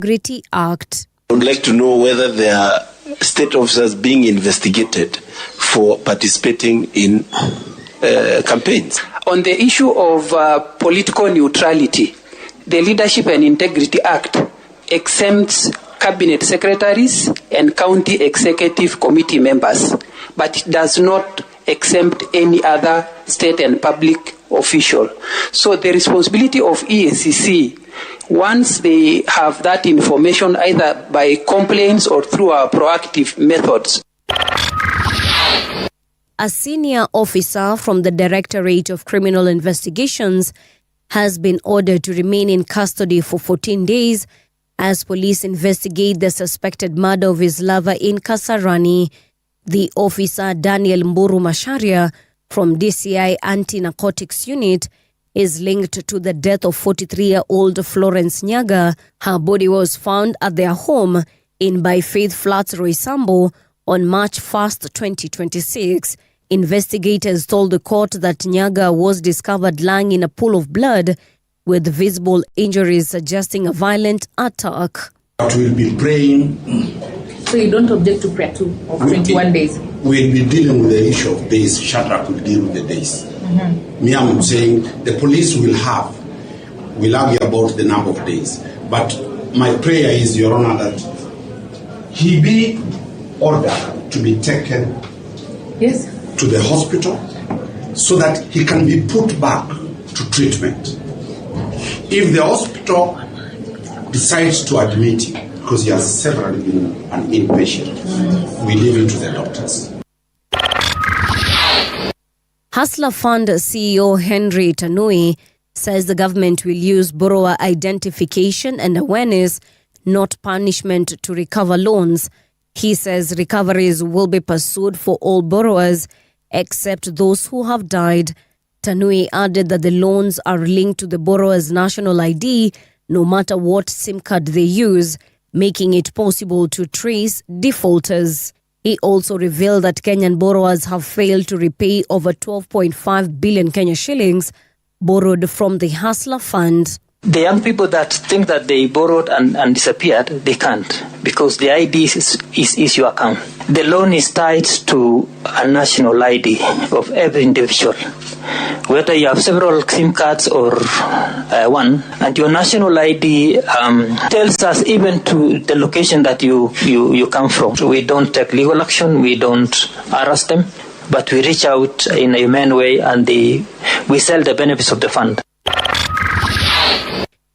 Integrity Act. I would like to know whether there are state officers being investigated for participating in campaigns. On the issue of political neutrality, the Leadership and Integrity Act exempts cabinet secretaries and county executive committee members, but it does not exempt any other state and public official. So the responsibility of EACC, once they have that information either by complaints or through our proactive methods. A senior officer from the Directorate of Criminal Investigations has been ordered to remain in custody for 14 days as police investigate the suspected murder of his lover in Kasarani. The officer, Daniel Mburu Masharia, from DCI Anti-Narcotics Unit, is linked to the death of 43-year-old Florence Nyaga. Her body was found at their home in By Faith Flats, Roysambo, on March 1st, 2026. Investigators told the court that Nyaga was discovered lying in a pool of blood with visible injuries suggesting a violent attack. But we'll be praying. So you don't object to prayer too of 21 days? We'll be dealing with the issue of days. Shadrach will deal with the days. Me, I'm saying the police will argue about the number of days. But my prayer is, Your Honor, that he be ordered to be taken to the hospital so that he can be put back to treatment. If the hospital decides to admit him, because he has severally been an inpatient, we leave him to the doctors. Hustler Fund CEO Henry Tanui says the government will use borrower identification and awareness, not punishment, to recover loans. He says recoveries will be pursued for all borrowers except those who have died. Tanui added that the loans are linked to the borrower's national ID no matter what SIM card they use, making it possible to trace defaulters. He also revealed that Kenyan borrowers have failed to repay over 12.5 billion Kenya shillings borrowed from the Hustler Fund. The young people that think that they borrowed and disappeared, they can't, because the ID is your account. The loan is tied to a national ID of every individual. Whether you have several SIM cards or one, and your national ID tells us even to the location that you come from. So we don't take legal action, we don't arrest them, but we reach out in a humane way and we sell the benefits of the fund.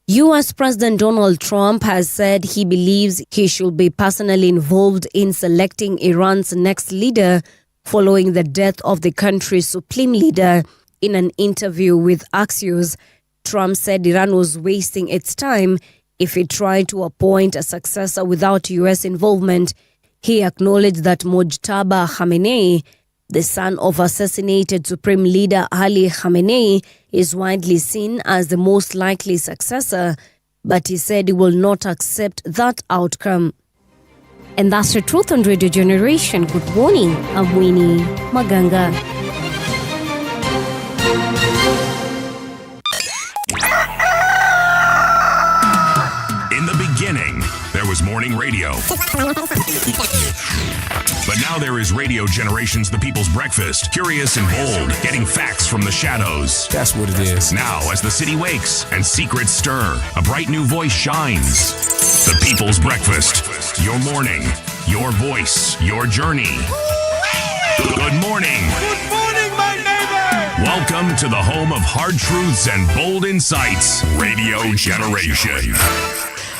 U.S. President Donald Trump has said he believes he should be personally involved in selecting Iran's next leader following the death of the country's supreme leader. In an interview with Axios, Trump said Iran was wasting its time if it tried to appoint a successor without U.S. involvement. He acknowledged that Mojtaba Khamenei, the son of assassinated Supreme Leader Ali Khamenei, is widely seen as the most likely successor, but he said he will not accept that outcome. And that's the truth on Radio Generation. Good morning, I'm Winnie Maganga. In the beginning, there was morning radio. But now there is Radio Generation's The People's Breakfast. Curious and bold, getting facts from the shadows. That's what it is. Now, as the city wakes and secrets stir, a bright new voice shines. The People's Breakfast. Your morning, your voice, your journey. Good morning. Good morning, my neighbor. Welcome to the home of hard truths and bold insights. Radio Generation.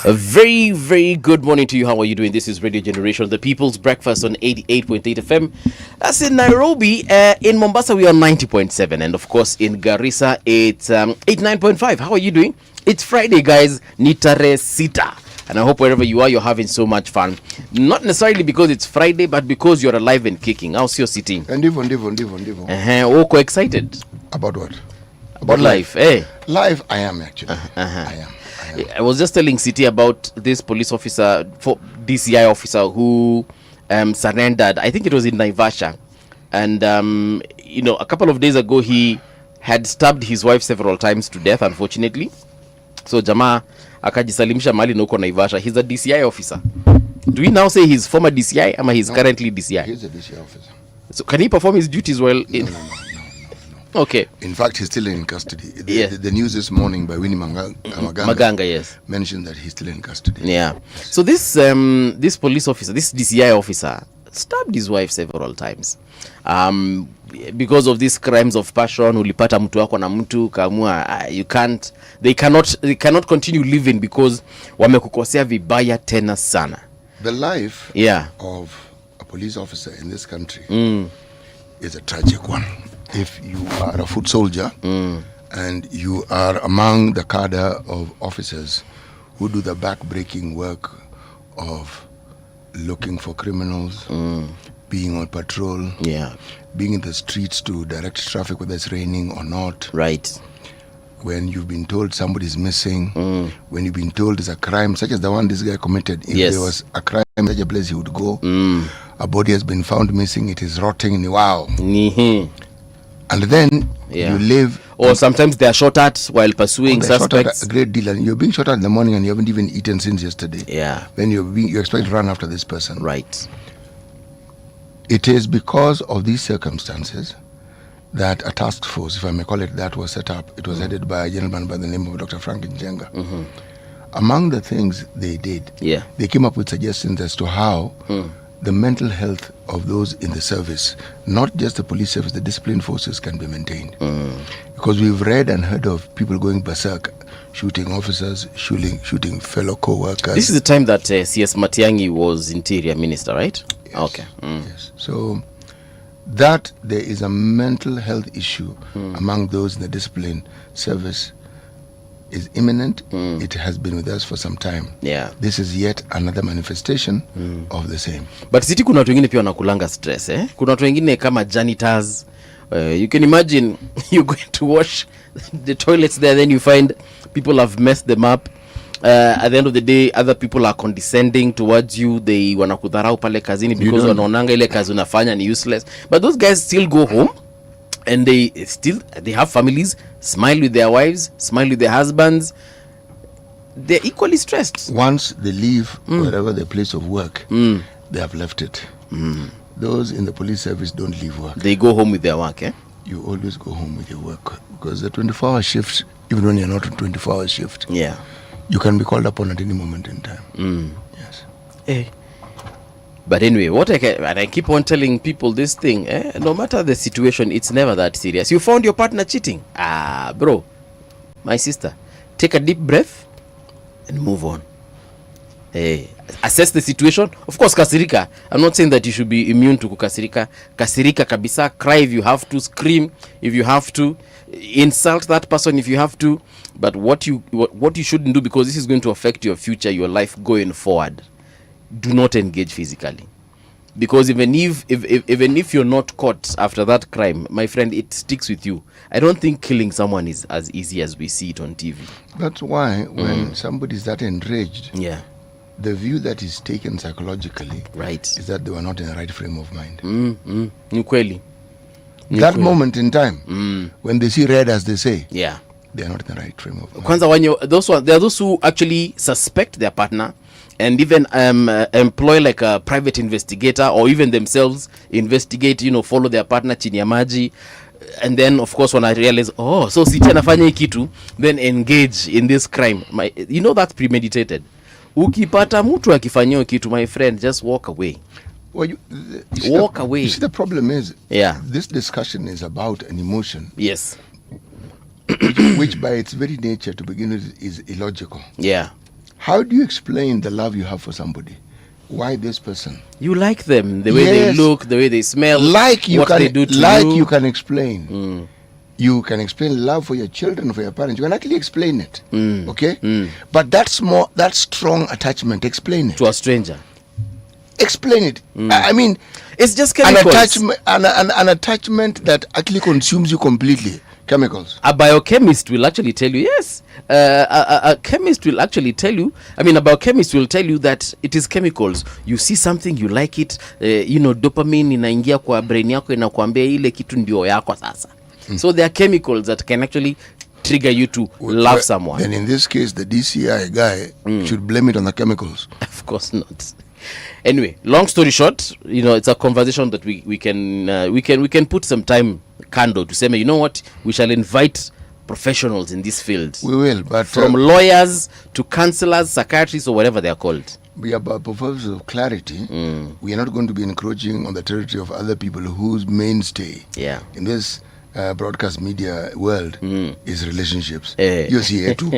A very, very good morning to you. How are you doing? This is Radio Generation, the People's Breakfast on 88.8 FM. That's in Nairobi. In Mombasa, we are 90.7. And of course, in Garissa, it's 89.5. How are you doing? It's Friday, guys. Nitare Sita. And I hope wherever you are, you're having so much fun. Not necessarily because it's Friday, but because you're alive and kicking. How's your sitting? Ndivo. Oko excited? About what? About life, eh? Life, I am actually. I am. I was just telling City about this police officer, DCI officer who surrendered. I think it was in Naivasha. And, a couple of days ago, he had stabbed his wife several times to death, unfortunately. So jamaa akajisalimisha mahali na huko Naivasha. He's a DCI officer. Do we now say he's former DCI ama he's currently DCI? He's a DCI officer. So can he perform his duties well? No. Okay. In fact, he's still in custody. The news this morning by Winnie Maganga yes, mentioned that he's still in custody. Yeah. So this this police officer, this DCI officer, stabbed his wife several times. Because of these crimes of passion, ulipata mtu wako na mtu kaamua they cannot continue living because wamekukosea vibaya tena sana. The life of a police officer in this country is a tragic one. If you are a foot soldier and you are among the cadre of officers who do the back-breaking work of looking for criminals, being on patrol, being in the streets to direct traffic whether it's raining or not. Right. When you've been told somebody's missing, when you've been told there's a crime such as the one this guy committed, if there was a crime in such a place he would go, a body has been found missing, it is rotting, wow. And then you live... Or sometimes they are shot at while pursuing suspects. Shot at a great deal, and you're being shot at in the morning and you haven't even eaten since yesterday. Yeah. Then you expect to run after this person. Right. It is because of these circumstances that a task force, if I may call it that, was set up. It was headed by a gentleman by the name of Dr. Frank Njenga. Among the things they did, they came up with suggestions as to how the mental health of those in the service, not just the police service, the discipline forces, can be maintained. Because we've read and heard of people going berserk, shooting officers, shooting fellow co-workers. This is the time that CS Matiang'i was Interior Minister, right? Yes. Okay. Yes. So that there is a mental health issue among those in the discipline service is imminent. It has been with us for some time. Yeah. This is yet another manifestation of the same. But siti kuna watu wengine pia wanakulanga stress, eh? Kuna watu wengine kama janitors. You can imagine you going to wash the toilets there, then you find people have messed them up. At the end of the day, other people are condescending towards you. They wanakudharau pale kazini because wanaonanga ile kazi unafanya ni useless. But those guys still go home and they have families, smile with their wives, smile with their husbands. They're equally stressed. Once they leave wherever their place of work, they have left it. Those in the police service don't leave work. They go home with their work, eh? You always go home with your work. Because the 24-hour shift, even when you're not on 24-hour shift, you can be called upon at any moment in time. Yes. Hey. But anyway, I keep on telling people this thing, no matter the situation, it's never that serious. You found your partner cheating. Bro, my sister, take a deep breath and move on. Hey, assess the situation. Of course, kasirika. I'm not saying that you should be immune to kukasirika. Kasirika kabisa. Cry if you have to. Scream if you have to. Insult that person if you have to. But what you shouldn't do, because this is going to affect your future, your life going forward, do not engage physically. Because even if you're not caught after that crime, my friend, it sticks with you. I don't think killing someone is as easy as we see it on TV. That's why when somebody is that enraged, the view that is taken psychologically is that they were not in the right frame of mind. That moment in time, when they see red, as they say, they are not in the right frame of mind. Kwanza there are those who actually suspect their partner and even employ like a private investigator, or even themselves investigate, follow their partner chini ya maji. And then of course when I realize, so siti anafanya kitu, then engage in this crime. That's premeditated. Ukipata mtu akifanyia kitu, my friend, just walk away. Well, walk away. You see, the problem is, this discussion is about an emotion. Yes. which by its very nature, to begin with, is illogical. Yeah. How do you explain the love you have for somebody? Why this person? You like them, the way they look, the way they smell, they do to you. You can explain. You can explain love for your children, for your parents. You can actually explain it. Okay? But that's strong attachment. Explain it. To a stranger. Explain it. I mean, it's just chemicals. An attachment that actually consumes you completely. Chemicals. A biochemist will actually tell you, yes. A chemist will actually tell you, a biochemist will tell you that it is chemicals. You see something, you like it, dopamine inaingia kwa brain yako inakuambia ile kitu ndio yako sasa. So there are chemicals that can actually trigger you to love someone. Then in this case, the DCI guy should blame it on the chemicals. Of course not. Anyway, long story short, it's a conversation that we can put some time candle to say, you know what, we shall invite professionals in this field. We will, but from lawyers to counselors, psychiatrists, or whatever they are called. We are, for purposes of clarity, we are not going to be encroaching on the territory of other people whose mainstay in this broadcast media world is relationships. You see it too.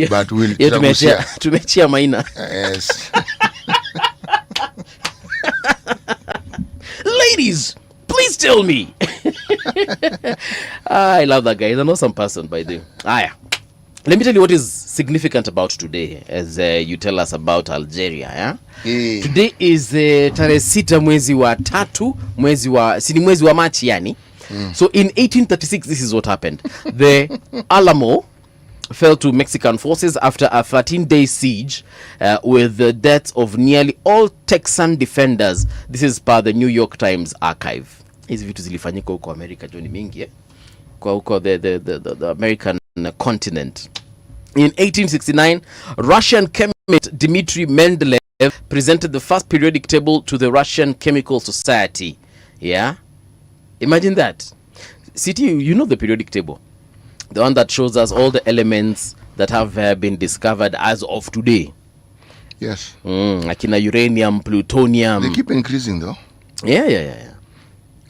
But we'll tumechia maina. Yes. Ladies, please tell me. I love that guy. He's an awesome person, by the way. Let me tell you what is significant about today, as you tell us about Algeria. Today is tarehe 6 mwezi wa 3 mwezi wa March yani. So in 1836, this is what happened. The Alamo fell to Mexican forces after a 13-day siege with the death of nearly all Texan defenders. This is per the New York Times archive. Hizi vitu zilifanyika huko America Johnny mingi kwa huko the American continent. In 1869, Russian chemist Dmitry Mendeleev presented the first periodic table to the Russian Chemical Society. Yeah? Imagine that. City, you know the periodic table. The one that shows us all the elements that have been discovered as of today. Yes. Akina uranium, plutonium. They keep increasing though. Yeah.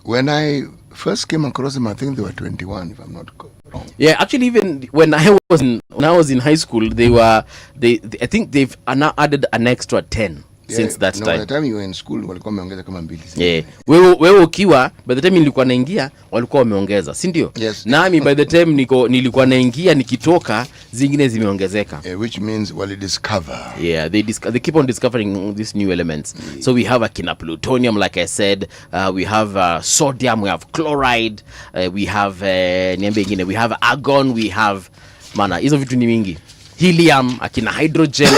When I first came across them, I think they were 21, if I'm not wrong. Yeah, actually, even when I was in high school, I think they've now added an extra 10 since that time. By the time you were in school, walikuwa wameongeza kama 2. Yeah. Wewe ukiwa, by the time nilikuwa naingia, walikuwa wameongeza, si ndio? Yes. Nami by the time nilikuwa naingia nikitoka, zingine zimeongezeka. Which means discover. Yeah, they keep on discovering these new elements. So we have akina plutonium, like I said, we have sodium, we have chloride, we have we have argon, we have hizo vitu ni mingi. Helium, akina hydrogen,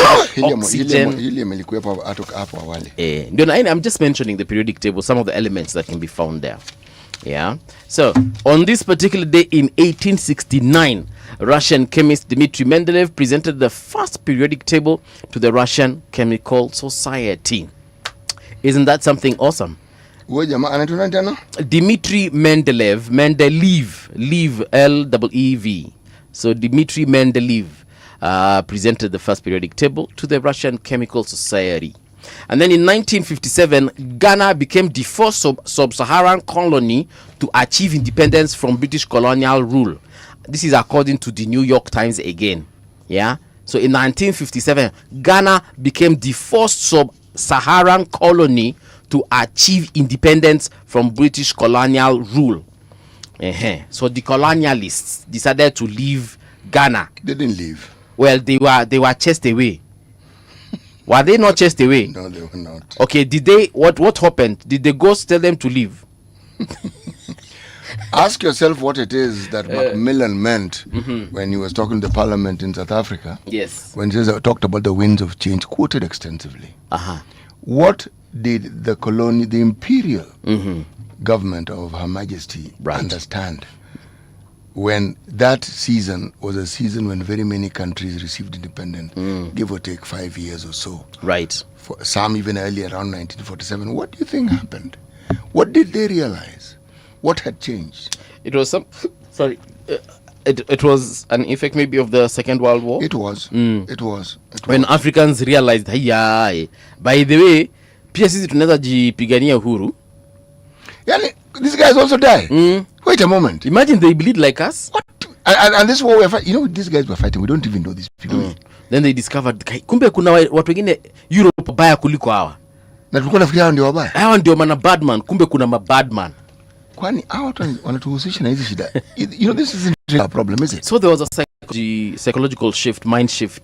oxygen. Helium ilikuwepo hapo awali. I'm just mentioning the periodic table, some of the elements that can be found there. Yeah. So, on this particular day in 1869, Russian chemist Dmitry Mendeleev presented the first periodic table to the Russian Chemical Society. Isn't that something awesome? Dmitry Mendeleev, L-E-E-V. So, Dmitry Mendeleev presented the first periodic table to the Russian Chemical Society. And then in 1957, Ghana became the first sub-Saharan colony to achieve independence from British colonial rule. This is according to the New York Times again. Yeah. So in 1957, Ghana became the first sub-Saharan colony to achieve independence from British colonial rule. So the colonialists decided to leave Ghana. They didn't leave. Well, they were chased away. Were they not chased away? No, they were not. Okay, did they? What happened? Did the ghost tell them to leave? Ask yourself what it is that Macmillan meant when he was talking to the parliament in South Africa. Yes. When he talked about the winds of change, quoted extensively. What did the imperial government of Her Majesty understand when that season was a season when very many countries received independence, give or take 5 years or so. Right. For some even earlier, around 1947. What do you think happened? What did they realize? What had changed? It was it was an effect maybe of the Second World War. It was. It was. When Africans realized, by the way, pia sisi tunaweza jipigania uhuru. Yani, these guys also die. Wait a moment. Imagine they bleed like us. What? And this war we're fighting. These guys were fighting. We don't even know these people. Then they discovered, kumbe kuna watu wengine Europe baya kuliko hawa. Na tulikuwa nafikiria hao ndio wabaya. Hawa ndio mana badman, kumbe kuna mabadman. Kwani hao watu wanatuhusisha na hizi shida. This isn't a problem, is it? So there was a psychological shift, mindset.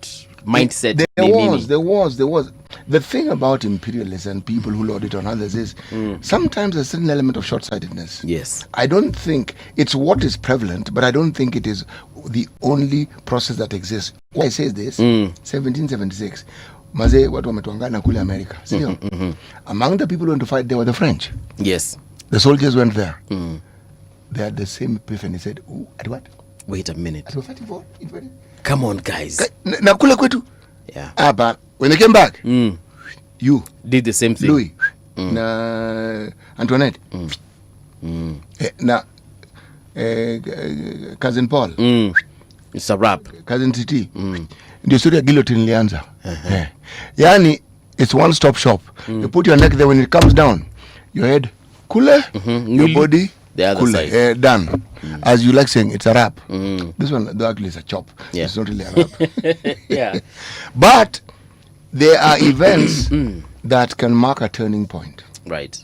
There was. The thing about imperialists and people who lord it on others is sometimes a certain element of short-sightedness. Yes. I don't think it's what is prevalent, but I don't think it is the only process that exists. Why I say this, 1776, mazee watu wametuangana kule America. Among the people who went to fight, there were the French. Yes. The soldiers went there. They had the same epiphany. Said, at what? Wait a minute. At 34. Come on, guys. Na kule kwetu. Yeah. But when they came back, you did the same thing. Louis, na Antoinette, na cousin Paul. It's a rap. Cousin Titi. Ndio story ya guillotine ilianza. Yani it's one stop shop. You put your neck there, when it comes down, your head kule, your body the other side. Done. As you like saying, it's a rap. This one, the actually is a chop. Yeah. It's not really a rap. Yeah. But there are events that can mark a turning point. Right.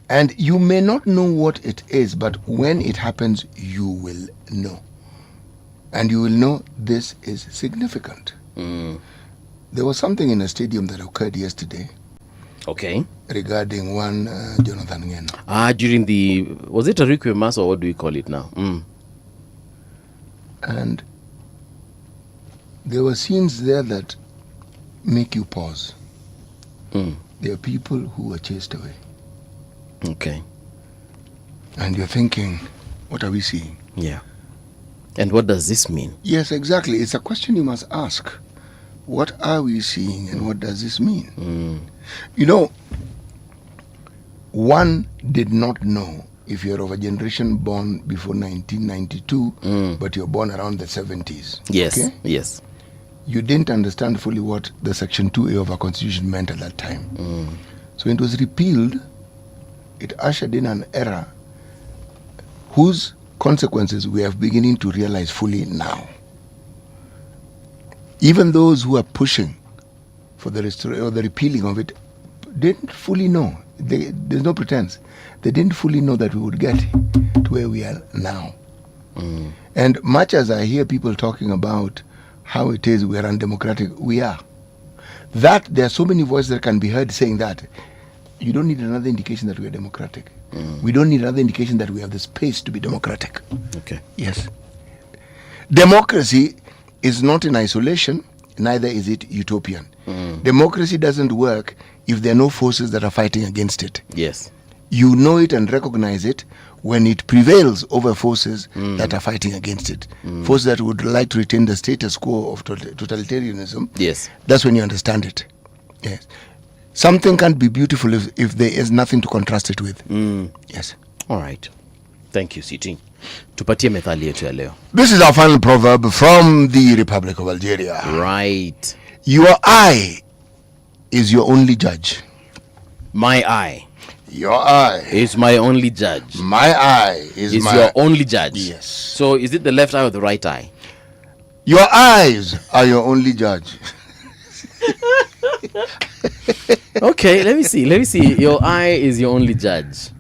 And you may not know what it is, but when it happens, you will know. And you will know this is significant. There was something in a stadium that occurred yesterday. Okay. Regarding one Jonathan Ngeno. During the, was it a requiem mass or what do we call it now? And there were scenes there that make you pause. There are people who were chased away. Okay. And you're thinking, what are we seeing? Yeah. And what does this mean? Yes, exactly. It's a question you must ask. What are we seeing and what does this mean? You know, one did not know if you're of a generation born before 1992, but you're born around the 70s. Yes, okay? yes. You didn't understand fully what the Section 2A of our Constitution meant at that time. So when it was repealed, it ushered in an era whose consequences we are beginning to realize fully now. Even those who are pushing for the repealing of it didn't fully know. There's no pretense. They didn't fully know that we would get to where we are now. And much as I hear people talking about how it is we are undemocratic, we are. That there are so many voices that can be heard saying that. You don't need another indication that we are democratic. We don't need another indication that we have the space to be democratic. Okay. Yes. Democracy is not in isolation, neither is it utopian. Democracy doesn't work if there are no forces that are fighting against it. Yes. You know it and recognize it when it prevails over forces that are fighting against it. Forces that would like to retain the status quo of totalitarianism. Yes. That's when you understand it. Yes. Something can't be beautiful if there is nothing to contrast it with. Yes. All right. Thank you, Siti. Tupatie methali yetu ya leo. This is our final proverb from the Republic of Algeria. Right. Your eye is your only judge. My eye. Your eye is my only judge. My eye is your only judge. Yes. So is it the left eye or the right eye? Your eyes are your only judge. Okay, let me see. Your eye is your only judge.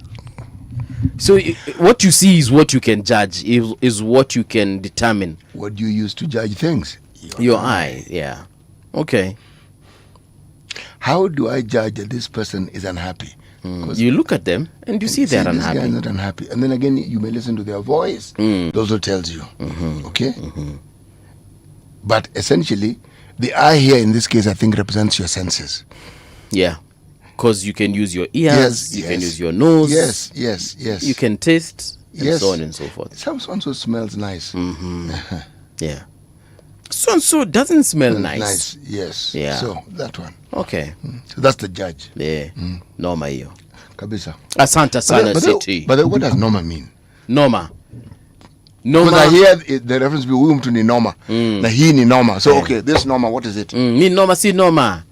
So what you see is what you can judge, is what you can determine. What do you use to judge things? Your eye, yeah. Okay. How do I judge that this person is unhappy? You look at them and you see they're unhappy. This guy is not unhappy. And then again, you may listen to their voice. Those who tells you. Okay? But essentially, the eye here in this case, I think, represents your senses. Yeah. Because you can use your ears, you can use your nose. Yes. You can taste, and so on and so forth. So-and-so smells nice. Yeah. So doesn't smell nice. Yes. Yeah. So, that one. Okay. So that's the judge. Yeah. Norma hiyo. Kabisa. Asante sana City. But what does norma mean? Norma. Because I hear the reference be huyu mtu ni norma. Na hii ni norma. So okay, this norma, what is it? Ni norma si norma.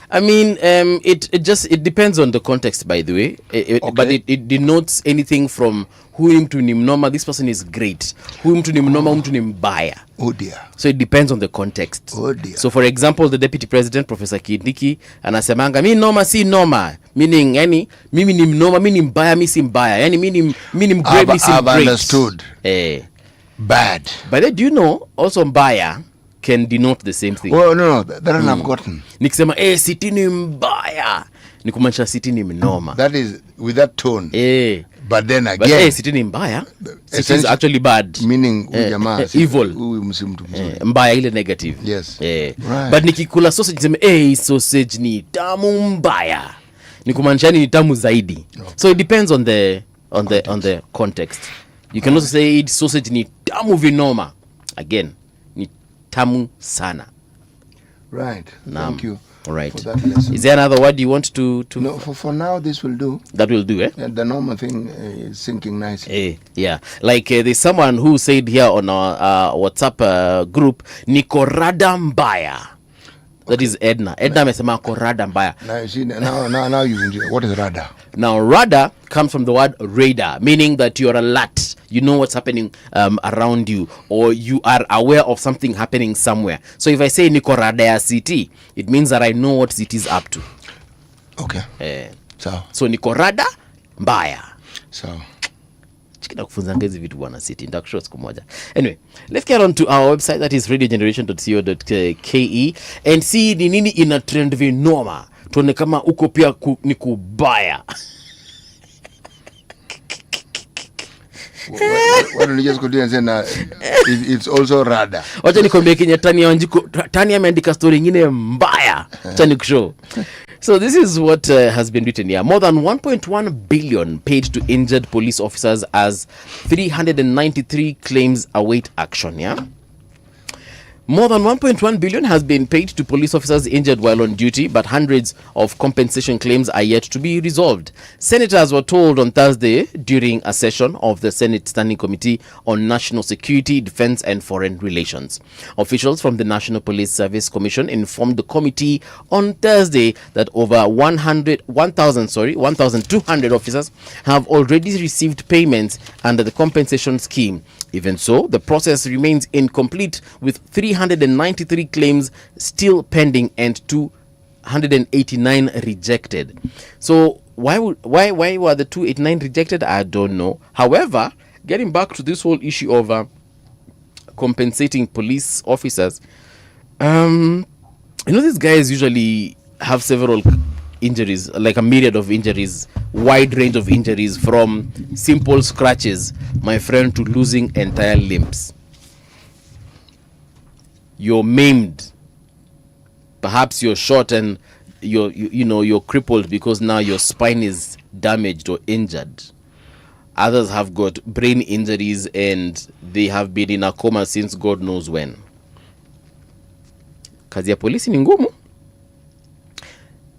I mean, it depends on the context, by the way. Okay. But it denotes anything from huyu mtu ni mnoma, this person is great. Huyu mtu ni mnoma, mtu ni mbaya. Oh dear. So it depends on the context. Oh dear. So for example, the deputy president, Professor Kindiki, anasemanga, mi noma si noma. Meaning, yani, mimi ni mnoma, mimi ni mbaya, mi si mbaya. Yani, mimi ni great, mi si great. I've understood. Bad. But then, do you know, also mbaya can denote the same thing. Oh, no, that I've gotten. Nikisema, Siti ni mbaya. Nikumanisha Siti ni mnoma. That is, with that tone. But then again. Siti ni mbaya. Siti is actually bad. Meaning, evil. Mbaya ile negative. Yes. Right. But nikikula sausage, niseme, sausage ni tamu mbaya. Nikumanisha ni tamu zaidi. Okay. So it depends on the context. You can also say it sausage ni tamu vinoma. Again, ni tamu sana. Right. Thank you. All right. For that lesson. Is there another word you want to? No, for now this will do. That will do, eh? Yeah, the normal thing is sinking nicely. Yeah. Like there's someone who said here on our WhatsApp group, niko rada mbaya. That is Edna. Edna amesema korada mbaya. Now you see, now you what is rada? Now rada comes from the word radar, meaning that you're alert. You know what's happening around you, or you are aware of something happening somewhere. So if I say niko rada ya city, it means that I know what city is up to. Okay. So niko rada mbaya. So kufunza ngezi vitu bwana city ndakushow siku moja. Anyway, let's get on to our website, that is radiogeneration.co.ke, and see ni nini ina trend vinoma, tuone kama uko pia ni kubaya. Why don't you just continue and say it's also rada? Wacha nikwambie Kenya Tani ameandika story nyingine mbaya. Acha nikushow. So this is what has been written here. More than 1.1 billion paid to injured police officers as 393 claims await action, yeah? More than 1.1 billion has been paid to police officers injured while on duty, but hundreds of compensation claims are yet to be resolved. Senators were told on Thursday during a session of the Senate Standing Committee on National Security, Defense and Foreign Relations. Officials from the National Police Service Commission informed the committee on Thursday that over 1,200 officers have already received payments under the compensation scheme. Even so, the process remains incomplete, with 393 claims still pending and 289 rejected. So why were the 289 rejected? I don't know. However, getting back to this whole issue of compensating police officers, these guys usually have several injuries, like a myriad of injuries, wide range of injuries, from simple scratches, my friend, to losing entire limbs. You're maimed, perhaps you're shot and you're crippled because now your spine is damaged or injured. Others have got brain injuries and they have been in a coma since God knows when. Kazi ya polisi ni ngumu.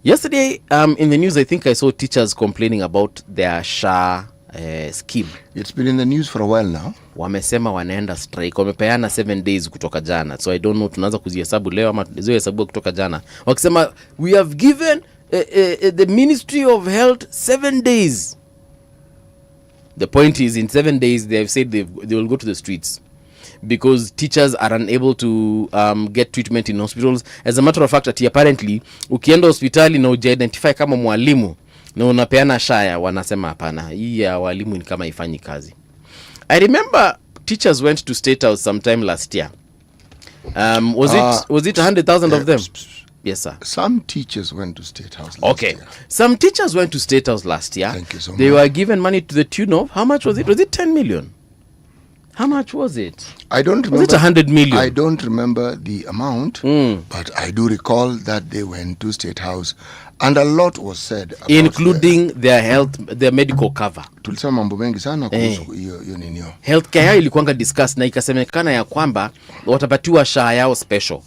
Yesterday, in the news, I think I saw teachers complaining about their SHA scheme. It's been in the news for a while now. Wamesema wanaenda strike. Wamepeana 7 days kutoka jana. So I don't know, tunaanza kuzihesabu leo ama zihesabu kutoka jana. Wakisema, we have given the Ministry of Health 7 days. The point is, in 7 days, they have said they will go to the streets, because teachers are unable to get treatment in hospitals. As a matter of fact, apparently, ukienda hospitali na uji-identify kama mwalimu na unapeana SHA, wanasema hapana, hii ya walimu ni kama ifanyi kazi. I remember teachers went to State House sometime last year. Was it 100,000 of them? Yes, sir. Some teachers went to State House last year. Some teachers went to State House last year. Thank you so much. They were given money to the tune of, how much was it? Was it 10 million? How much was it? I don't remember. Was it 100 million? I don't remember the amount, but I do recall that they went to State House and a lot was said about including their health, their medical cover. Tulisema mambo mengi sana kuhusu hiyo nini. Healthcare yao ilikuwa discussed na ikasemekana ya kwamba watapatiwa SHA yao special.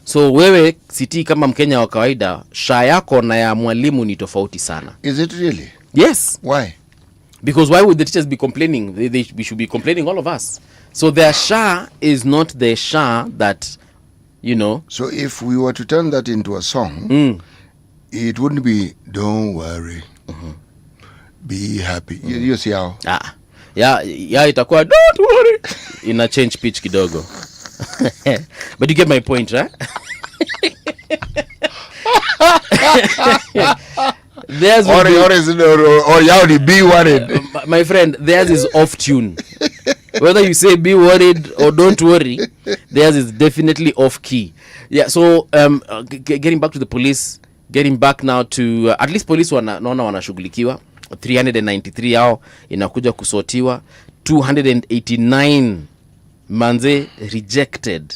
So wewe city kama Mkenya wa kawaida, SHA yako na ya mwalimu ni tofauti sana. Is it really? Yes. Why? Because why would the teachers be complaining? We should be complaining, all of us. So their SHA is not the SHA that, So if we were to turn that into a song, it wouldn't be, don't worry, be happy. You see how? Yeah, itakuwa, don't worry. Ina change pitch kidogo. But you get my point, right? Theirs or be worried. My friend, theirs is off tune. Whether you say be worried or don't worry, theirs is definitely off key. Yeah, so getting back to the police, getting back now to at least police naona wanashughulikiwa. 393 yao inakuja kusotiwa. 289 manze rejected.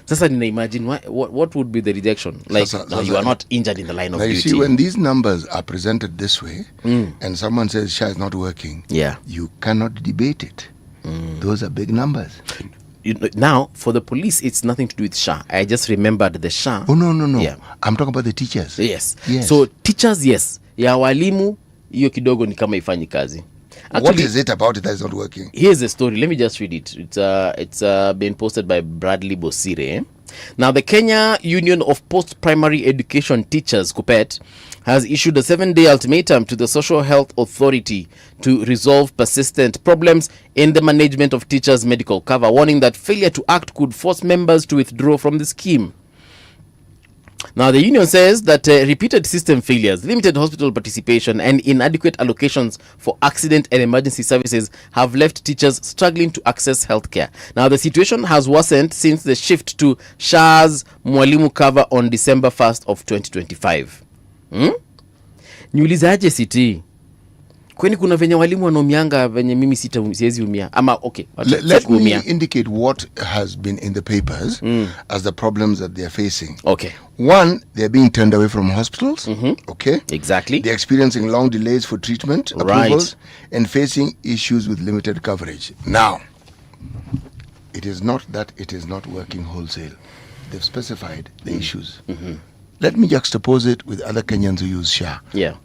Sasa nina imagine what would be the rejection? Like, you are not injured in the line of duty. You see, when these numbers are presented this way, and someone says SHA is not working, you cannot debate it. Those are big numbers. Now, for the police, it's nothing to do with SHA. I just remembered the SHA. Oh, no. Yeah. I'm talking about the teachers. Yes. So, teachers, yes. Ya walimu, hiyo kidogo ni kama ifanyi kazi. Actually, what is it about it that is not working? Here's the story. Let me just read it. It's been posted by Bradley Bosire. Now, the Kenya Union of Post-Primary Education Teachers, KUPPET, has issued a 7-day ultimatum to the Social Health Authority to resolve persistent problems in the management of teachers' medical cover, warning that failure to act could force members to withdraw from the scheme. Now, the union says that repeated system failures, limited hospital participation, and inadequate allocations for accident and emergency services have left teachers struggling to access healthcare. Now, the situation has worsened since the shift to SHA's Mwalimu cover on December 1st of 2025. Niulizaje siti? Kweni kuna venye walimu wanomianga venye mimi siwezi umia. Ama okay. Let me indicate what has been in the papers as the problems that they are facing. Okay. One, they are being turned away from hospitals. Okay. Exactly. They're experiencing long delays for treatment approvals and facing issues with limited coverage. Now, it is not that it is not working wholesale. They've specified the issues. Let me juxtapose it with other Kenyans who use SHA. Yeah.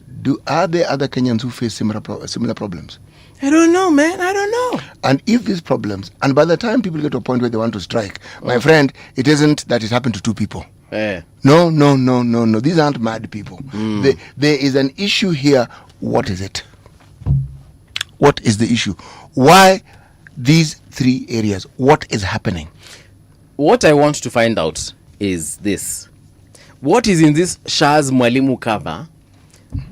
Are there other Kenyans who face similar problems? I don't know, man. I don't know. And if these problems, and by the time people get to a point where they want to strike, my friend, it isn't that it happened to two people. No. These aren't mad people. There is an issue here. What is it? What is the issue? Why these three areas? What is happening? What I want to find out is this. What is in this SHA's Mwalimu cover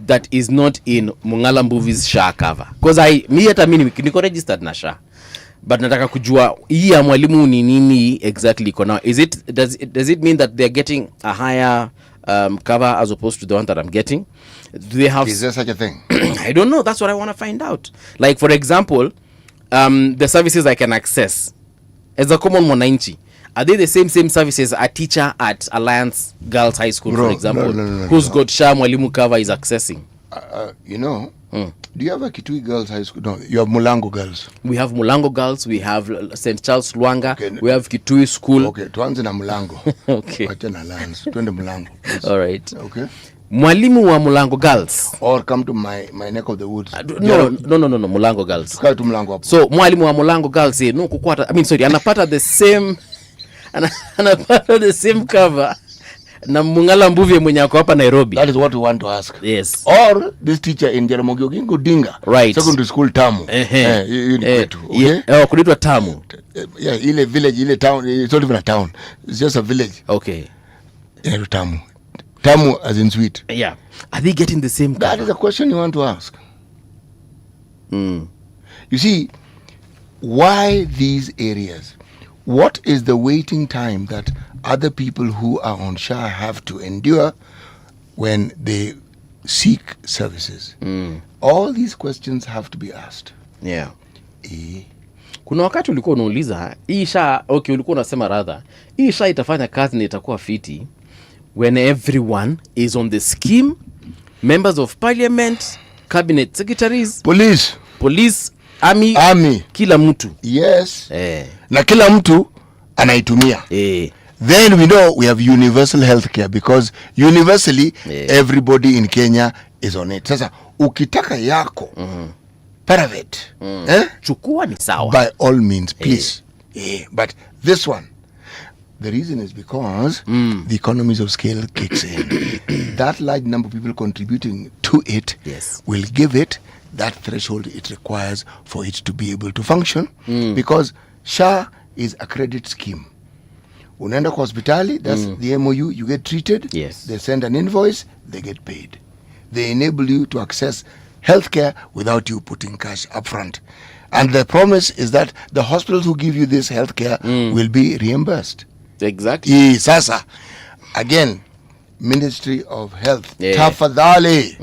that is not in Mungala Mbuvi's SHA cover? Because hata mimi niko registered na SHA. But nataka kujua hii ya mwalimu ni nini exactly iko now. Does it mean that they're getting a higher cover as opposed to the one that I'm getting? Do they have... Is there such a thing? I don't know. That's what I want to find out. Like, for example, the services I can access as a common mwananchi, are they the same services a teacher at Alliance Girls High School, for example, who's got SHA Mwalimu cover is accessing? Do you have a Kitui Girls High School? No, you have Mulango Girls. We have Mulango Girls. We have St. Charles Luanga. Okay. We have Kitui School. Okay, tuanze na Mulango. Okay. Wacha na Alliance. Tuende Mulango. All right. Okay. Mwalimu wa Mulango Girls. Or come to my neck of the woods. No, Mulango Girls. Tukae tu Mulango hapo. So, mwalimu wa Mulango Girls, anapata the same... anapata the same cover na Mungala Mbuvi mwenye ako hapa Nairobi. That is what we want to ask. Yes. Or this teacher in Jaramogi Oginga Odinga, secondary school Tamu. Kunaitwa Tamu. Ile village, ile town, it's not even a town. It's just a village. Okay. Tamu. Tamu as in sweet. Yeah. Are they getting the same cover? That is a question you want to ask. You see, why these areas? What is the waiting time that other people who are on SHA have to endure when they seek services? All these questions have to be asked. Yeah. Kuna wakati ulikuwa unauliza hii SHA, okay, ulikuwa unasema rather hii SHA itafanya kazi na itakuwa fiti when everyone is on the scheme, members of parliament, cabinet secretaries, police, army, kila mtu. Yes. Na kila mtu anaitumia. Then we know we have universal healthcare because universally everybody in Kenya is on it. Sasa ukitaka yako private, chukua ni sawa. By all means, please. But this one, the reason is because the economies of scale kicks in. That large number of people contributing to it will give it that threshold it requires for it to be able to function, because SHA is a credit scheme. Unaenda kwa hospitali, that's the MOU, you get treated, they send an invoice, they get paid. They enable you to access healthcare without you putting cash up front. And the promise is that the hospitals who give you this healthcare will be reimbursed. Exactly. Sasa, again, Ministry of Health, tafadhali,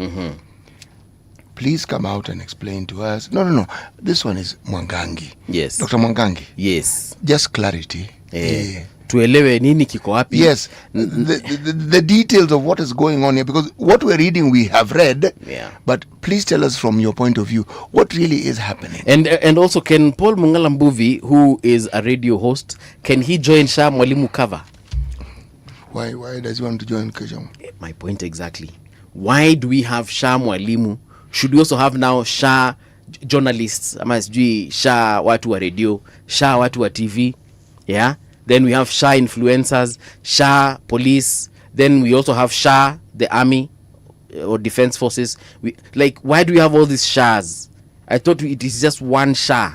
please come out and explain to us. No. This one is Mwangangi. Yes. Dr. Mwangangi. Yes. Just clarity. Tuelewe nini kiko wapi. Yes. The details of what is going on here, because what we're reading we have read. Yeah. But please tell us from your point of view what really is happening. And also, can Paul Mungala Mbuvi, who is a radio host, can he join Sha Mwalimu cover? Why does he want to join Kajam? My point exactly. Why do we have Sha Mwalimu? Should we also have now Sha journalists? Ama sijui Sha watu wa radio, Sha watu wa TV. Yeah. Then we have Sha influencers, Sha police. Then we also have Sha the army or defense forces. Why do we have all these Shas? I thought it is just one Sha.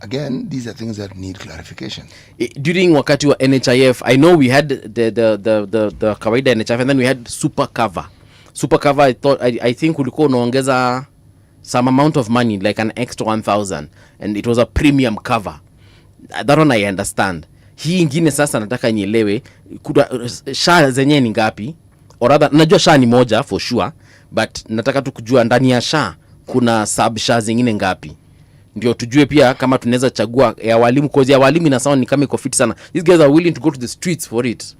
Again, these are things that need clarification. During wakati wa NHIF, I know we had the kawaida NHIF, and then we had super cover. Super cover, I think ulikuwa unaongeza some amount of money, like an extra 1,000, and it was a premium cover. That one I understand. Hii ingine sasa nataka nielewe Sha zenye ni ngapi, or rather najua Sha ni moja for sure, but nataka tu kujua ndani ya Sha kuna sub Sha zingine ngapi, ndio tujue pia kama tunaweza chagua ya walimu, cause ya walimu ina sound ni kama iko fit sana. These guys are willing to go to the streets for it.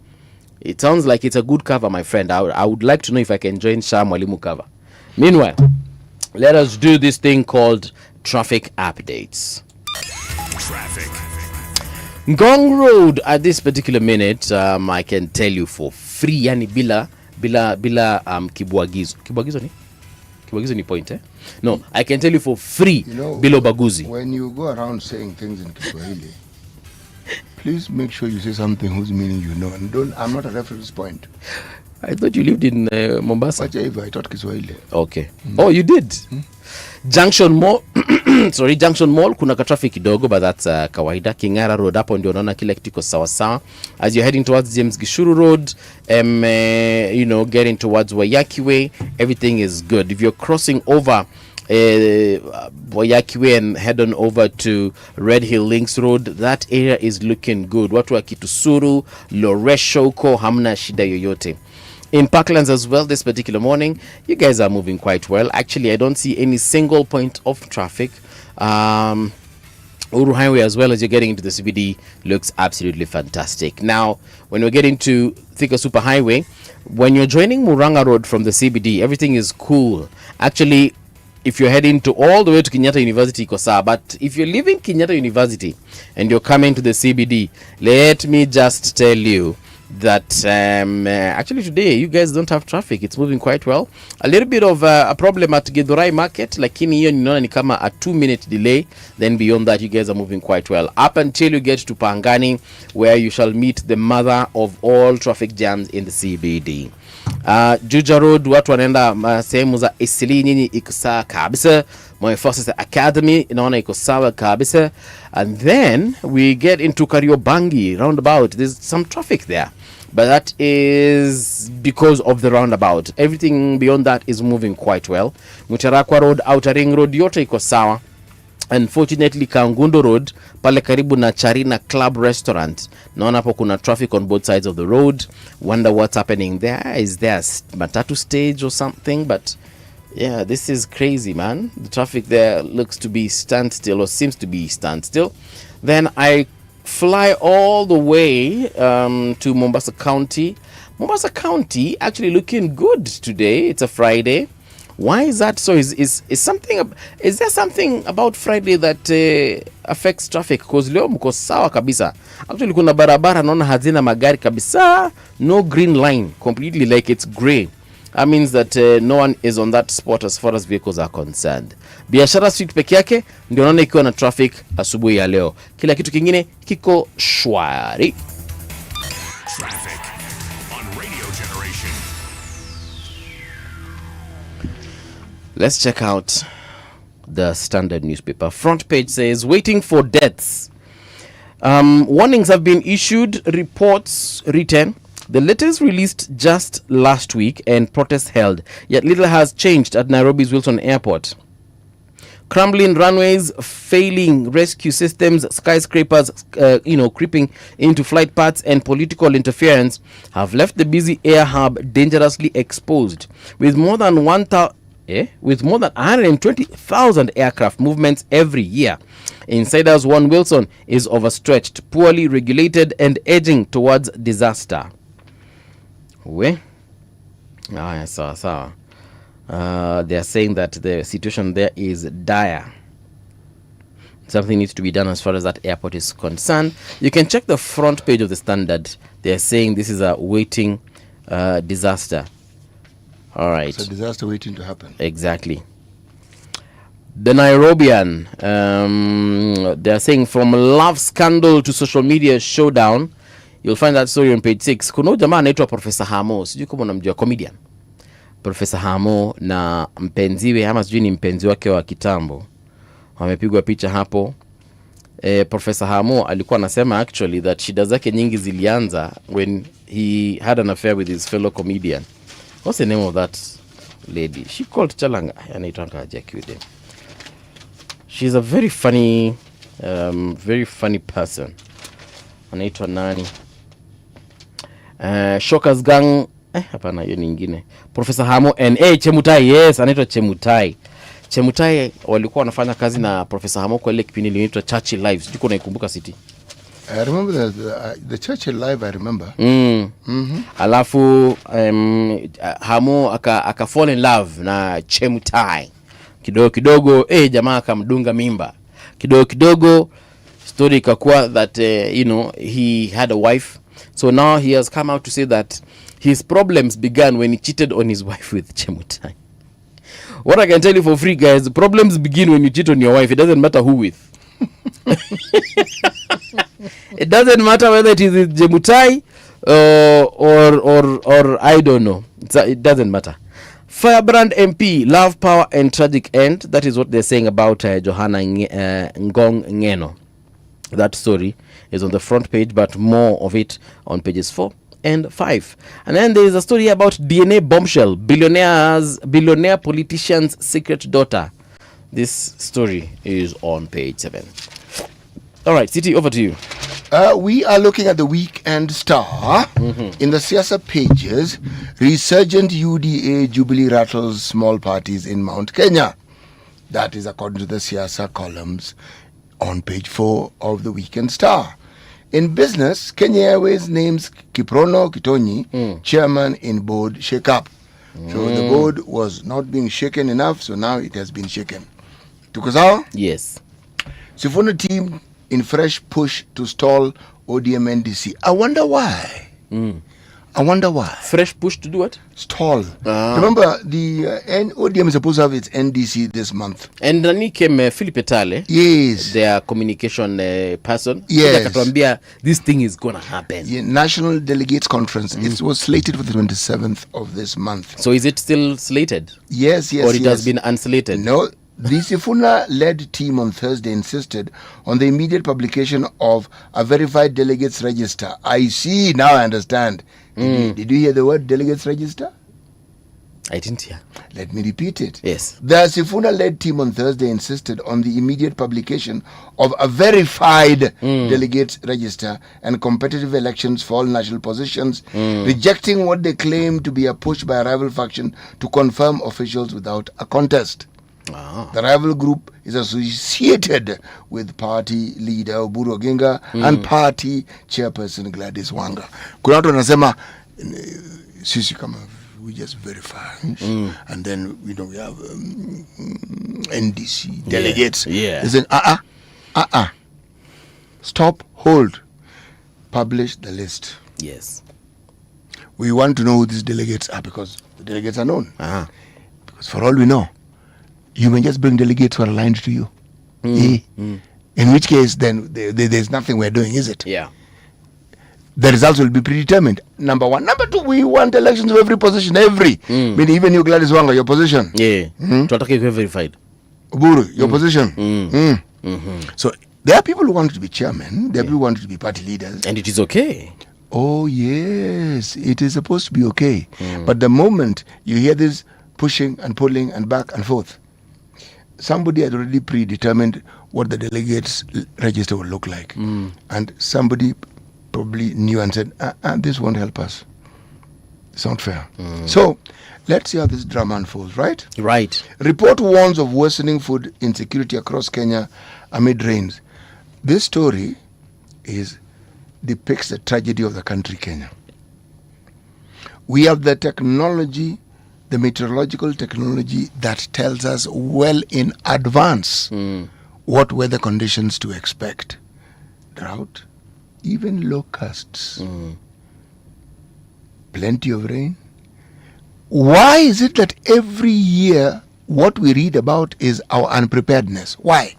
It sounds like it's a good cover, my friend. I would like to know if I can join Sha Mwalimu cover. Meanwhile, let us do this thing called traffic updates. Traffic. Ngong Road at this particular minute, I can tell you for free, yani bila kibwagizo. Kibwagizo ni point, eh? No, I can tell you for free, bila ubaguzi. When you go around saying things in Kiswahili, please make sure you say something whose meaning you know. And I'm not a reference point. I thought you lived in Mombasa. I taught Kiswahili. Okay. Oh, you did? Junction Mall. Sorry, Junction Mall kuna ka traffic kidogo, but that's kawaida. Kingara Road hapo ndio unaona kila kitu iko sawa sawa. As you're heading towards James Gishuru Road, getting towards Wayaki Way, everything is good. If you're crossing over Wayaki Way and head on over to Red Hill Links Road, that area is looking good. Watu wa Kitusuru, Loresho ko hamna shida yoyote. In Parklands as well this particular morning, you guys are moving quite well. Actually, I don't see any single point of traffic. Uru Highway as well, as you're getting into the CBD, looks absolutely fantastic. Now, when we're getting to Thika Super Highway, when you're joining Muranga Road from the CBD, everything is cool. Actually, if you're heading to all the way to Kenyatta University, Kosa, but if you're leaving Kenyatta University and you're coming to the CBD, let me just tell you that actually today you guys don't have traffic. It's moving quite well. A little bit of a problem at Githurai Market, lakini hiyo ninaona ni kama a 2-minute delay. Then beyond that, you guys are moving quite well up until you get to Pangani, where you shall meet the mother of all traffic jams in the CBD. Juja Road, watu wanaenda sehemu za Isili, nini iko sawa kabisa. My Forces Academy inaona iko sawa kabisa. And then we get into Kariobangi roundabout. There's some traffic there, but that is because of the roundabout. Everything beyond that is moving quite well. Mutarakwa Road, Outer Ring Road yote iko sawa. Unfortunately, Kangundo Road pale karibu na Charina Club Restaurant, naona hapo kuna traffic on both sides of the road. Wonder what's happening there. Is there a matatu stage or something? But yeah, this is crazy, man. The traffic there looks to be standstill, or seems to be standstill. Then I fly all the way to Mombasa County. Mombasa County actually looking good today. It's a Friday. Why is that so? Is there something about Friday that affects traffic? Because leo mko sawa kabisa. Actually kuna barabara naona hazina magari kabisa. No green line. Completely like it's grey. That means that no one is on that spot as far as vehicles are concerned. Biashara Street peke yake ndio naona ikiwa na traffic asubuhi ya leo. Kila kitu kingine kiko shwari. Traffic on Radio Generation. Let's check out the Standard newspaper. Front page says, waiting for deaths. Warnings have been issued, reports written. The latest released just last week and protests held. Yet little has changed at Nairobi's Wilson Airport. Crumbling runways, failing rescue systems, skyscrapers, creeping into flight paths, and political interference have left the busy air hub dangerously exposed. With more than with more than 120,000 aircraft movements every year. Insiders warn Wilson is overstretched, poorly regulated, and edging towards disaster. They are saying that the situation there is dire. Something needs to be done as far as that airport is concerned. You can check the front page of the Standard. They're saying this is a waiting disaster. All right. It's a disaster waiting to happen. Exactly. The Nairobian, they're saying from love scandal to social media showdown. You'll find that story on page 6. Kuna jamaa anaitwa Professor Hamo. Sijui kama unamjua, comedian. Professor Hamo na mpenziwe, ama sijui ni mpenzi wake wa kitambo. Wamepigwa picha hapo. Professor Hamo alikuwa anasema actually that shida zake nyingi zilianza when he had an affair with his fellow comedian. What's the name of that lady? She called Chalanga. Anaitanga Jackie. She's a very funny person. Anaitwa nani? Shockers Gang. Hapana, hiyo nyingine. Professor Hamo and Chemutai. Yes, anaitwa Chemutai. Chemutai walikuwa wanafanya kazi na Professor Hamo kwa ile kipindi inaitwa Churchill Lives. Sijui unaikumbuka City. I remember the Churchill Live, I remember. Alafu Hamo aka fall in love na Chemutai. Kidogo jamaa akamdunga mimba. Kidogo story ikakuwa that he had a wife. So now he has come out to say that his problems began when he cheated on his wife with Chemutai. What I can tell you for free, guys, problems begin when you cheat on your wife. It doesn't matter who with. It doesn't matter whether it is with Chemutai or I don't know. It doesn't matter. Firebrand MP, love, power, and tragic end. That is what they're saying about Johanna Ngong Ngeno. That story is on the front page, but more of it on pages 4 and 5. And then there is a story about DNA bombshell, billionaire politician's secret daughter. This story is on page 7. All right, City, over to you. We are looking at the Weekend Star. In the Siasa pages, resurgent UDA Jubilee rattles small parties in Mount Kenya. That is according to the Siasa columns on page 4 of the Weekend Star. In business, Kenya Airways names Kiprono Kitonyi chairman in board shake-up. So the board was not being shaken enough, so now it has been shaken. Tuko Yes. Sifuna team in fresh push to stall ODM NDC. I wonder why. Fresh push to do what? Stall. Remember, the ODM is supposed to have its NDC this month. And then came Philip Etale. Yes. Their communication person. Yes. This thing is going to happen. Yeah, National Delegates Conference. It was slated for the 27th of this month. So is it still slated? Yes. Or it has been unslated? No. The Sifuna-led team on Thursday insisted on the immediate publication of a verified delegates register. I see, now I understand. Did you hear the word delegates register? I didn't hear. Let me repeat it. Yes. The Sifuna-led team on Thursday insisted on the immediate publication of a verified delegates register and competitive elections for all national positions, rejecting what they claim to be a push by a rival faction to confirm officials without a contest. The rival group is associated with party leader Oburu Oginga and party chairperson Gladys Wanga. Kuna watu wanasema sisi kama we just verify and then we have NDC delegates. They say stop, hold, publish the list. Yes. We want to know who these delegates are because the delegates are known. Because for all we know, you may just bring delegates who are aligned to you. In which case, then there's nothing we're doing, is it? Yeah. The results will be predetermined. Number one. Number two, we want elections of every position. Meaning even you, Gladys Wanga, your position. Yeah. Tuatake verified. Uburu, your position. So there are people who want to be chairman. There are people who want to be party leaders. And it is okay. Oh, yes. It is supposed to be okay. But the moment you hear this pushing and pulling and back and forth, somebody had already predetermined what the delegates register would look like. And somebody probably knew and said, this won't help us. It's not fair. So, let's see how this drama unfolds, right? Right. Report warns of worsening food insecurity across Kenya amid rains. This story depicts the tragedy of the country, Kenya. We have the technology, the meteorological technology that tells us well in advance what weather conditions to expect. Drought, even locusts, plenty of rain. Why is it that every year what we read about is our unpreparedness? Why?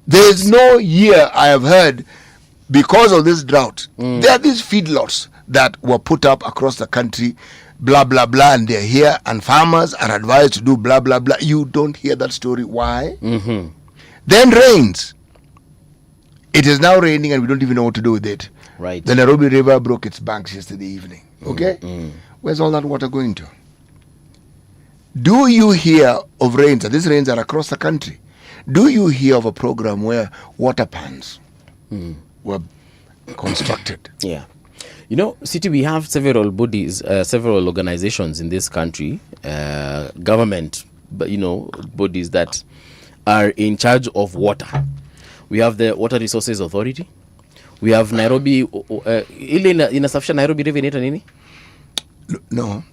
There is no year I have heard because of this drought. There are these feedlots that were put up across the country, blah, blah, blah, and they're here, and farmers are advised to do blah, blah, blah. You don't hear that story. Why? Then rains. It is now raining and we don't even know what to do with it. Right. The Nairobi River broke its banks yesterday evening. Okay? Where's all that water going to? Do you hear of rains? And these rains are across the country. Do you hear of a program where water pans were constructed? Yeah. You know, City, we have several bodies, several organizations in this country, government, bodies that are in charge of water. We have the Water Resources Authority. We have Nairobi, inasafisha Nairobi River inaitwa nini? No,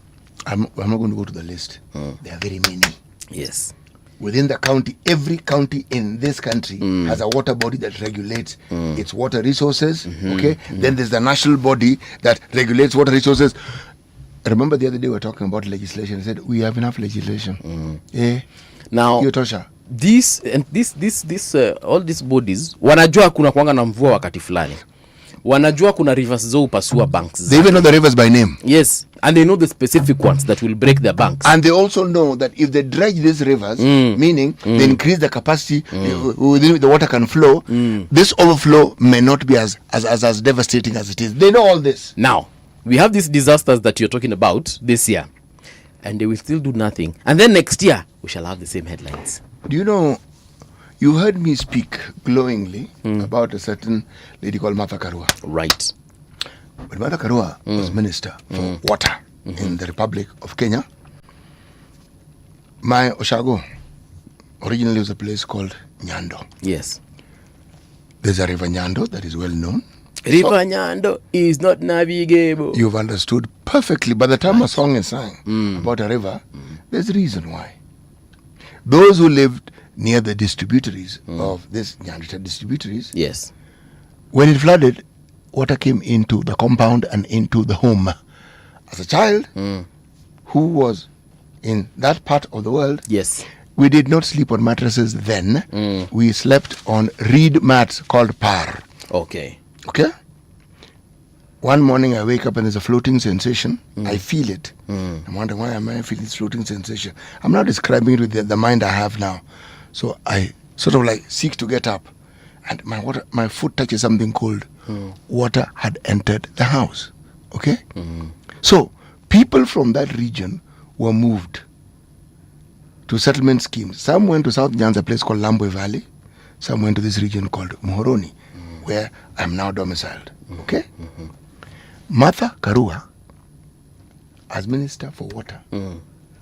I'm not going to go to the list. There are very many. Yes. Within the county, every county in this country has a water body that regulates its water resources. Okay. Then there's the national body that regulates water resources. I remember the other day we were talking about legislation. I said we have enough legislation. Now, this all these bodies wanajua kuna kuanga na mvua wakati fulani. Wanajua kuna rivers zo upasua banks. They even know the rivers by name. Yes, and they know the specific ones that will break their banks. And they also know that if they dredge these rivers, meaning they increase the capacity within the water can flow, this overflow may not be as devastating as it is. They know all this. Now, we have these disasters that you're talking about this year, and they will still do nothing. And then next year, we shall have the same headlines. Do you know, you heard me speak glowingly about a certain lady called Martha Karua. Right. But Martha Karua was minister for water in the Republic of Kenya. My Oshago originally was a place called Nyando. Yes. There's a river Nyando that is well known. River Nyando is not navigable. You've understood perfectly. By the time a song is sung about a river, there's a reason why. Those who lived near the distributaries of this Nyando distributaries, yes, when it flooded, water came into the compound and into the home. As a child who was in that part of the world, yes, we did not sleep on mattresses then. We slept on reed mats called par. Okay. Okay? One morning I wake up and there's a floating sensation. I feel it. I'm wondering, why am I feeling this floating sensation? I'm not describing it with the mind I have now. So I sort of like seek to get up. And my foot touches something cold. Water had entered the house. Okay? So people from that region were moved to settlement schemes. Some went to South Nyanza, a place called Lamu Valley. Some went to this region called Muhoroni, where I'm now domiciled. Okay? Martha Karua, as Minister for Water,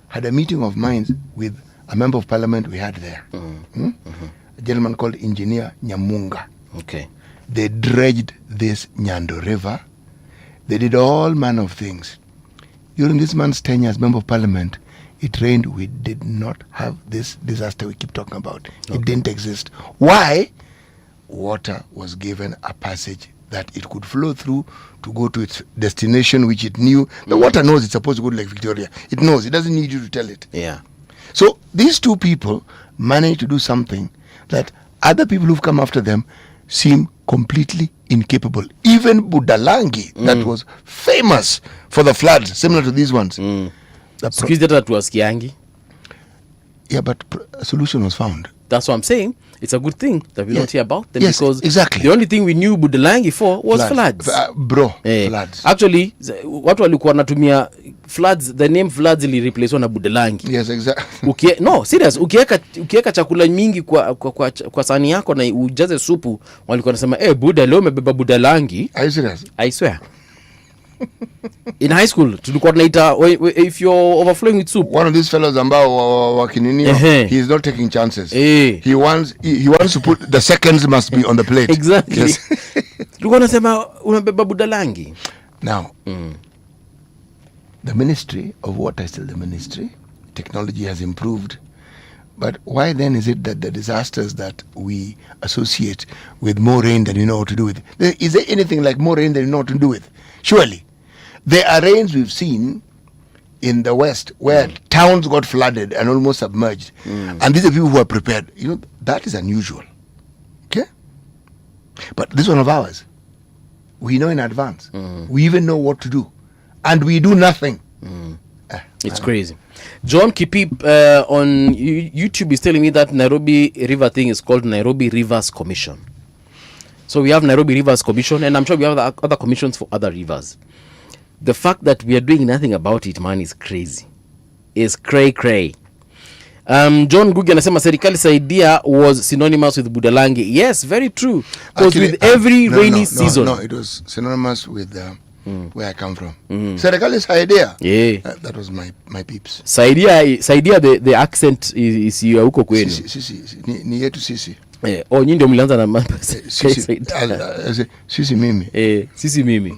had a meeting of minds with a member of parliament we had there. A gentleman called Engineer Nyamunga. Okay. They dredged this Nyando River. They did all manner of things. During this man's tenure as member of parliament, it rained. We did not have this disaster we keep talking about. Okay. It didn't exist. Why? Water was given a passage that it could flow through to go to its destination, which it knew. The water knows it's supposed to go to Lake Victoria. It knows. It doesn't need you to tell it. Yeah. So these two people managed to do something that other people who've come after them seem completely incapable. Even Budalangi, that was famous for the floods, similar to these ones. Yeah, but a solution was found. That's what I'm saying. It's a good thing that we don't hear about them, because exactly the only thing we knew Budalangi for was floods. Floods. Actually, watu walikuwa wanatumia floods, the name floods ili replace na Budalangi. Yes, exactly. No, serious. Ukiweka chakula mingi kwa sahani yako na ujaze supu, walikuwa wanasema Buda leo umebeba Budalangi. Are you serious? I swear. In high school, tulikuwa tunaita if you're overflowing with soup. One of these fellows ambao wakininio, he is not taking chances. He wants to put the seconds must be on the plate. Exactly. Yes. Tulikuwa nasema unabeba budalangi. Now, the ministry of water is still the ministry. Technology has improved. But why then is it that the disasters that we associate with more rain than you know what to do with? Is there anything like more rain than you know what to do with? Surely. There are rains we've seen in the West where towns got flooded and almost submerged. And these are people who are prepared. You know, that is unusual. Okay? But this one of ours, we know in advance. We even know what to do. And we do nothing. It's crazy. John Kipip on YouTube is telling me that Nairobi River thing is called Nairobi Rivers Commission. So we have Nairobi Rivers Commission, and I'm sure we have other commissions for other rivers. The fact that we are doing nothing about it, man, is crazy. Is cray. John Gugi anasema serikali's idea was synonymous with Budalangi. Yes, very true. Because with every rainy season. No, it was synonymous with where I come from. Serikali's idea. Yeah. That was my peeps. Saidia the accent is you huko kwenu. Sisi ni yetu sisi. Nyinyi ndio mlianza na sisi mimi. Sisi mimi.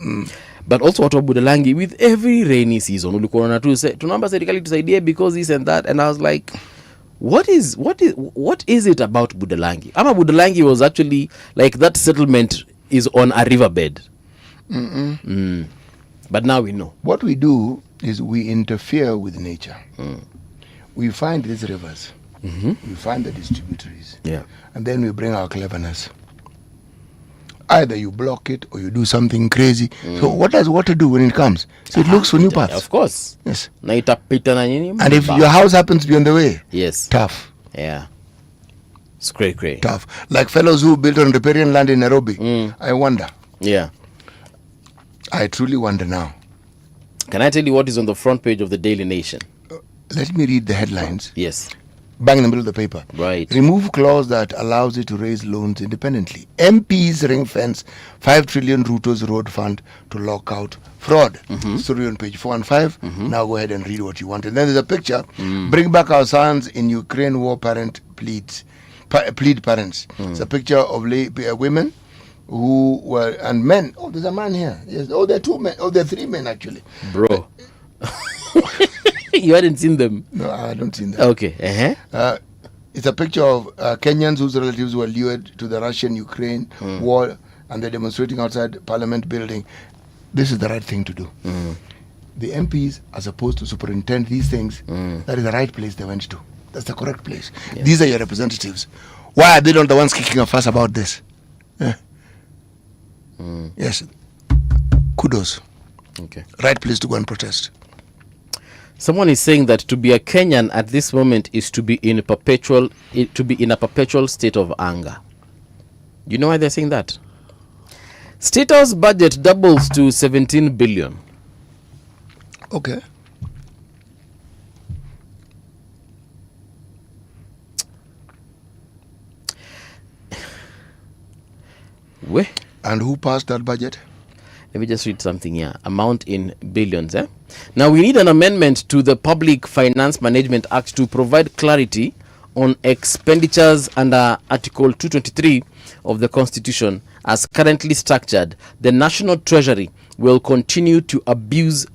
But also watu wa Budalangi with every rainy season ulikuwa na tu tunaomba serikali tusaidie because this and that, and I was like what is it about Budalangi? Ama Budalangi was actually like that settlement is on a riverbed. But now we know. What we do is we interfere with nature. We find these rivers. We find the distributaries. And then we bring our cleverness. Either you block it or you do something crazy. So what does water do when it comes? So it looks for new paths. Of course. Yes. Na itapita na nini? And if your house happens to be on the way, yes. Tough. Yeah. It's cray. Tough. Like fellows who built on riparian land in Nairobi. I wonder. Yeah. I truly wonder now. Can I tell you what is on the front page of the Daily Nation? Let me read the headlines. Yes. Bang in the middle of the paper. Right. Remove clause that allows it to raise loans independently. MPs ring fence 5 trillion Ruto's road fund to lock out fraud. Story on page 4 and 5. Now go ahead and read what you want. And then there's a picture. Bring back our sons in Ukraine war parent plead parents. It's a picture of women who were, and men. Oh, there's a man here. Yes. Oh, there are 2 men. Oh, there are 3 men actually. Bro. You hadn't seen them? No, I haven't seen them. Okay. It's a picture of Kenyans whose relatives were lured to the Russian-Ukraine war, and they're demonstrating outside Parliament building. This is the right thing to do. The MPs are supposed to superintend these things. That is the right place they went to. That's the correct place. Yeah. These are your representatives. Why are they not the ones kicking a fuss about this? Yes. Kudos. Okay. Right place to go and protest. Someone is saying that to be a Kenyan at this moment is to be in a perpetual state of anger. You know why they're saying that? State House budget doubles to 17 billion. Okay. Where? And who passed that budget? Let me just read something here. Amount in billions. Now we need an amendment to the Public Finance Management Act to provide clarity on expenditures under Article 223 of the Constitution. As currently structured, the National Treasury will continue to abuse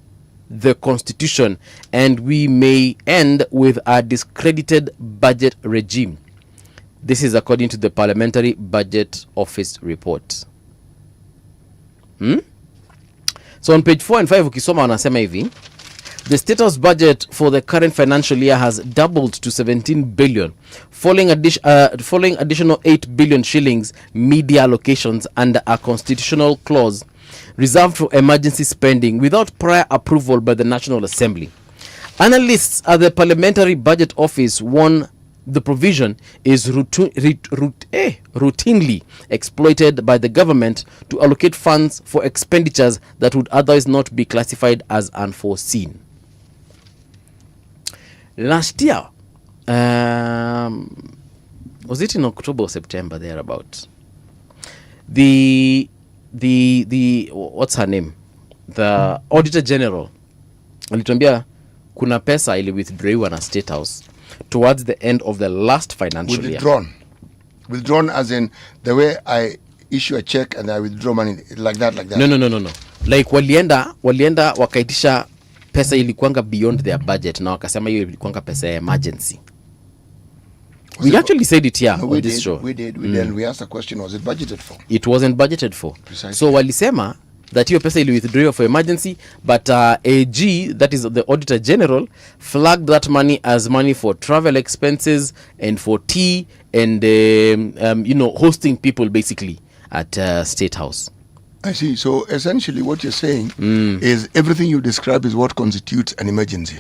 the Constitution, and we may end with a discredited budget regime. This is according to the Parliamentary Budget Office report. So on page 4 and 5 ukisoma wanasema hivi, the status budget for the current financial year has doubled to 17 billion, following additional 8 billion shillings media allocations under a constitutional clause reserved for emergency spending without prior approval by the National Assembly. Analysts at the Parliamentary Budget Office warn the provision is routinely exploited by the government to allocate funds for expenditures that would otherwise not be classified as unforeseen. Last year, was it in October or September thereabout? The what's her name? the Auditor General alituambia kuna pesa ili withdrawiwa na State House towards the end of the last financial year. Withdrawn as in the way I issue a check and I withdraw money like that. No. Like walienda wakaitisha pesa ilikuanga beyond their budget na wakasema hiyo ilikuanga pesa ya emergency. We actually said it here on this show. We did. We asked the question, was it budgeted for? It wasn't budgeted for. Precisely. So walisema that hiyo pesa ili withdraw for emergency, but AG, that is the Auditor General, flagged that money as money for travel expenses and for tea and hosting people basically at State House. I see. So essentially what you're saying is everything you describe is what constitutes an emergency.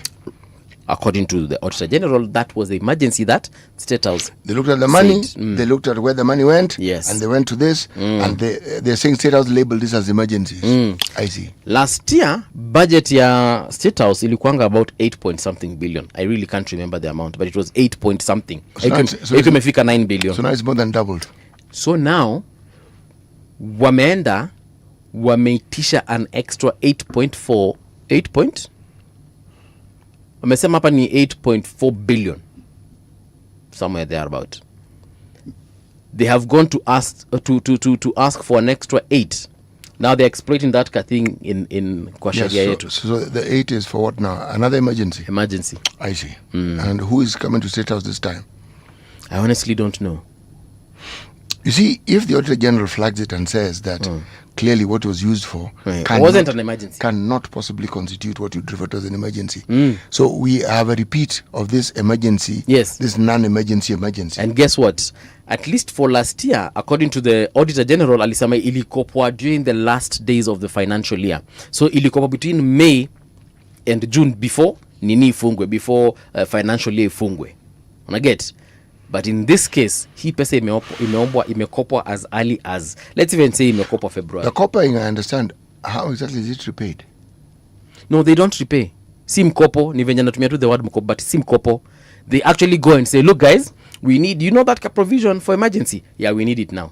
According to the Auditor General, that was the emergency that State House. They looked at the money, they looked at where the money went, yes, and they went to this, and they're saying State House labeled this as emergencies. I see. Last year, budget ya State House ilikuanga about 8 point something billion. I really can't remember the amount, but it was 8 point something. So imefika 9 billion. So now it's more than doubled. So now, wameitisha an extra 8 point? Wamesema hapa ni 8.4 billion. Somewhere there about. They have gone to ask for an extra 8. Now they're exploiting that thing in kwa sheria yetu. So the 8 is for what now? Another emergency? Emergency. I see. And who is coming to State House this time? I honestly don't know. You see, if the Auditor General flags it and says that clearly what was used for wasn't an emergency, cannot possibly constitute what you'd refer to as an emergency. So we have a repeat of this emergency, this non-emergency emergency. And guess what? At least for last year, according to the Auditor General, alisema ilikopwa during the last days of the financial year. So ilikopwa between May and June before before financial year ifungwe. Unaget? But in this case, hii pesa imekopwa as early as, let's even say imekopwa February. The copying, I understand. How exactly is it repaid? No, they don't repay. Si mkopo, ni venye natumia tu the word mkopo, but si mkopo. They actually go and say, look guys, we need, you know that provision for emergency? Yeah, we need it now.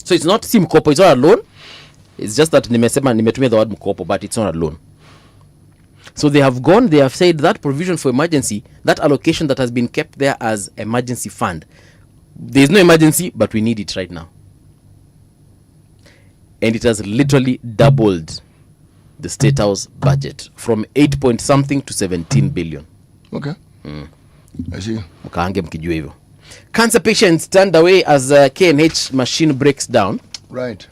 So it's not si mkopo, it's not a loan. It's just that nimetumia the word mkopo, but it's not a loan. So they have said that provision for emergency, that allocation that has been kept there as emergency fund, there's no emergency, but we need it right now. And it has literally doubled the State House budget from 8 point something to 17 billion. Okay. I see. Mkaange mkijua hivyo. Cancer patients turned away as KNH machine breaks down. Right.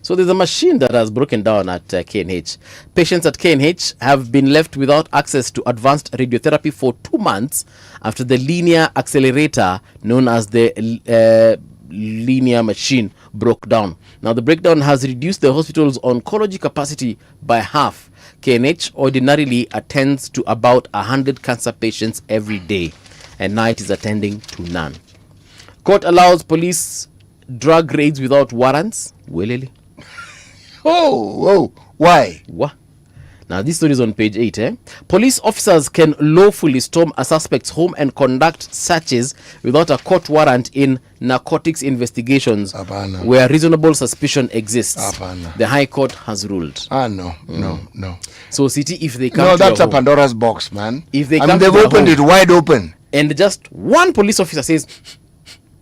So there's a machine that has broken down at KNH. Patients at KNH have been left without access to advanced radiotherapy for 2 months after the linear accelerator, known as the linear machine, broke down. Now the breakdown has reduced the hospital's oncology capacity by half. KNH ordinarily attends to about 100 cancer patients every day, and now it is attending to none. Court allows police drug raids without warrants. Welele. Oh, why? What? Now this story is on page 8. Police officers can lawfully storm a suspect's home and conduct searches without a court warrant in narcotics investigations where reasonable suspicion exists. The High Court has ruled. No. So city, if they come no, to that's a home, Pandora's box, man. If they they've opened it wide open, and just one police officer says,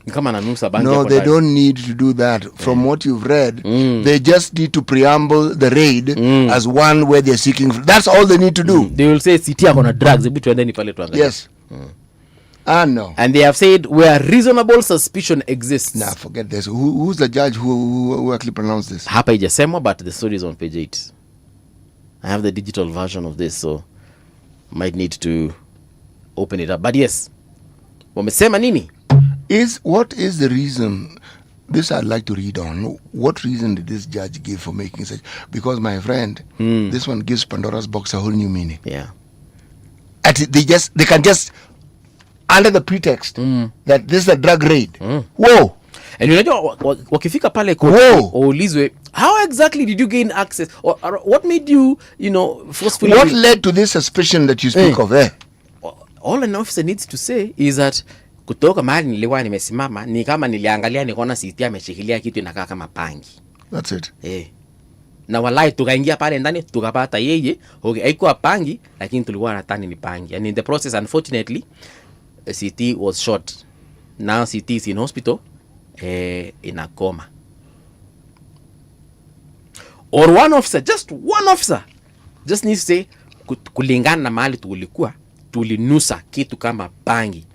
no, they don't need to do that. From what you've read, they just need to preamble the raid as one where they're seeking. That's all they need to do. They will say, "City on drugs." Yes. No. And they have said where reasonable suspicion exists. Nah, forget this. Who's the judge who actually pronounced this? Hapa ijasema, but the story is on page 8. I have the digital version of this, so might need to open it up. But yes, wamesema nini? What is the reason? This I'd like to read on. What reason did this judge give for making such? Because my friend, this one gives Pandora's box a whole new meaning. Yeah. They can just under the pretext that this is a drug raid. Whoa. And you know wakifika pale ulizwe, how exactly did you gain access, or what made you forcefully? What led to this suspicion that you speak of? All an officer needs to say is that kutoka mahali nilikuwa nimesimama ni kama niliangalia nikaona siti ameshikilia kitu inakaa kama pangi. That's it. Na walai tukaingia pale ndani tukapata yeye okay, haikuwa pangi lakini tulikuwa natani ni pangi. And in the process, unfortunately, CT was shot. Now CT is in hospital in a coma. Or one officer just needs to say kulingana na mahali tulikuwa tulinusa kitu kama pangi.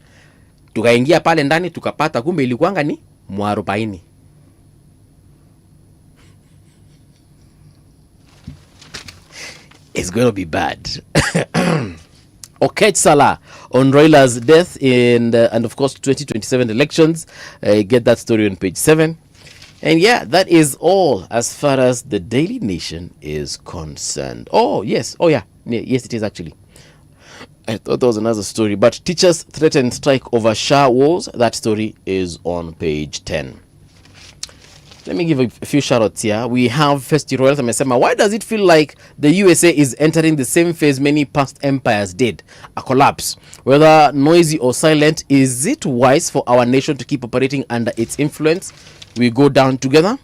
Tukaingia pale ndani tukapata kumbe ilikuwanga ni mwarobaini. It's going to be bad. Okech Salah on Raila's death and of course 2027 elections. Get that story on page 7. And yeah, that is all as far as the Daily Nation is concerned. Oh, yes. Oh, yeah. Yes, it is actually. I thought there was another story. But teachers threaten strike over Shah wars. That story is on page 10. Let me give a few shout-outs here. We have First Royal Amesema, why does it feel like the USA is entering the same phase many past empires did? A collapse. Whether noisy or silent, is it wise for our nation to keep operating under its influence? We go down together?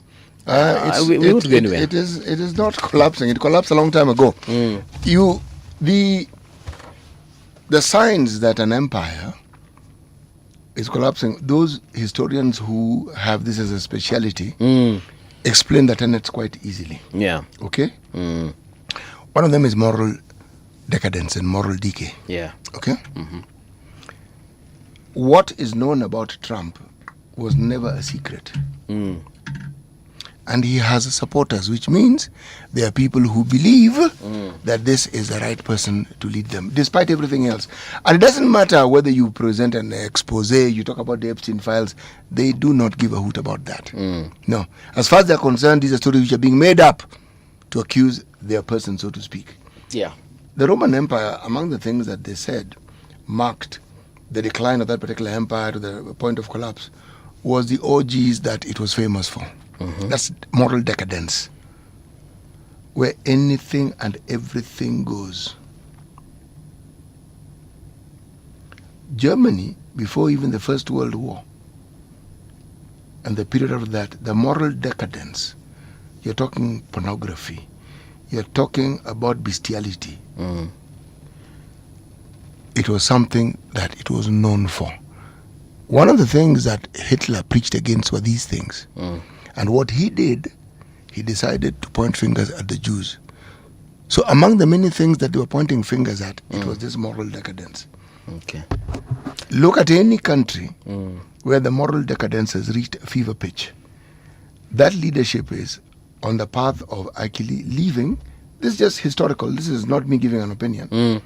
We won't go anywhere. It is not collapsing. It collapsed a long time ago. The signs that an empire is collapsing, those historians who have this as a speciality explain the tenets quite easily. Yeah. Okay? One of them is moral decadence and moral decay. Yeah. Okay? What is known about Trump was never a secret. And he has supporters, which means there are people who believe that this is the right person to lead them, despite everything else. And it doesn't matter whether you present an expose, you talk about the Epstein files, they do not give a hoot about that. No. As far as they're concerned, these are stories which are being made up to accuse their person, so to speak. Yeah. The Roman Empire, among the things that they said marked the decline of that particular empire to the point of collapse, was the orgies that it was famous for. That's moral decadence, where anything and everything goes. Germany, before even the First World War, and the period of that, the moral decadence, you're talking pornography, you're talking about bestiality. It was something that it was known for. One of the things that Hitler preached against were these things. And what he did, he decided to point fingers at the Jews. So among the many things that they were pointing fingers at, it was this moral decadence. Okay. Look at any country where the moral decadence has reached a fever pitch. That leadership is on the path of actually leaving. This is just historical. This is not me giving an opinion.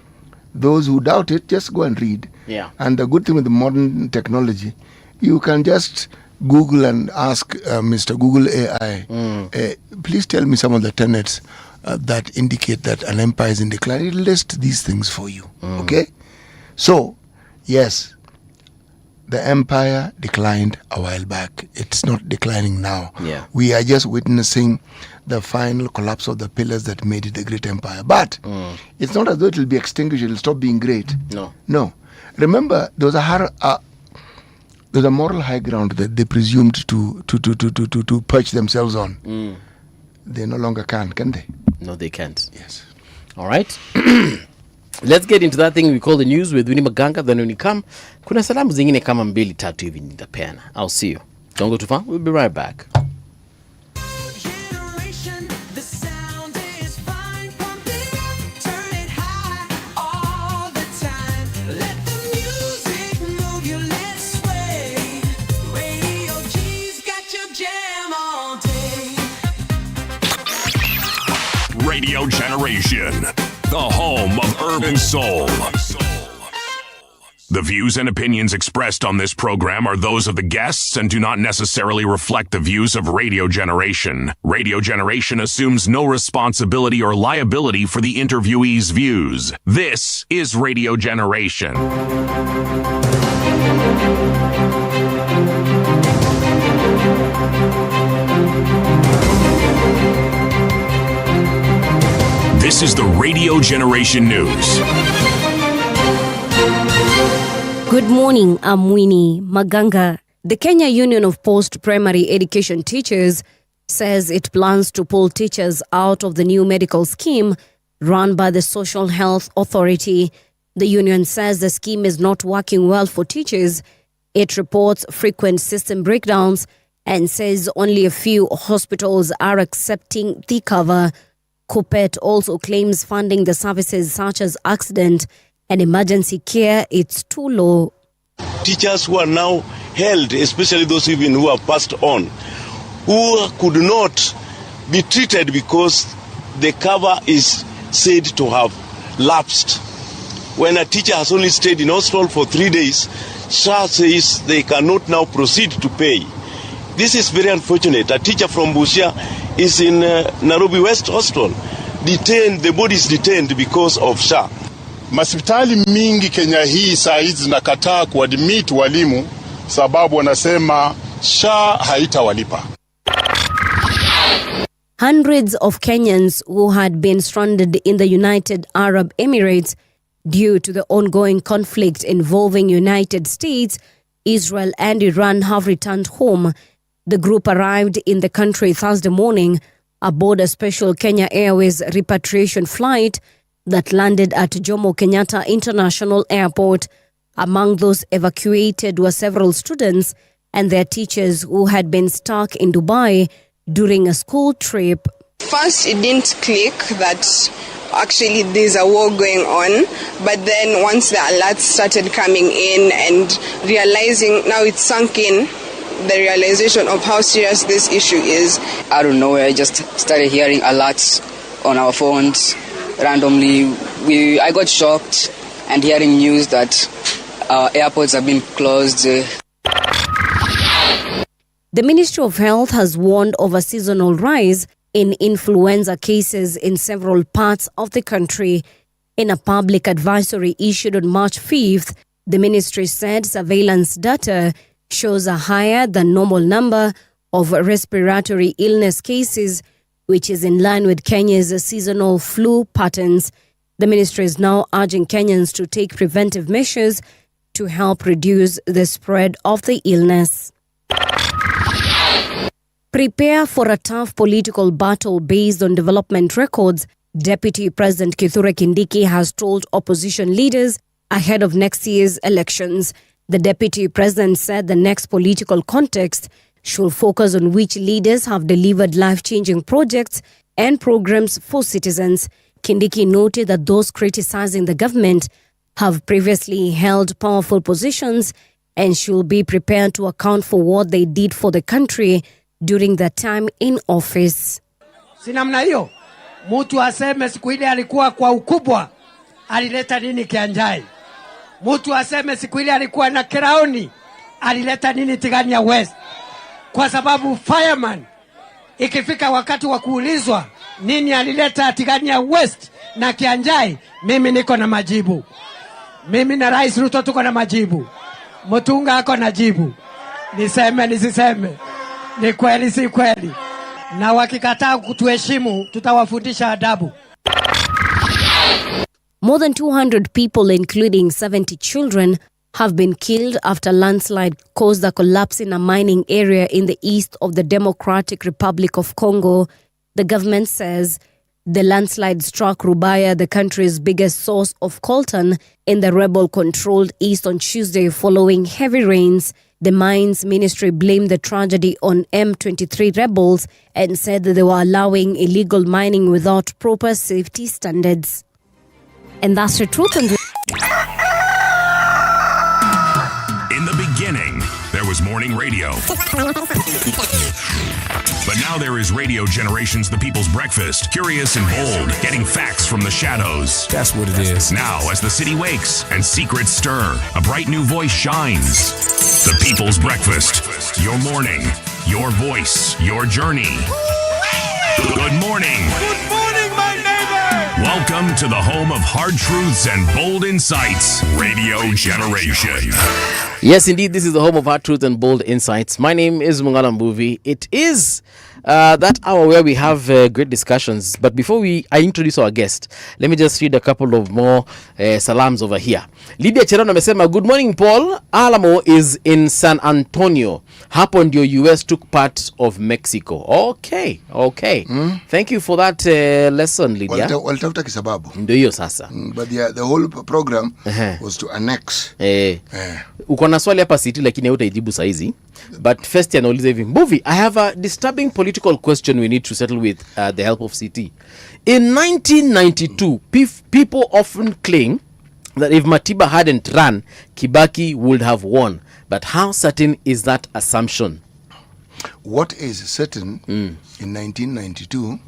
Those who doubt it, just go and read. Yeah. And the good thing with the modern technology, you can just Google and ask Mr. Google AI, please tell me some of the tenets that indicate that an empire is in decline. It'll list these things for you. Okay? So, yes, the empire declined a while back. It's not declining now. Yeah. We are just witnessing the final collapse of the pillars that made it a great empire. But it's not as though it will be extinguished, it will stop being great. No. Remember, there was there's a moral high ground that they presumed to perch themselves on. They no longer can they? No, they can't. Yes. All right. Let's get into that thing we call the news with Winnie Maganga. Then when you come, kuna salamu zingine kama mbili tatu hivi nitapeana. I'll see you. Don't go too far. We'll be right back. Radio Generation, the home of urban soul. The views and opinions expressed on this program are those of the guests and do not necessarily reflect the views of Radio Generation. Radio Generation assumes no responsibility or liability for the interviewee's views. This is Radio Generation. This is the Radio Generation News. Good morning, I'm Winnie Maganga. The Kenya Union of Post-Primary Education Teachers says it plans to pull teachers out of the new medical scheme run by the Social Health Authority. The union says the scheme is not working well for teachers. It reports frequent system breakdowns and says only a few hospitals are accepting the cover. Kuppet also claims funding the services such as accident and emergency care it's too low. Teachers who are now held, especially those even who have passed on, who could not be treated because the cover is said to have lapsed. When a teacher has only stayed in hospital for 3 days, SHA says they cannot now proceed to pay. This is very unfortunate. A teacher from Busia is in Nairobi West Hospital. Detained, the body is detained because of SHA. Masipitali mingi Kenya hii saa hizi zinakataa kuadmit walimu sababu wanasema SHA haitawalipa. Hundreds of Kenyans who had been stranded in the United Arab Emirates due to the ongoing conflict involving United States, Israel and Iran have returned home. The group arrived in the country Thursday morning aboard a special Kenya Airways repatriation flight that landed at Jomo Kenyatta International Airport. Among those evacuated were several students and their teachers who had been stuck in Dubai during a school trip. First, it didn't click that actually there's a war going on, but then once the alerts started coming in and realizing, now it's sunk in, the realization of how serious this issue is. I don't know, I just started hearing alerts on our phones randomly. I got shocked and hearing news that airports have been closed. The Ministry of Health has warned of a seasonal rise in influenza cases in several parts of the country. In a public advisory issued on March 5th, the ministry said surveillance data shows a higher than normal number of respiratory illness cases, which is in line with Kenya's seasonal flu patterns. The ministry is now urging Kenyans to take preventive measures to help reduce the spread of the illness. Prepare for a tough political battle based on development records, Deputy President Kithure Kindiki has told opposition leaders ahead of next year's elections. The Deputy President said the next political context should focus on which leaders have delivered life-changing projects and programs for citizens. Kindiki noted that those criticizing the government have previously held powerful positions and should be prepared to account for what they did for the country during their time in office. Sinamna hiyo, mtu aseme siku ile alikuwa kwa ukubwa, alileta nini Kianjai? Mtu aseme siku ile alikuwa na Kiraoni, alileta nini Tigania West? Kwa sababu fireman, ikifika wakati wa kuulizwa nini alileta Tigania West na Kianjai, mimi niko na majibu. Mimi na Rais Ruto tuko na majibu. Mutunga ako na jibu. Niseme nisiseme. Ni kweli si kweli. Na wakikataa kutuheshimu, tutawafundisha adabu. More than 200 people, including 70 children, have been killed after landslide caused a collapse in a mining area in the east of the Democratic Republic of Congo. The government says the landslide struck Rubaya, the country's biggest source of coltan, in the rebel-controlled east on Tuesday following heavy rains. The Mines Ministry blamed the tragedy on M23 rebels and said that they were allowing illegal mining without proper safety standards. And that's the truth. In the beginning, there was morning radio. But now there is Radio Generations, the People's Breakfast. Curious and bold, getting facts from the shadows. That's what it is. Now, as the city wakes and secrets stir, a bright new voice shines. The People's Breakfast. Your morning, your voice, your journey. Good morning. Good morning, my neighbor. Welcome to the home of hard truths and bold insights, Radio Generation. Yes, indeed, this is the home of hard truth and bold insights. My name is Mungala Mbuvi. It is that hour where we have great discussions. But before I introduce our guest, let me just read a couple of more salams over here. Lydia Cheron amesema, good morning Paul. Alamo is in San Antonio. Hapo ndio US took part of Mexico. Okay. Thank you for that lesson, Lydia. Walitafuta kisababu. Ndio hiyo sasa. But the whole program was to annex. Uko na swali hapa City lakini hautaijibu saizi. But first anauliza hivi, Mbuvi, I have a disturbing political question we need to settle with the help of CT. In 1992, people often claim that if Matiba hadn't run, Kibaki would have won. But how certain is that assumption? What is certain in 1992,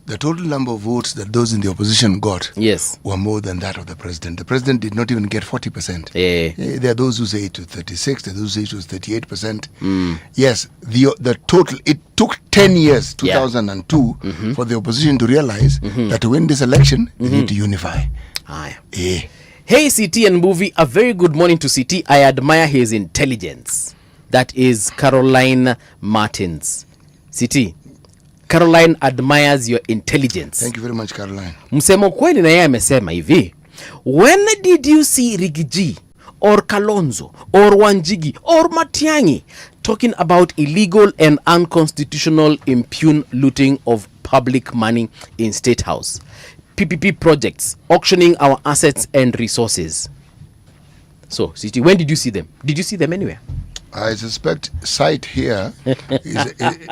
the total number of votes that those in the opposition got were more than that of the president. The president did not even get 40%. There are those who say it was 36, there are those who say it was 38%. Yes, the total, it took 10 years, 2002, for the opposition to realize that to win this election, they need to unify. Hey CT and Movie, a very good morning to CT. I admire his intelligence. That is Caroline Martins. CT, Caroline admires your intelligence. Thank you very much, Caroline. Msemo kweli na yeye amesema hivi, when did you see Rigiji or Kalonzo or Wanjigi or Matiang'i talking about illegal and unconstitutional impune looting of public money in State House? PPP projects, auctioning our assets and resources. So, CT, when did you see them? Did you see them anywhere? I suspect sight here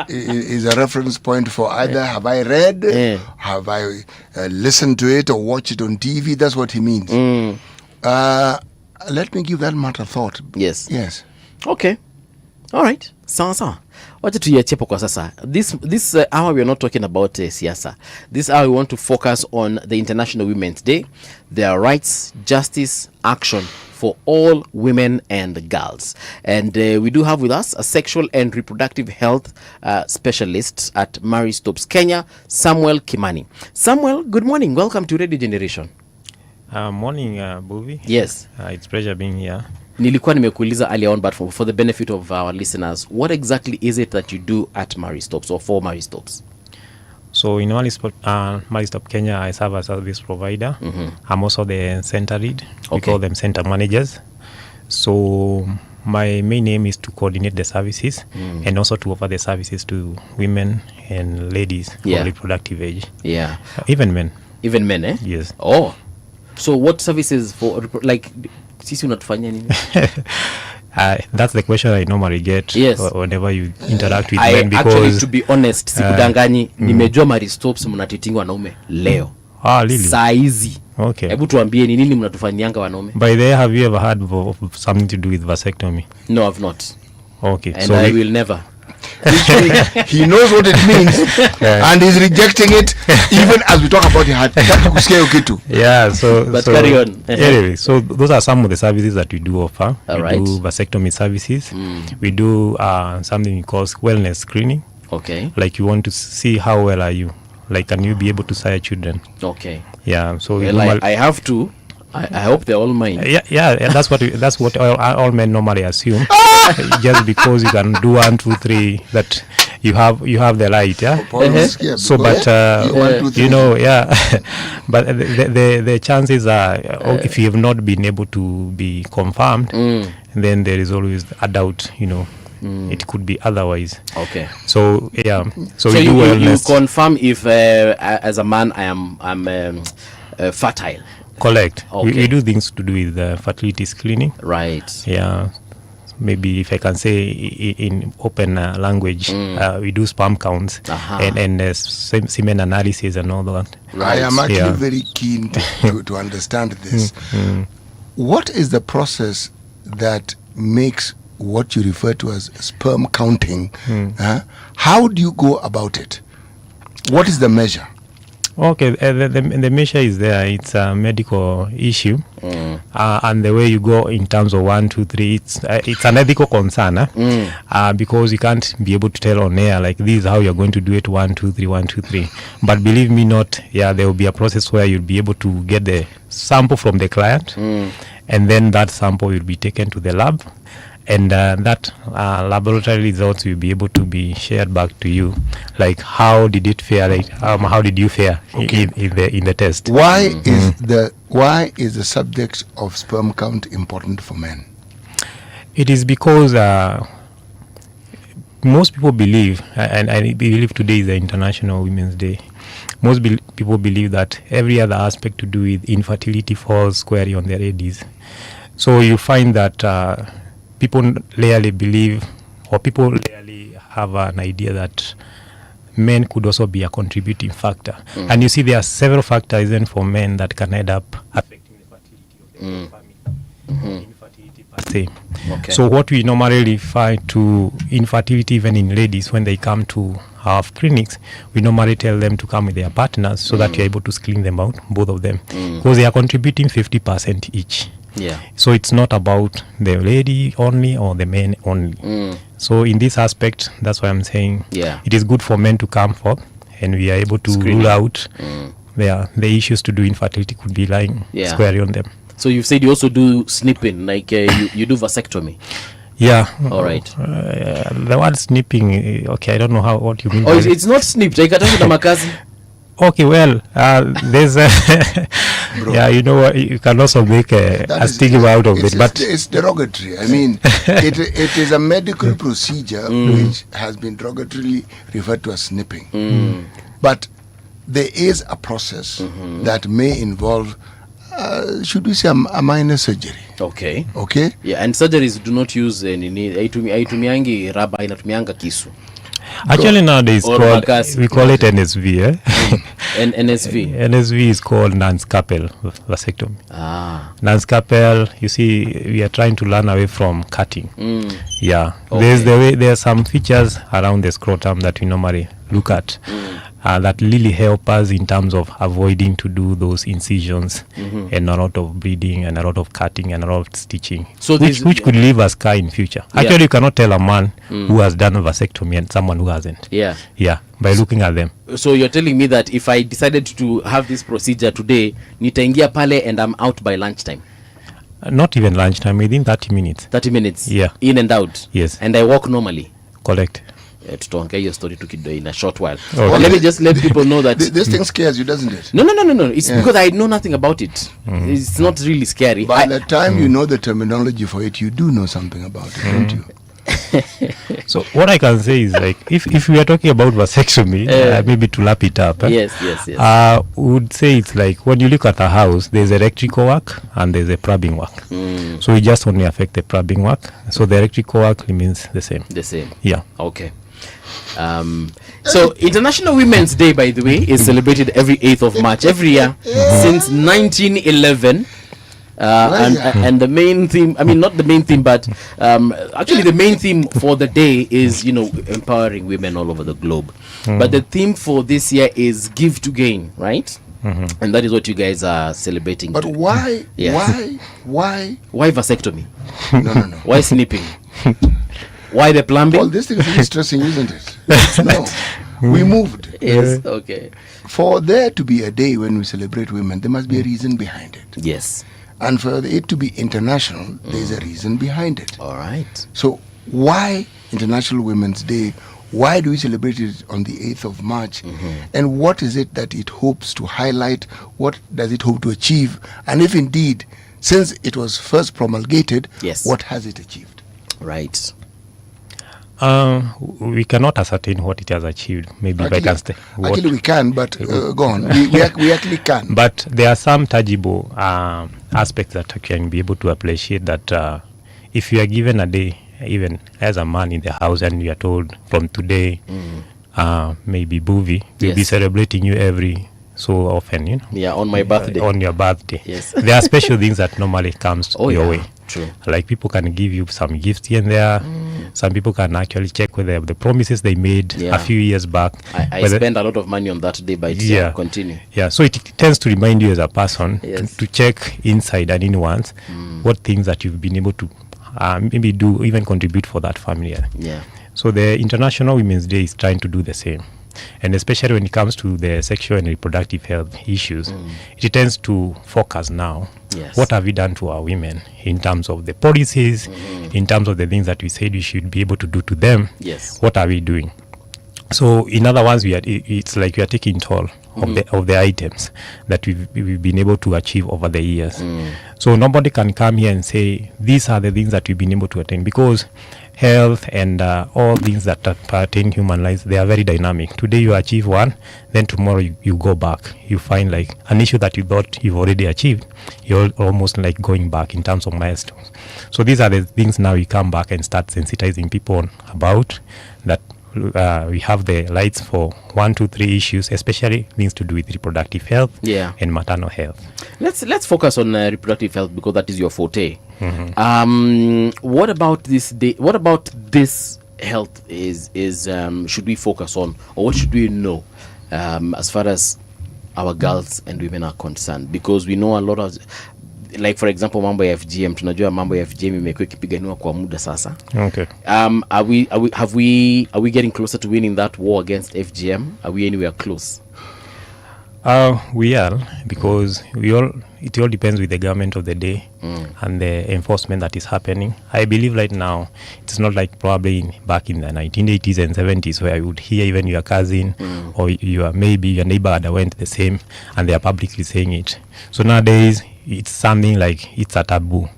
is a reference point for either have I read, have I listened to it or watched it on TV. That's what he means. Let me give that matter thought. Yes. Okay. All right. Sawa. Wacha tuiachepo kwa sasa. This hour we are not talking about siasa. This hour we want to focus on the International Women's Day, their rights, justice, action for all women and girls. And we do have with us a sexual and reproductive health specialist at Mary Stopes Kenya, Samuel Kimani. Samuel, good morning. Welcome to Radio Generation. Morning, Buvi. Yes. It's a pleasure being here. Nilikuwa nimekuuliza earlier on, but for the benefit of our listeners, what exactly is it that you do at Mary Stopes or for Mary Stopes? So in Mary Stopes Kenya, I serve as a service provider. I'm also the center lead. We call them center managers. So my main aim is to coordinate the services and also to offer the services to women and ladies for reproductive age. Yeah. Even men. Even men, eh? Yes. Oh. So what services for, like, sisi unatufanyia nini? That's the question I normally get whenever you interact with men, because actually, to be honest, sikudanganyi, nimejua Mary Stopes mnatitinga wanaume leo. Really? Saa hizi. Okay. Hebu tuambie ni nini mnatufanyianga wanaume? By the way, have you ever heard of something to do with vasectomy? No, I've not. Okay. And so I will never. He knows what it means and he's rejecting it even as we talk about it. But carry on. Anyway, so those are some of the services that we do offer. We do vasectomy services. We do something we call wellness screening. Okay. Like you want to see how well are you. Like, can you be able to sire children? Okay. Yeah. So I have to. I hope they're all mine. Yeah. That's what all men normally assume. Just because you can do 1, 2, 3, that you have the right. Yeah. So, but but the chances are, if you have not been able to be confirmed, then there is always a doubt. It could be otherwise. Okay. So So we you, do wellness. You confirm if as a man I'm fertile. Correct. Okay. We do things to do with fertility screening. Right. Yeah. Maybe if I can say in open language, we do sperm counts and semen analysis and all that. Right. I am actually very keen to understand this. What is the process that makes what you refer to as sperm counting? How do you go about it? What is the measure? Okay, the measure is there. It's a medical issue, and the way you go in terms of 1, 2, 3, it's an ethical concern, because you can't be able to tell on air like this is how you're going to do it 1, 2, 3, 1, 2, 3. But believe me not, there will be a process where you'll be able to get the sample from the client, and then that sample will be taken to the lab, And that laboratory results will be able to be shared back to you, like how did it fare, like how did you fare in the test. Why is the subject of sperm count important for men? It is because most people believe, and I believe today is the International Women's Day, most people believe that every other aspect to do with infertility falls squarely on their ladies. So you find that people rarely believe, or people rarely have an idea that men could also be a contributing factor. And you see there are several factors even for men that can end up affecting the fertility of the family. Infertility per se. Okay. So what we normally find to infertility even in ladies, when they come to our clinics, we normally tell them to come with their partners so that you're able to screen them out, both of them, because they are contributing 50% each. Yeah. So it's not about the lady only or the men only. So in this aspect, that's why I'm saying it is good for men to come forth, and we are able to rule out the issues to do infertility could be lying squarely on them. So you've said you also do snipping, like you do vasectomy. Yeah. All right. The word snipping, okay, I don't know what you mean. Oh, it's not snipped. Okay, well, there's yeah, you know what, you can also make a stigma out of it, but it's derogatory. I mean, it is a medical procedure which has been derogatorily referred to as snipping. But there is a process that may involve, should we say, a minor surgery. Okay. Okay. Yeah, and surgeries do not use any haitumiangi raba, inatumianga kisu. Actually nowadays we call it NSV. NSV. NSV is called non-scalpel vasectomy. Non-scalpel, you see, we are trying to learn away from cutting. Yeah. Okay. There are some features around the scrotum that we normally look at that really help us in terms of avoiding to do those incisions and a lot of bleeding and a lot of cutting and a lot of stitching, so which could leave a scar in future. Actually, you cannot tell a man who has done a vasectomy and someone who hasn't. Yeah, by looking at them. So you're telling me that if I decided to have this procedure today, nitaingia pale and I'm out by lunchtime? Not even lunchtime, within 30 minutes. 30 minutes? Yeah. In and out? Yes. And I walk normally? Correct. Tutaongea your story in a short while. But let me just let people know that this thing scares you, doesn't it? No. It's because I know nothing about it. It's not really scary. By the time you know the terminology for it, you do know something about it, don't you? So what I can say is, like, if we are talking about vasectomy, maybe to lap it up, yes. We would say it's like when you look at a house, there's electrical work and there's a plumbing work. So we just only affect the plumbing work. So the electrical work remains the same. The same. Yeah. Okay. So International Women's Day, by the way, is celebrated every 8th of March every year since 1911. And the main theme, I mean, not the main theme, but actually the main theme for the day is, empowering women all over the globe. But the theme for this year is give to gain, right? And that is what you guys are celebrating. But why? Yeah. Why vasectomy? No. Why snipping? Why the plumbing? Well, this thing is interesting, isn't it? No. We moved. Yes, okay. For there to be a day when we celebrate women, there must be a reason behind it. Yes. And for it to be international, there's a reason behind it. All right. So why International Women's Day? Why do we celebrate it on the 8th of March? And what is it that it hopes to highlight? What does it hope to achieve? And if indeed, since it was first promulgated, what has it achieved? Right. We cannot ascertain what it has achieved. Maybe actually, by chance. Actually, we can, but go on. We actually can. But there are some tangible aspects that can be able to appreciate that if you are given a day, even as a man in the house, and you are told from today, maybe Boovie, we'll be celebrating you every so often, Yeah, on my birthday. On your birthday. Yes. There are special things that normally comes your way. True. Like people can give you some gifts here and there. Some people can actually check whether the promises they made a few years back. I spend a lot of money on that day, but continue. Yeah, so it tends to remind you as a person to check inside and inwards what things that you've been able to maybe do, even contribute for that family. Yeah. So the International Women's Day is trying to do the same. And especially when it comes to the sexual and reproductive health issues, it tends to focus now. Yes. What have we done to our women in terms of the policies, in terms of the things that we said we should be able to do to them? Yes. What are we doing? So in other words, it's like we are taking toll of the items that we've been able to achieve over the years. So nobody can come here and say these are the things that we've been able to attain, because health and all things that pertain human lives, they are very dynamic. Today you achieve one, then tomorrow you go back. You find like an issue that you thought you've already achieved, you're almost like going back in terms of milestones. So these are the things now we come back and start sensitizing people about that. We have the lights for 1, 2, 3 issues, especially things to do with reproductive health and maternal health. Let's focus on reproductive health, because that is your forte. What about this what about this health is should we focus on, or what should we know as far as our girls and women are concerned? Because we know a lot of, like for example, mambo ya FGM, tunajua mambo ya FGM imekuwa ikipiganiwa kwa muda sasa. Okay. Are we getting closer to winning that war against FGM? Are we anywhere close? We are, because it all depends with the government of the day and the enforcement that is happening. I believe right now it's not like probably back in the 1980s and 70s where I would hear even your cousin or maybe your neighbor underwent the same and they are publicly saying it. So nowadays it's something like it's a taboo.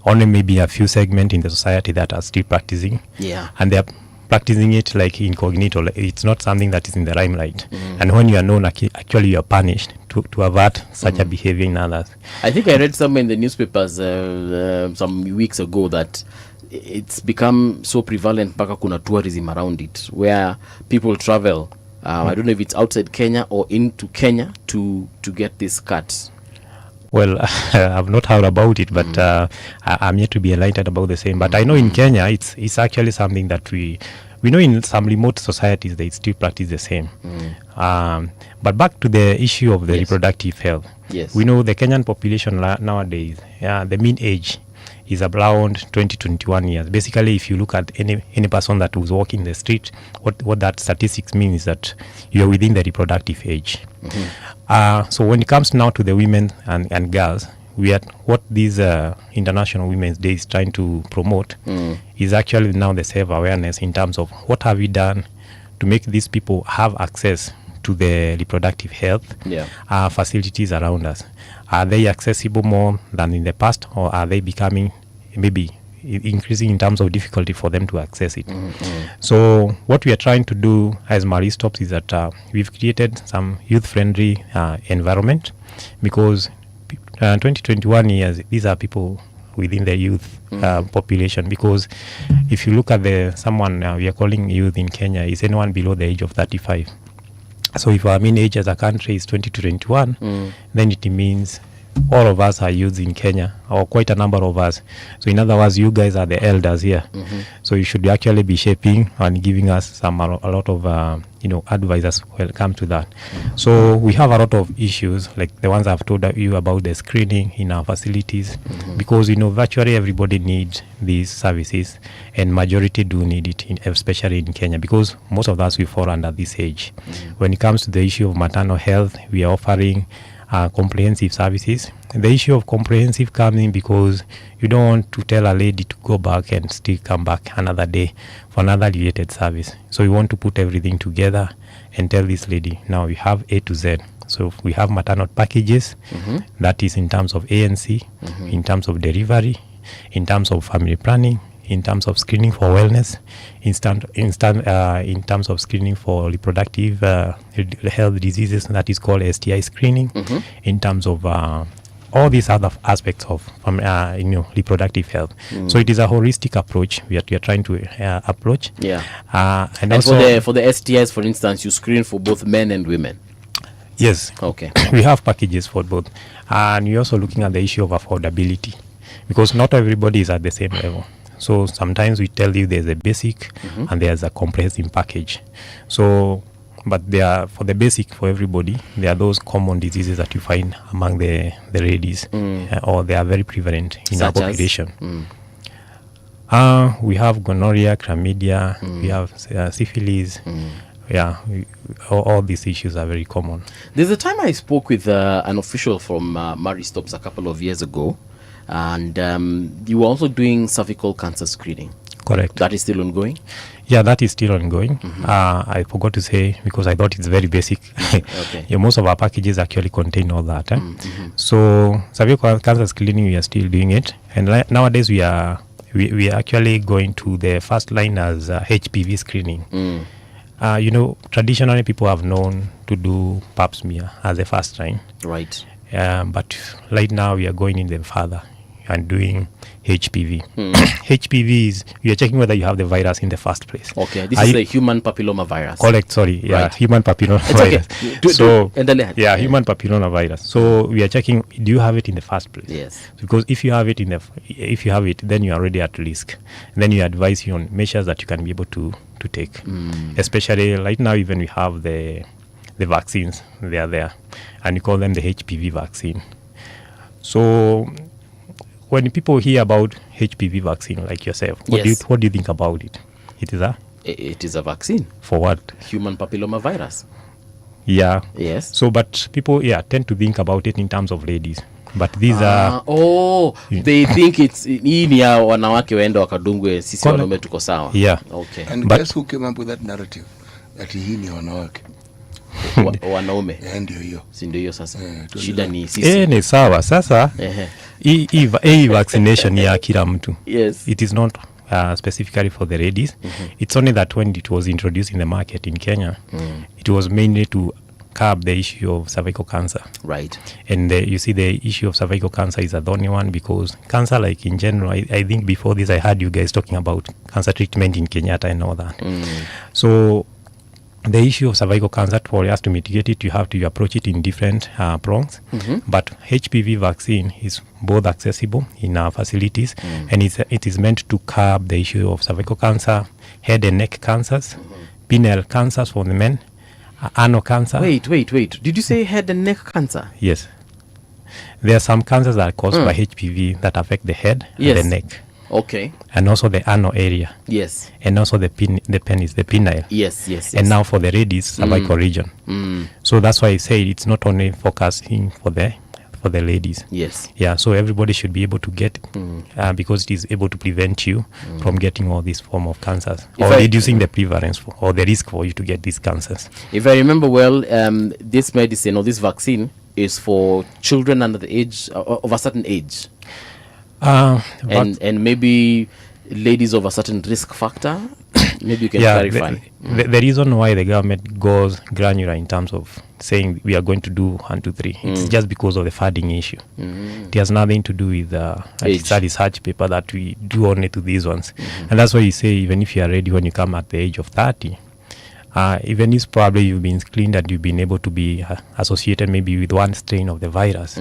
Only maybe a few segments in the society that are still practicing. Yeah. And they are practicing it like incognito. It's not something that is in the limelight. And when you are known, actually you are punished to avert such a behavior in others. I think I read somewhere in the newspapers some weeks ago that it's become so prevalent, mpaka kuna tourism around it, where people travel. I don't know if it's outside Kenya or into Kenya to get this cut. Well, I've not heard about it, but I'm yet to be enlightened about the same. But I know in Kenya, it's actually something that we know in some remote societies they still practice the same. But back to the issue of the reproductive health. Yes. We know the Kenyan population nowadays, the mean age is around 20-21 years. Basically, if you look at any person that was walking the street, what that statistics means is that you're within the reproductive age. So when it comes now to the women and girls, what these International Women's Day is trying to promote is actually now the self-awareness in terms of what have we done to make these people have access to the reproductive health facilities around us. Are they accessible more than in the past, or are they becoming maybe increasing in terms of difficulty for them to access it? So what we are trying to do as Marie Stops is that we've created some youth-friendly environment, because 20-21 years, these are people within the youth population, because if you look at someone we are calling youth in Kenya is anyone below the age of 35. So if our mean age as a country is 20-21, then it means all of us are youths in Kenya, or quite a number of us. So in other words, you guys are the elders here. So you should actually be shaping and giving us a lot of advice as well come to that. So we have a lot of issues like the ones I've told you about, the screening in our facilities, because virtually everybody needs these services, and majority do need it, especially in Kenya, because most of us we fall under this age. When it comes to the issue of maternal health, we are offering comprehensive services. The issue of comprehensive coming because you don't want to tell a lady to go back and still come back another day for another related service. So we want to put everything together and tell this lady, now we have A to Z. So we have maternal packages, that is in terms of ANC, in terms of delivery, in terms of family planning, in terms of screening for wellness, in terms of screening for reproductive health diseases, that is called STI screening, in terms of all these other aspects of reproductive health. So it is a holistic approach we are trying to approach. And also for the STIs, for instance, you screen for both men and women. Yes. Okay. We have packages for both, and we're also looking at the issue of affordability, because not everybody is at the same level. So sometimes we tell you there's a basic and there's a comprehensive package. So, but for the basic for everybody, there are those common diseases that you find among the ladies, or they are very prevalent in our population. We have gonorrhea, chlamydia, we have syphilis, all these issues are very common. There's a time I spoke with an official from Murray Stops a couple of years ago, and you were also doing cervical cancer screening. Correct. That is still ongoing? Yeah, that is still ongoing. I forgot to say, because I thought it's very basic. Okay. Yeah, most of our packages actually contain all that. So cervical cancer screening, we are still doing it. And nowadays we are actually going to the first line as HPV screening. Traditionally people have known to do pap smear as the first line. Right. But right now we are going in them further and doing HPV. HPV is, you are checking whether you have the virus in the first place. Okay, this is the human papilloma virus. Correct, sorry. Yeah, Right. human papilloma virus. Okay. Human papilloma virus. So we are checking, do you have it in the first place? Yes. Because if you have it then you are already at risk. And then you advise you on measures that you can be able to take. Especially right now, even we have the vaccines, they are there. And we call them the HPV vaccine. So when people hear about HPV vaccine, like yourself, what do you think about it? It is a vaccine. For what? Human papilloma virus. Yeah. Yes. So, but people, tend to think about it in terms of ladies. But these are... they think it's hii ni ya wanawake waenda wakadungwe sisi wanaume tuko sawa. Yeah. Okay. And guess who came up with that narrative? That hii ni wanawake. Wanaume. Ndio hiyo. Si ndio hiyo sasa. Shida ni sisi. Ni sawa. Sasa hii vaccination ya kila mtu. Yes. It is not specifically for the ladies. It's only that when it was introduced in the market in Kenya, it was mainly to curb the issue of cervical cancer. Right. And you see the issue of cervical cancer is the only one, because cancer, like in general, I think before this I heard you guys talking about cancer treatment in Kenyatta and all that. So the issue of cervical cancer, for us to mitigate it, you have to approach it in different prongs. But HPV vaccine is both accessible in our facilities, and it is meant to curb the issue of cervical cancer, head and neck cancers, penile cancers for the men, anal cancer. Wait. Did you say head and neck cancer? Yes. There are some cancers that are caused by HPV that affect the head and the neck. Okay. And also the anal area. Yes. And also the penis, the penile. Yes. And now for the ladies, cervical region. So that's why I say it's not only focusing for the ladies. Yes. Yeah, so everybody should be able to get because it is able to prevent you from getting all these form of cancers, or reducing the prevalence or the risk for you to get these cancers. If I remember well, this medicine or this vaccine is for children under the age of a certain age. And maybe ladies of a certain risk factor. Maybe you can clarify. The reason why the government goes granular in terms of saying we are going to do 1, 2, 3, it's just because of the funding issue. It has nothing to do with it's a research paper that we do only to these ones. And that's why you say even if you are ready when you come at the age of 30, even if probably you've been screened and you've been able to be associated maybe with one strain of the virus,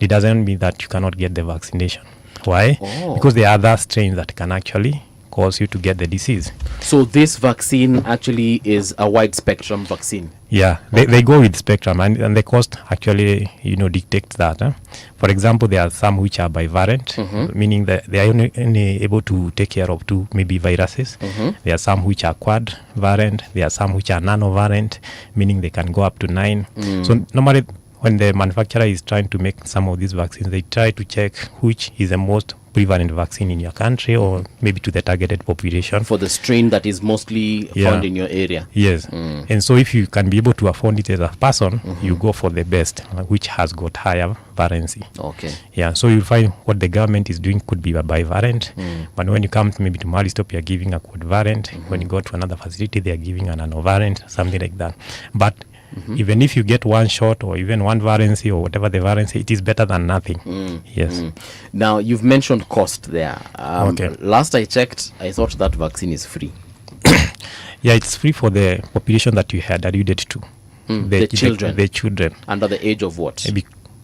it doesn't mean that you cannot get the vaccination. Why? Because there are other strains that can actually cause you to get the disease. So this vaccine actually is a wide spectrum vaccine. Yeah, they go with spectrum, and the cost actually dictates that. For example, there are some which are bivalent, meaning that they are only able to take care of 2 maybe viruses. There are some which are quadvalent. There are some which are nanovalent, meaning they can go up to 9. So normally when the manufacturer is trying to make some of these vaccines, they try to check which is the most prevalent vaccine in your country, or maybe to the targeted population. For the strain that is mostly found in your area. Yes. And so if you can be able to afford it as a person, you go for the best, which has got higher valency. Okay. Yeah, so you'll find what the government is doing could be a bivalent, but when you come maybe to Maristop, you're giving a quadvalent. When you go to another facility, they're giving an nanovalent, something like that. But even if you get one shot or even one valency or whatever the valency, it is better than nothing. Yes. Now, you've mentioned cost there. Last I checked, I thought that vaccine is free. Yeah, it's free for the population that you had alluded to. The children. The children. Under the age of what?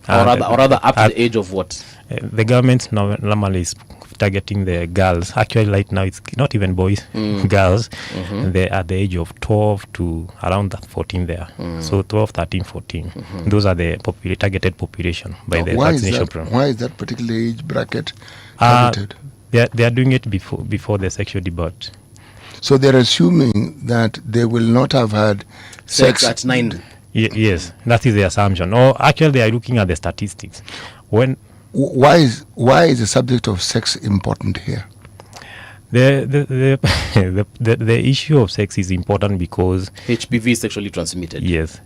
Or rather up to the age of what? The government normally is targeting the girls. Actually, right now, it's not even boys, girls. They're at the age of 12 to around 14 there. So 12, 13, 14. Those are the targeted population by the vaccination program. Why is that particular age bracket targeted? They are doing it before the sexual debut. So they're assuming that they will not have had sex at 9. Yes, that is the assumption. Or actually, they are looking at the statistics. Why is the subject of sex important here? The issue of sex is important because HPV is sexually transmitted. Yes.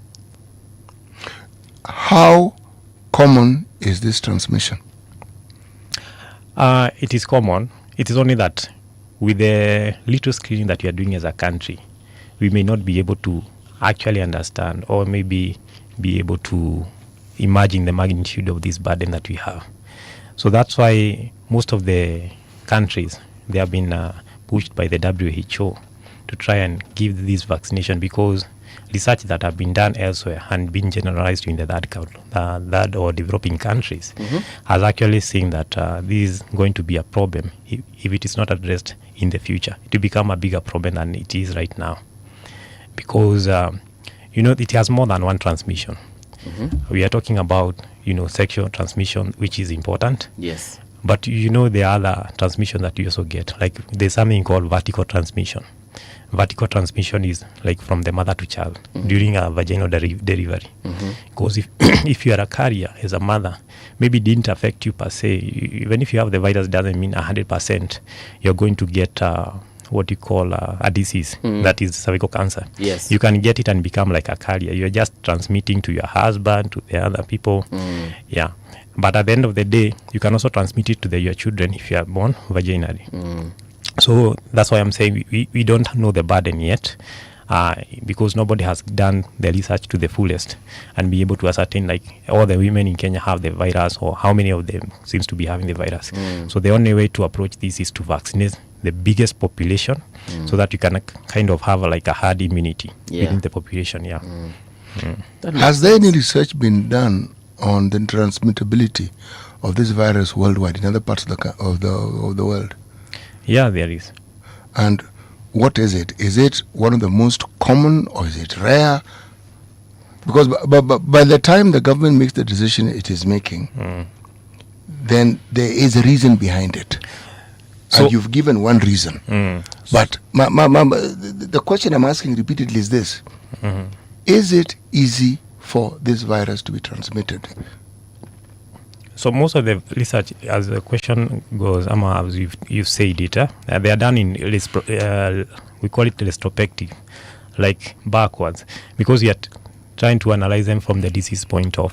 How common is this transmission? It is common. It is only that with the little screening that we are doing as a country, we may not be able to actually understand or maybe be able to imagine the magnitude of this burden that we have. So that's why most of the countries, they have been pushed by the WHO to try and give this vaccination, because research that have been done elsewhere and been generalized in the third or developing countries has actually seen that this is going to be a problem if it is not addressed in the future. It will become a bigger problem than it is right now, because it has more than one transmission. We are talking about sexual transmission, which is important. Yes. But the other transmission that you also get, like there's something called vertical transmission. Vertical transmission is like from the mother to child during a vaginal delivery. Because if you are a carrier as a mother, maybe it didn't affect you per se. Even if you have the virus, doesn't mean 100% you're going to get what you call a disease, that is cervical cancer. Yes. You can get it and become like a carrier. You're just transmitting to your husband, to the other people. Yeah. But at the end of the day, you can also transmit it to your children if you are born vaginally. So that's why I'm saying we don't know the burden yet, because nobody has done the research to the fullest and be able to ascertain like all the women in Kenya have the virus or how many of them seems to be having the virus. So the only way to approach this is to vaccinate the biggest population so that you can kind of have like a herd immunity within the population. Has there any research been done on the transmittability of this virus worldwide in other parts of the world? Yeah, there is. And what is it? Is it one of the most common, or is it rare? Because by the time the government makes the decision it is making, then there is a reason behind it. So, and you've given one reason. But the question I'm asking repeatedly is this. Is it easy for this virus to be transmitted? So most of the research, as the question goes, as you've said it, they are done in, we call it retrospective, like backwards, because we are trying to analyze them from the disease point of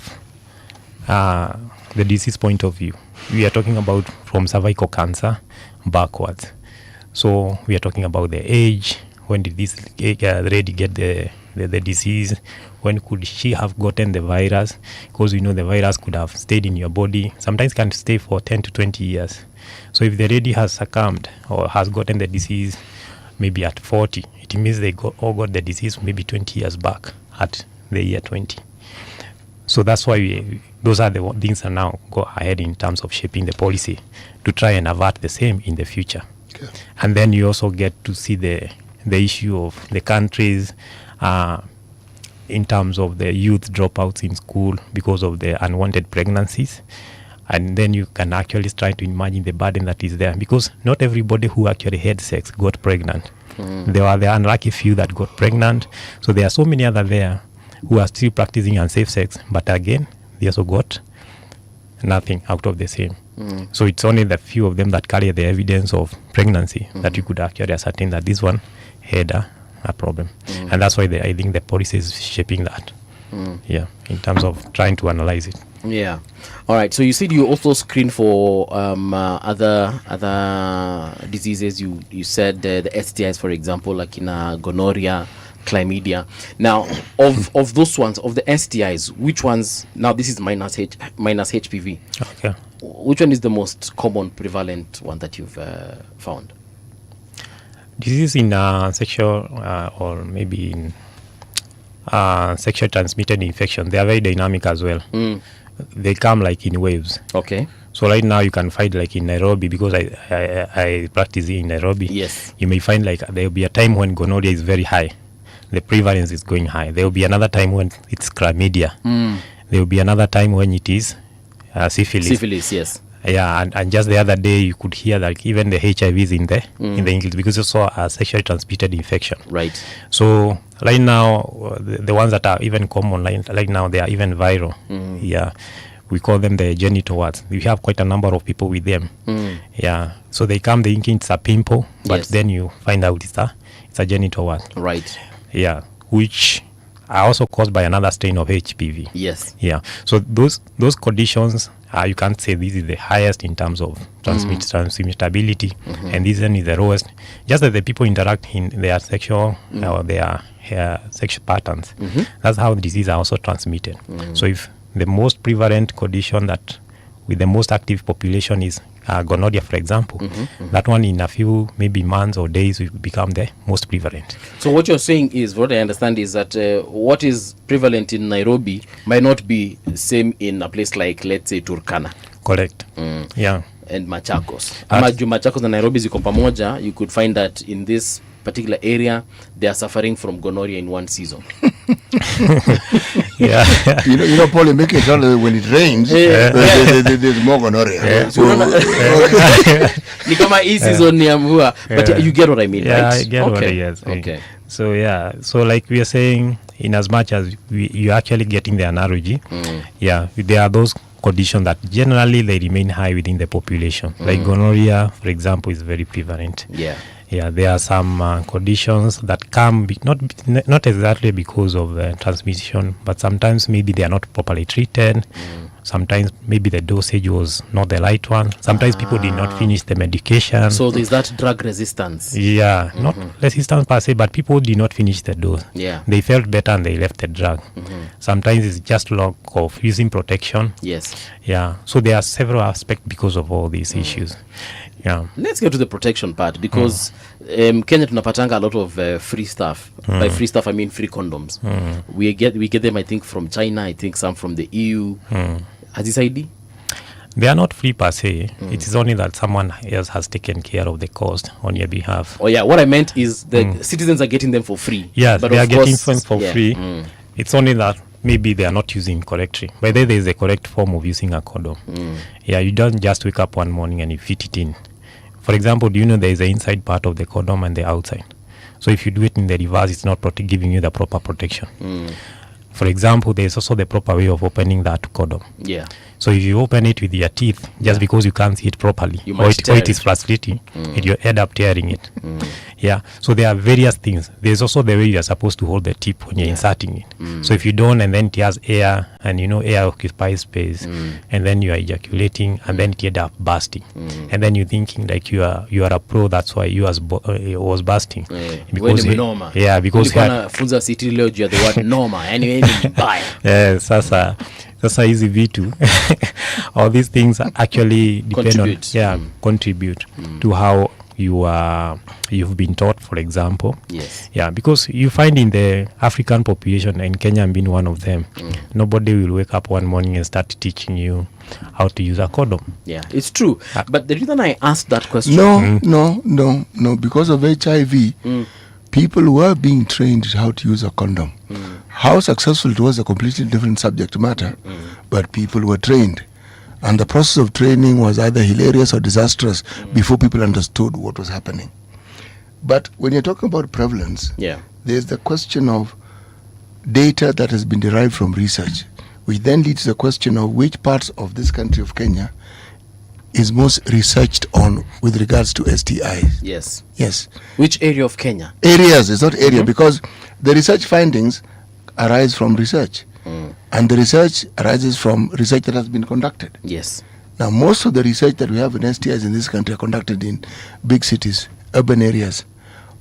view. We are talking about from cervical cancer backwards. So we are talking about the age, when did this lady get the disease, when could she have gotten the virus, because we know the virus could have stayed in your body, sometimes can stay for 10 to 20 years. So if the lady has succumbed or has gotten the disease maybe at 40, it means they all got the disease maybe 20 years back at the year 20. So that's why those are the things that now go ahead in terms of shaping the policy to try and avert the same in the future. Okay. And then you also get to see the issue of the countries in terms of the youth dropouts in school because of the unwanted pregnancies. And then you can actually try to imagine the burden that is there, because not everybody who actually had sex got pregnant. There were the unlucky few that got pregnant. So there are so many other there who are still practicing unsafe sex, but again, they also got nothing out of the same. So it's only the few of them that carry the evidence of pregnancy that you could actually ascertain that this one had a problem. And that's why I think the policy is shaping that. In terms of trying to analyze it. Yeah. All right. So you said you also screen for other diseases. You said the STIs, for example, like in gonorrhea, chlamydia. Now, of those ones, of the STIs, which ones? Now, this is minus HPV. Okay. Which one is the most common, prevalent one that you've found? Disease in sexual or maybe in sexual transmitted infection, they are very dynamic as well. They come like in waves. Okay. So right now you can find like in Nairobi, because I practice in Nairobi. Yes. You may find like there will be a time when gonorrhea is very high. The prevalence is going high. There will be another time when it's chlamydia. There will be another time when it is syphilis. Syphilis, yes. Yeah, and just the other day you could hear that even the HIV is in the English, because it's also a sexually transmitted infection. Right. So right now, the ones that are even common right now, they are even viral. Yeah, we call them the genital warts. We have quite a number of people with them. Yeah, so they come thinking it's a pimple, but then you find out it's a genital wart. Right. Yeah, which are also caused by another strain of HPV. Yes. Yeah. So those conditions, you can't say this is the highest in terms of transmittability, and this one is the lowest. Just that the people interact in their sexual or their sexual patterns. That's how the disease are also transmitted. So if the most prevalent condition that with the most active population is gonorrhea, for example, that one in a few maybe months or days will become the most prevalent. So what you're saying is, what I understand is that what is prevalent in Nairobi might not be same in a place like, let's say, Turkana. Correct. Yeah. And Machakos. Machakos and Nairobi ziko pamoja, you could find that in this particular area they are suffering from gonorrhea in one season. Yeah. you know, Paul, make it sound that when it rains, there's more gonorrhea. Yeah. So, ni kama hii season ni ya mvua, but you get what I mean, yeah, right? I get what I get. Okay. So yeah, so like we are saying, in as much as you're actually getting the analogy, yeah, there are those conditions that generally they remain high within the population. Like gonorrhea, for example, is very prevalent. Yeah, there are some conditions that come not exactly because of transmission, but sometimes maybe they are not properly treated. Sometimes maybe the dosage was not the right one. Sometimes people did not finish the medication. So there's that drug resistance. Yeah, not resistance per se, but people did not finish the dose. Yeah. They felt better and they left the drug. Sometimes it's just lack of using protection. Yes. Yeah. So there are several aspects because of all these issues. Yeah. Let's get to the protection part, because Kenya tunapatanga a lot of free stuff. By free stuff I mean free condoms. We get them, I think, from China, I think some from the EU. Has this ID? They are not free per se. It is only that someone else has taken care of the cost on your behalf. Oh yeah, what I meant is the citizens are getting them for free. Yeah, but they are getting them for free. It's only that maybe they are not using correctly. But there is a correct form of using a condom. Yeah, you don't just wake up one morning and you fit it in. For example, do you know there is the inside part of the condom and the outside? So if you do it in the reverse, it's not giving you the proper protection. For example, there is also the proper way of opening that condom. Yeah. So if you open it with your teeth, just because you can't see it properly, or it is frustrating, you end up tearing it. Yeah. So there are various things. There's also the way you are supposed to hold the tip when you're inserting it. So if you don't, and then it has air, and air occupies space, and then you are ejaculating, and then it ends up bursting, and then you're thinking like you are a pro. That's why yours was bursting. Because because funza city leo you are the word norma. Anyway, sasa hizi vitu all these things actually depend contribute to how you've been taught, for example. Yes. Yeah, because you find in the African population, and Kenya being one of them, nobody will wake up one morning and start teaching you how to use a condom. Yeah, it's true. But the reason I asked that question... No, because of HIV, people were being trained how to use a condom. How successful it was a completely different subject matter, but people were trained. And the process of training was either hilarious or disastrous before people understood what was happening. But when you're talking about prevalence, there's the question of data that has been derived from research, which then leads to the question of which parts of this country of Kenya is most researched on with regards to STIs. Yes. Which area of Kenya? Areas, it's not area, because the research findings arise from research. And the research arises from research that has been conducted. Yes. Now, most of the research that we have in STIs in this country are conducted in big cities, urban areas.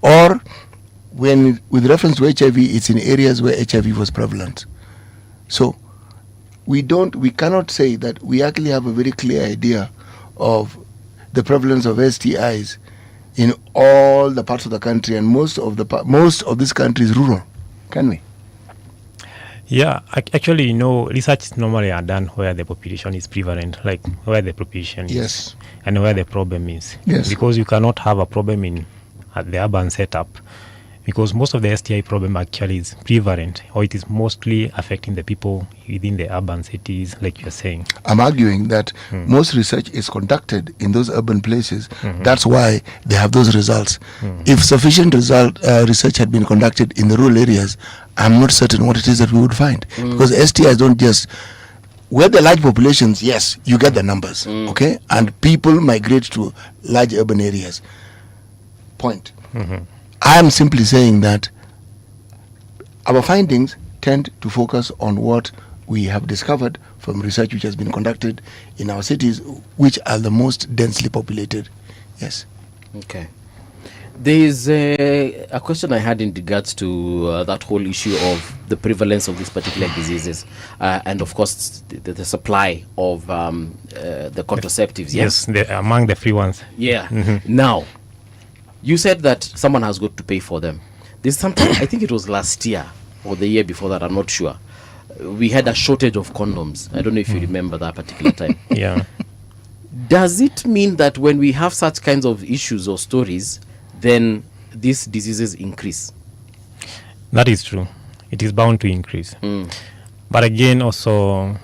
Or, when with reference to HIV, it's in areas where HIV was prevalent. So, we cannot say that we actually have a very clear idea of the prevalence of STIs in all the parts of the country, and most of this country is rural. Can we? Yeah, actually, research normally are done where the population is prevalent, like where the population is, and where the problem is. Yes. Because you cannot have a problem at the urban setup because most of the STI problem actually is prevalent, or it is mostly affecting the people within the urban cities, like you're saying. I'm arguing that most research is conducted in those urban places. That's why they have those results. If sufficient research had been conducted in the rural areas, I'm not certain what it is that we would find. Because STIs don't just... Where the large populations, yes, you get the numbers, okay? And people migrate to large urban areas. Point. I am simply saying that our findings tend to focus on what we have discovered from research which has been conducted in our cities, which are the most densely populated. Yes. Okay. There is a question I had in regards to that whole issue of the prevalence of these particular diseases and, of course, the supply of the contraceptives. Yes, among the free ones. Yeah. Now, you said that someone has got to pay for them. This sometime, I think it was last year or the year before that, I'm not sure. We had a shortage of condoms. I don't know if you remember that particular time. Yeah. Does it mean that when we have such kinds of issues or stories, then these diseases increase? That is true. It is bound to increase. But again, also,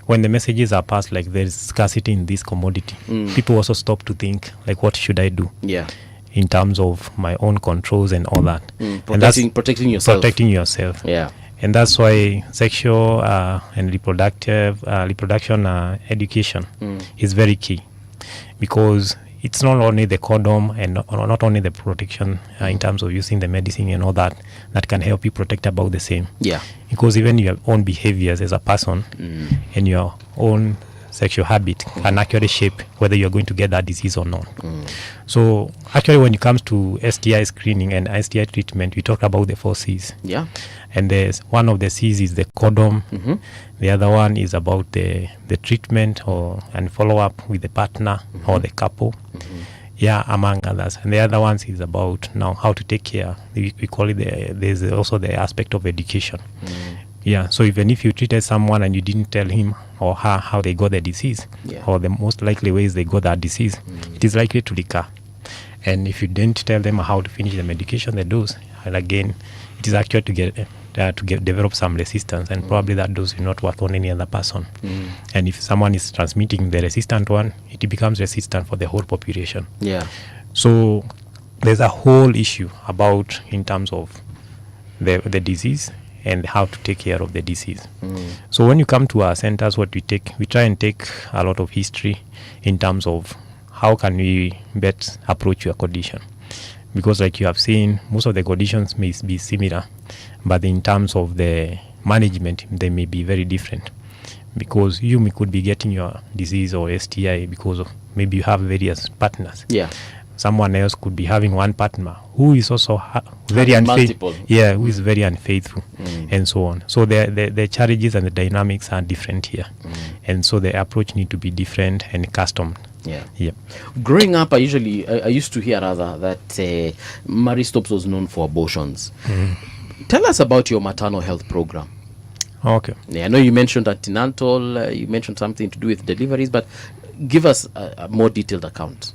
when the messages are passed like there is scarcity in this commodity, people also stop to think, like, what should I do? Yeah. In terms of my own controls and all that. Protecting yourself. Protecting yourself. Yeah. And that's why sexual and reproduction education is very key, because it's not only the condom and not only the protection in terms of using the medicine and all that can help you protect about the same. Yeah. Because even your own behaviors as a person and your own sexual habit can actually shape whether you're going to get that disease or not. So actually when it comes to STI screening and STI treatment, we talk about the 4 C's. Yeah. And there's one of the C's is the condom. The other one is about the treatment and follow up with the partner or the couple. Yeah, among others. And the other ones is about now how to take care. We call it there's also the aspect of education. Yeah, so even if you treated someone and you didn't tell him or her how they got the disease, or the most likely ways they got that disease, it is likely to recur. And if you didn't tell them how to finish the medication, the dose, and again, it is actually to develop some resistance, and probably that dose will not work on any other person. And if someone is transmitting the resistant one, it becomes resistant for the whole population. Yeah. So there's a whole issue about in terms of the disease and how to take care of the disease. So when you come to our centers, what we try and take a lot of history in terms of how can we best approach your condition. Because like you have seen, most of the conditions may be similar, but in terms of the management, they may be very different. Because you could be getting your disease or STI because of maybe you have various partners. Yeah. Someone else could be having one partner who is also very unfaithful. Yeah, who is very unfaithful, and so on. So the challenges and the dynamics are different here, and so the approach need to be different and custom. Yeah. Yeah. Growing up, I used to hear rather that Mary Stopes was known for abortions. Tell us about your maternal health program. Okay. Yeah, I know you mentioned antenatal, you mentioned something to do with deliveries, but give us a more detailed account.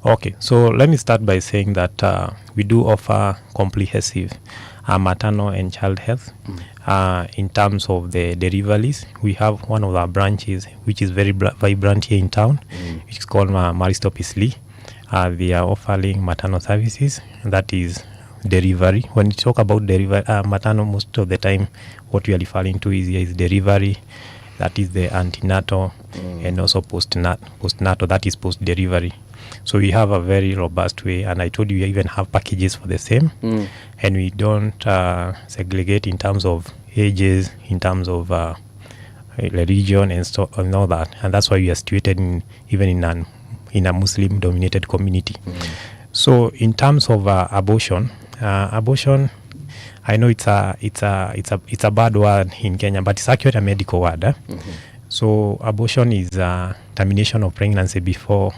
Okay, so let me start by saying that we do offer comprehensive maternal and child health. In terms of the deliveries, we have one of our branches which is very vibrant here in town, which is called Maristopis Lee. They are offering maternal services, that is delivery. When you talk about maternal, most of the time what we are referring to is delivery, that is the antenatal, and also postnatal, that is post-delivery. So we have a very robust way, and I told you we even have packages for the same, and we don't segregate in terms of ages, in terms of religion and all that, and that's why we are situated even in a Muslim-dominated community. So in terms of abortion, I know it's a bad word in Kenya, but it's actually a medical word. So abortion is termination of pregnancy before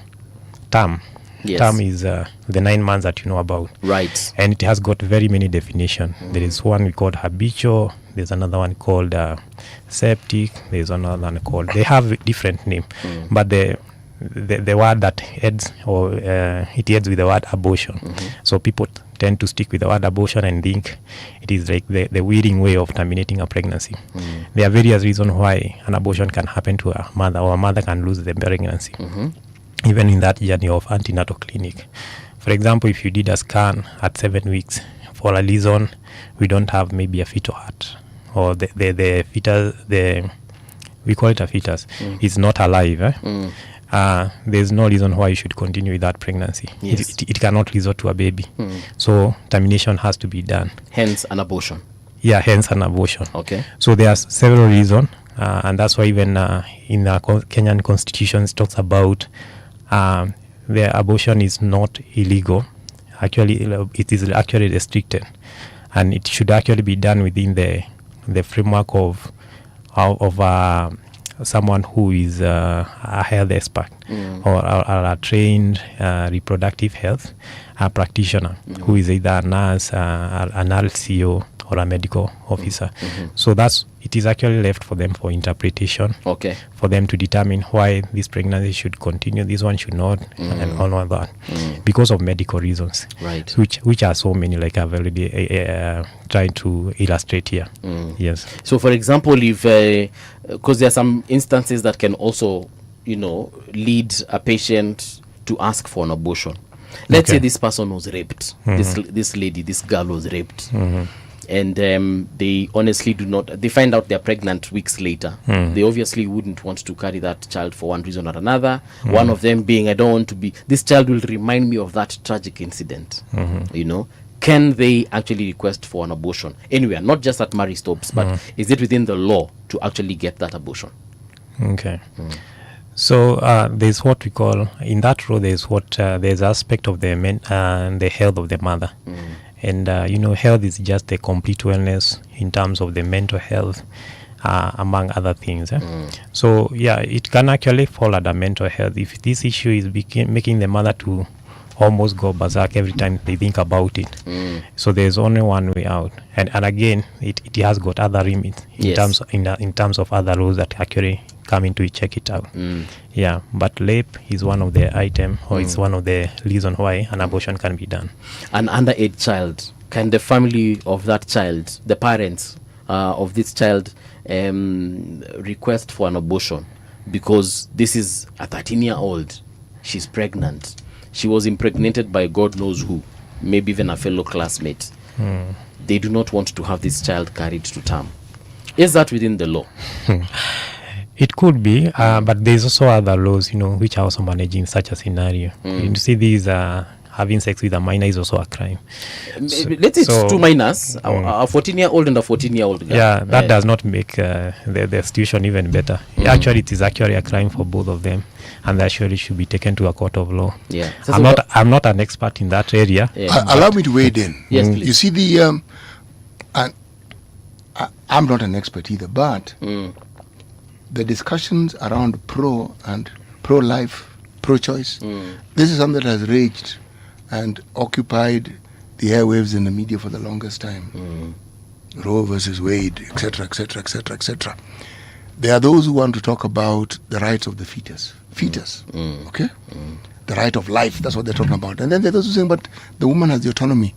term. Yes. Term is the 9 months that you know about. Right. And it has got very many definitions. There is one we called habitual. There's another one called septic. There's another one called... They have different names. But the the word that heads or it heads with the word abortion. So people tend to stick with the word abortion and think it is like the weeding way of terminating a pregnancy. There are various reasons why an abortion can happen to a mother, or a mother can lose the pregnancy, even in that journey of antenatal clinic. For example, if you did a scan at 7 weeks, for a reason we don't have maybe a fetal heart, or the fetus, we call it a fetus, is not alive. There's no reason why you should continue with that pregnancy. Yes. It cannot result to a baby. So termination has to be done. Hence an abortion. Yeah, hence an abortion. Okay. So there are several reasons, and that's why even in the Kenyan constitution it talks about the abortion is not illegal. Actually, it is actually restricted, and it should actually be done within the framework of someone who is a health expert or a trained reproductive health practitioner who is either a nurse, an RCO, or a medical officer. So it is actually left for them for interpretation, for them to determine why this pregnancy should continue, this one should not, and all of that, because of medical reasons, right? Which are so many, like I've already tried to illustrate here. Yes. So, for example, if because there are some instances that can also, lead a patient to ask for an abortion. Let's say this person was raped. This lady, this girl was raped. And they honestly they find out they're pregnant weeks later. They obviously wouldn't want to carry that child for one reason or another. One of them being, I don't want to be, this child will remind me of that tragic incident. Can they actually request for an abortion anywhere, not just at marriage stops, but is it within the law to actually get that abortion? Okay. So there's what we call, in that law, there's aspect of the health of the mother. And, health is just the complete wellness in terms of the mental health, among other things. So, it can actually fall under mental health if this issue is making the mother to almost go berserk every time they think about it. So there's only one way out. And again, it has got other limits in terms of other rules that actually come into check it out. But rape is one of the item, or it's one of the reason why an abortion can be done. An underage child, can the family of that child, the parents of this child, request for an abortion? Because this is a 13-year-old, she's pregnant, she was impregnated by God knows who, maybe even a fellow classmate. They do not want to have this child carried to term. Is that within the law? It could be, but there's also other laws, which are also managing such a scenario. You see, these having sex with a minor is also a crime. Let's say two minors, a 14-year-old and a 14-year-old girl. Yeah, that does not make the situation even better. Actually, it is actually a crime for both of them, and they actually should be taken to a court of law. I'm not an expert in that area. Allow me to wade in. Yes, please. You see, I'm not an expert either, but the discussions around pro and pro-life, pro-choice, this is something that has raged and occupied the airwaves in the media for the longest time. Roe versus Wade, etc., etc., etc., etc. There are those who want to talk about the rights of the fetus, okay? The right of life, that's what they're talking about. And then there are those who say, but the woman has the autonomy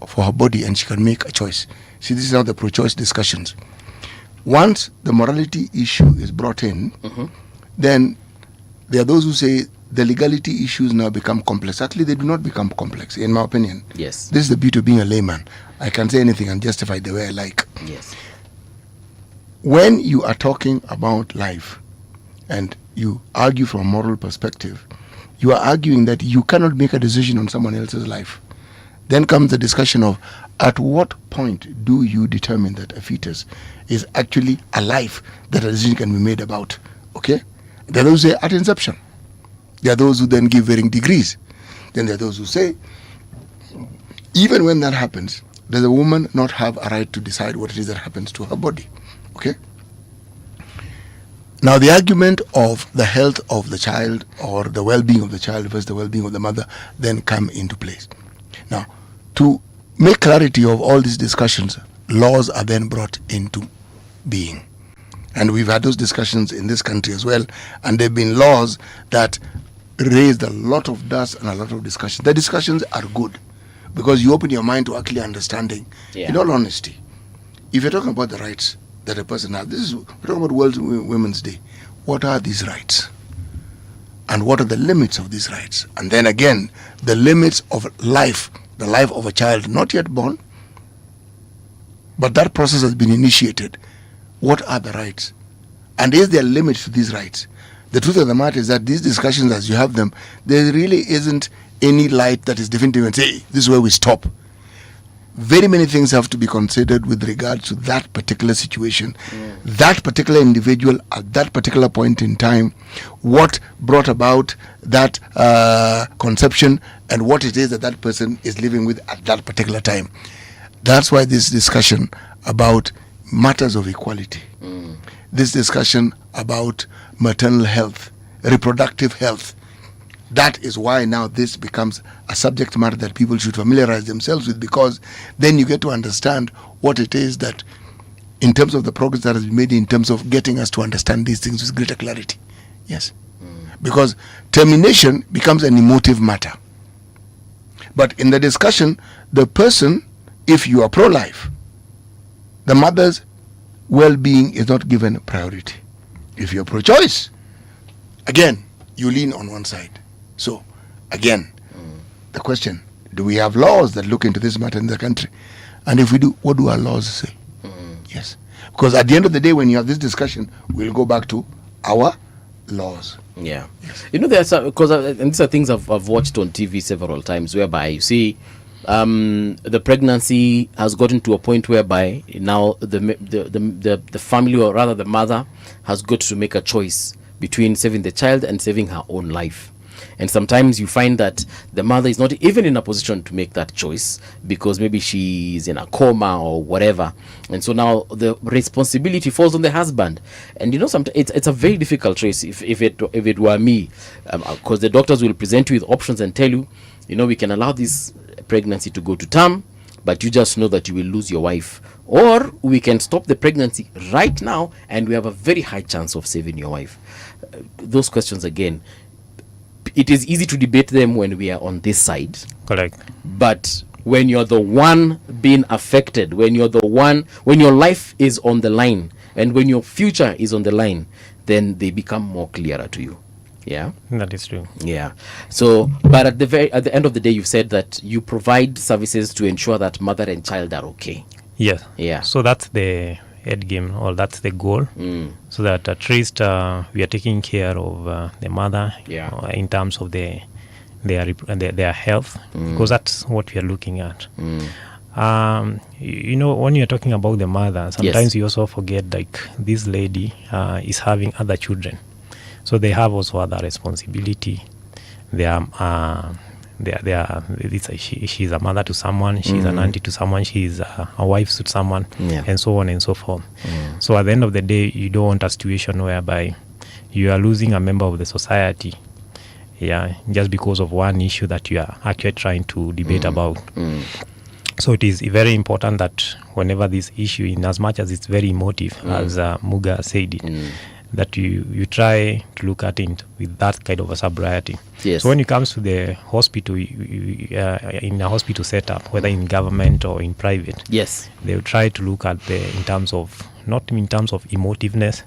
for her body and she can make a choice. See, this is how the pro-choice discussions. Once the morality issue is brought in, then there are those who say the legality issues now become complex. Actually, they do not become complex, in my opinion. Yes. This is the beauty of being a layman. I can say anything and justify it the way I like. Yes. When you are talking about life and you argue from a moral perspective, you are arguing that you cannot make a decision on someone else's life. Then comes the discussion of at what point do you determine that a fetus is actually a life that a decision can be made about, okay? There are those who say at inception. There are those who then give varying degrees. Then there are those who say, even when that happens, does a woman not have a right to decide what it is that happens to her body, okay? Now the argument of the health of the child or the well-being of the child versus the well-being of the mother then come into place. Now, to make clarity of all these discussions, laws are then brought into being. And we've had those discussions in this country as well. And there have been laws that raised a lot of dust and a lot of discussion. The discussions are good because you open your mind to actually understanding. Yeah. In all honesty, if you're talking about the rights that a person has, we're talking about World Women's Day. What are these rights? And what are the limits of these rights? And then again, the limits of life, the life of a child not yet born, but that process has been initiated. What are the rights? And is there limits to these rights? The truth of the matter is that these discussions, as you have them, there really isn't any light that is definitive and say, this is where we stop. Very many things have to be considered with regards to that particular situation, that particular individual at that particular point in time, what brought about that conception, and what it is that that person is living with at that particular time. That's why this discussion about matters of equality, this discussion about maternal health, reproductive health, that is why now this becomes a subject matter that people should familiarize themselves with, because then you get to understand what it is that, in terms of the progress that has been made in terms of getting us to understand these things with greater clarity. Yes. Because termination becomes an emotive matter. But in the discussion, the person, if you are pro-life, the mother's well-being is not given priority. If you're pro-choice, again, you lean on one side. So, again, the question, do we have laws that look into this matter in the country? And if we do, what do our laws say? Yes. Because at the end of the day, when you have this discussion, we'll go back to our laws. Yeah. Yes. You know, there's because and these are things I've watched on TV several times, whereby you see the pregnancy has gotten to a point whereby now the family, or rather the mother, has got to make a choice between saving the child and saving her own life. And sometimes you find that the mother is not even in a position to make that choice because maybe she's in a coma or whatever. And so now the responsibility falls on the husband. And you know, sometimes it's a very difficult choice if it were me, because the doctors will present you with options and tell you, you know, we can allow this pregnancy to go to term, but you just know that you will lose your wife. Or we can stop the pregnancy right now and we have a very high chance of saving your wife. Those questions again, it is easy to debate them when we are on this side. Correct. But when you're the one being affected, when you're the one, when your life is on the line, and when your future is on the line, then they become more clearer to you. Yeah, that is true. Yeah. So, but at the end of the day, you've said that you provide services to ensure that mother and child are okay. Yes. Yeah. So that's the end game, or that's the goal, so that at least we are taking care of the mother, in terms of their health, because that's what we are looking at. You know, when you're talking about the mother, sometimes you also forget, like, this lady is having other children, so they have also other responsibility. She's a mother to someone, she's an auntie to someone, she's a wife to someone, and so on and so forth. So at the end of the day, you don't want a situation whereby you are losing a member of the society, just because of one issue that you are actually trying to debate about. So it is very important that whenever this issue, in as much as it's very emotive, as Muga said it, that you try to look at it with that kind of a sobriety. Yes. So when it comes to the hospital, in a hospital setup, whether in government or in private, they will try to look at not in terms of emotiveness,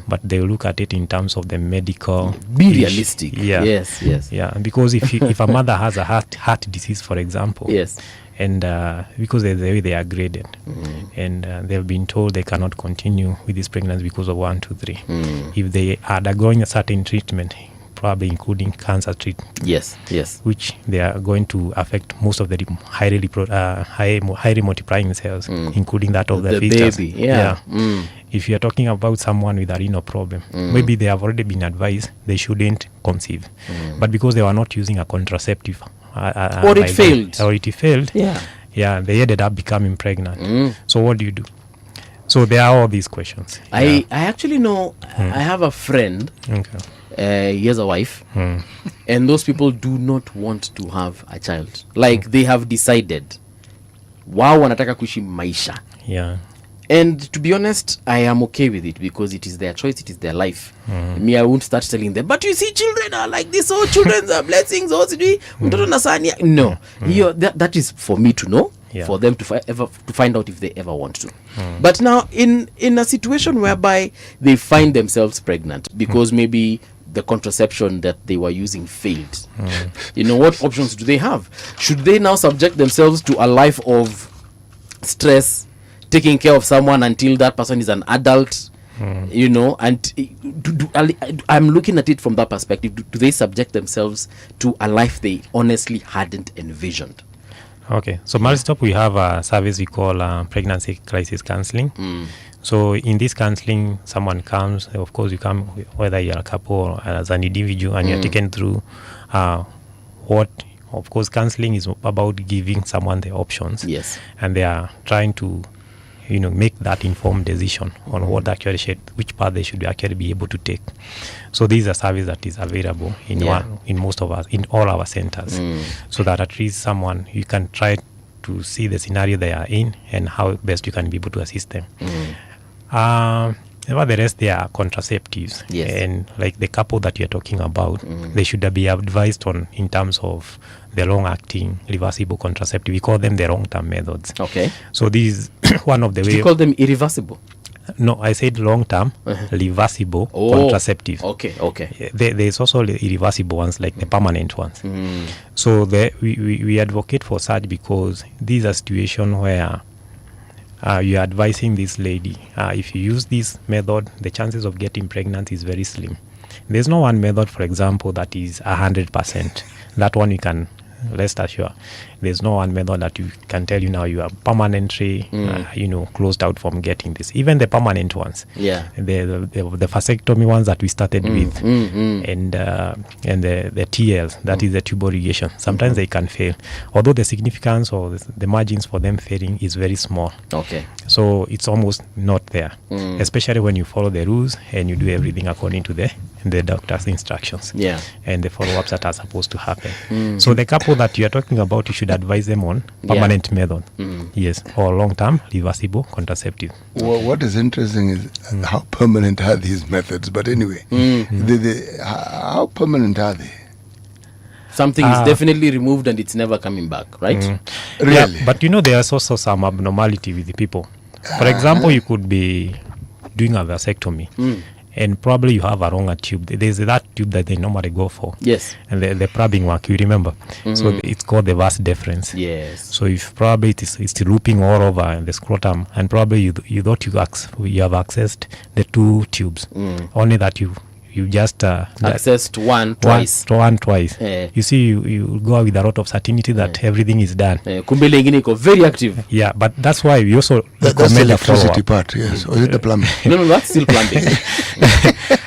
but they will look at it in terms of the medical. Be realistic. Yes. Yeah, because if a mother has a heart disease, for example, and because of the way they are graded, and they've been told they cannot continue with this pregnancy because of 1, 2, 3. If they are undergoing a certain treatment, probably including cancer treatment, which they are going to affect most of the highly multiplying cells, including that of the fetus. Baby. If you are talking about someone with a renal problem, maybe they have already been advised they shouldn't conceive, but because they were not using a contraceptive, or it failed, they ended up becoming pregnant. So what do you do? So there are all these questions. I actually know. I have a friend. He has a wife, and those people do not want to have a child. Like they have decided, wow, wanataka kuishi maisha. And to be honest, I am okay with it because it is their choice, it is their life. Me, I won't start telling them, but you see, children are like this, oh, children are blessings, oh, no. That is for me to know, for them to find out if they ever want to. But now, in a situation whereby they find themselves pregnant because maybe the contraception that they were using failed, what options do they have? Should they now subject themselves to a life of stress, taking care of someone until that person is an adult, and I'm looking at it from that perspective. Do they subject themselves to a life they honestly hadn't envisioned? Okay, so Malistop, we have a service we call pregnancy crisis counseling. So in this counseling, someone comes, of course you come, whether you're a couple or as an individual, and you're taken through of course, counseling is about giving someone the options. Yes. And they are trying to make that informed decision on what actually which path they should actually be able to take. So this is a service that is available in all our centers, so that at least someone, you can try to see the scenario they are in and how best you can be able to assist them. Nevertheless, there are contraceptives, and like the couple that you're talking about, they should be advised on in terms of the long-acting reversible contraceptive. We call them the long-term methods. Okay. So this is one of the ways. You call them irreversible? No, I said long-term reversible contraceptive. Okay. There's also irreversible ones, like the permanent ones. So we advocate for such because these are situations where you're advising this lady, if you use this method, the chances of getting pregnant is very slim. There's no one method, for example, that is 100%. That one you can rest assured. There's no one method that you can tell you now you are permanently, closed out from getting this. Even the permanent ones, the vasectomy ones that we started with, and the TLs, that is the tubal ligation. Sometimes they can fail, although the significance or the margins for them failing is very small. Okay. So it's almost not there, especially when you follow the rules and you do everything according to the doctor's instructions. And the follow-ups that are supposed to happen. So the couple that you are talking about, you should advise them on permanent method, or long-term reversible contraceptive. Well, what is interesting is how permanent are these methods? But anyway, how permanent are they? Something is definitely removed and it's never coming back, right? Really? Yeah, but there's also some abnormality with the people. For example, you could be doing a vasectomy, and probably you have a wrong tube. There's that tube that they normally go for. Yes. And the probing work, you remember. So it's called the vas deferens. Yes. So if probably it's looping all over the scrotum, and probably you thought you have accessed the two tubes, only that you just accessed one twice. You see, you go with a lot of certainty that everything is done. Very active. Yeah, but that's why we also that's the electricity part, yes. Or is it the plumbing? No, that's still plumbing.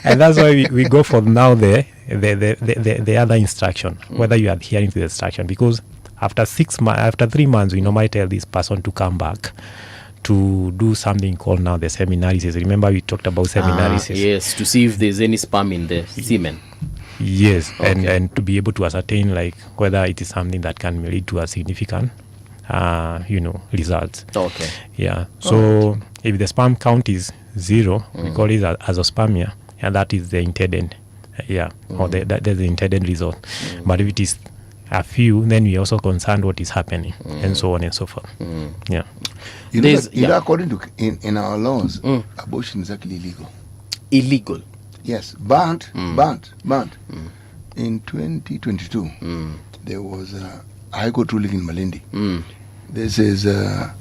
And that's why we go for now the other instruction, whether you are adhering to the instruction, because after 3 months, we normally tell this person to come back to do something called now the seminalysis. Remember we talked about seminalysis? Yes, to see if there's any sperm in the semen. Yes, and to be able to ascertain whether it is something that can lead to a significant results. Okay. Yeah. So if the sperm count is 0, we call it azoospermia, and that is the intended, or that's the intended result. But if it is a few, then we also concerned what is happening, and so on and so forth. Yeah. According to in our laws, abortion is actually illegal. Illegal. Yes, banned. In 2022, there was a High Court ruling in Malindi. This is a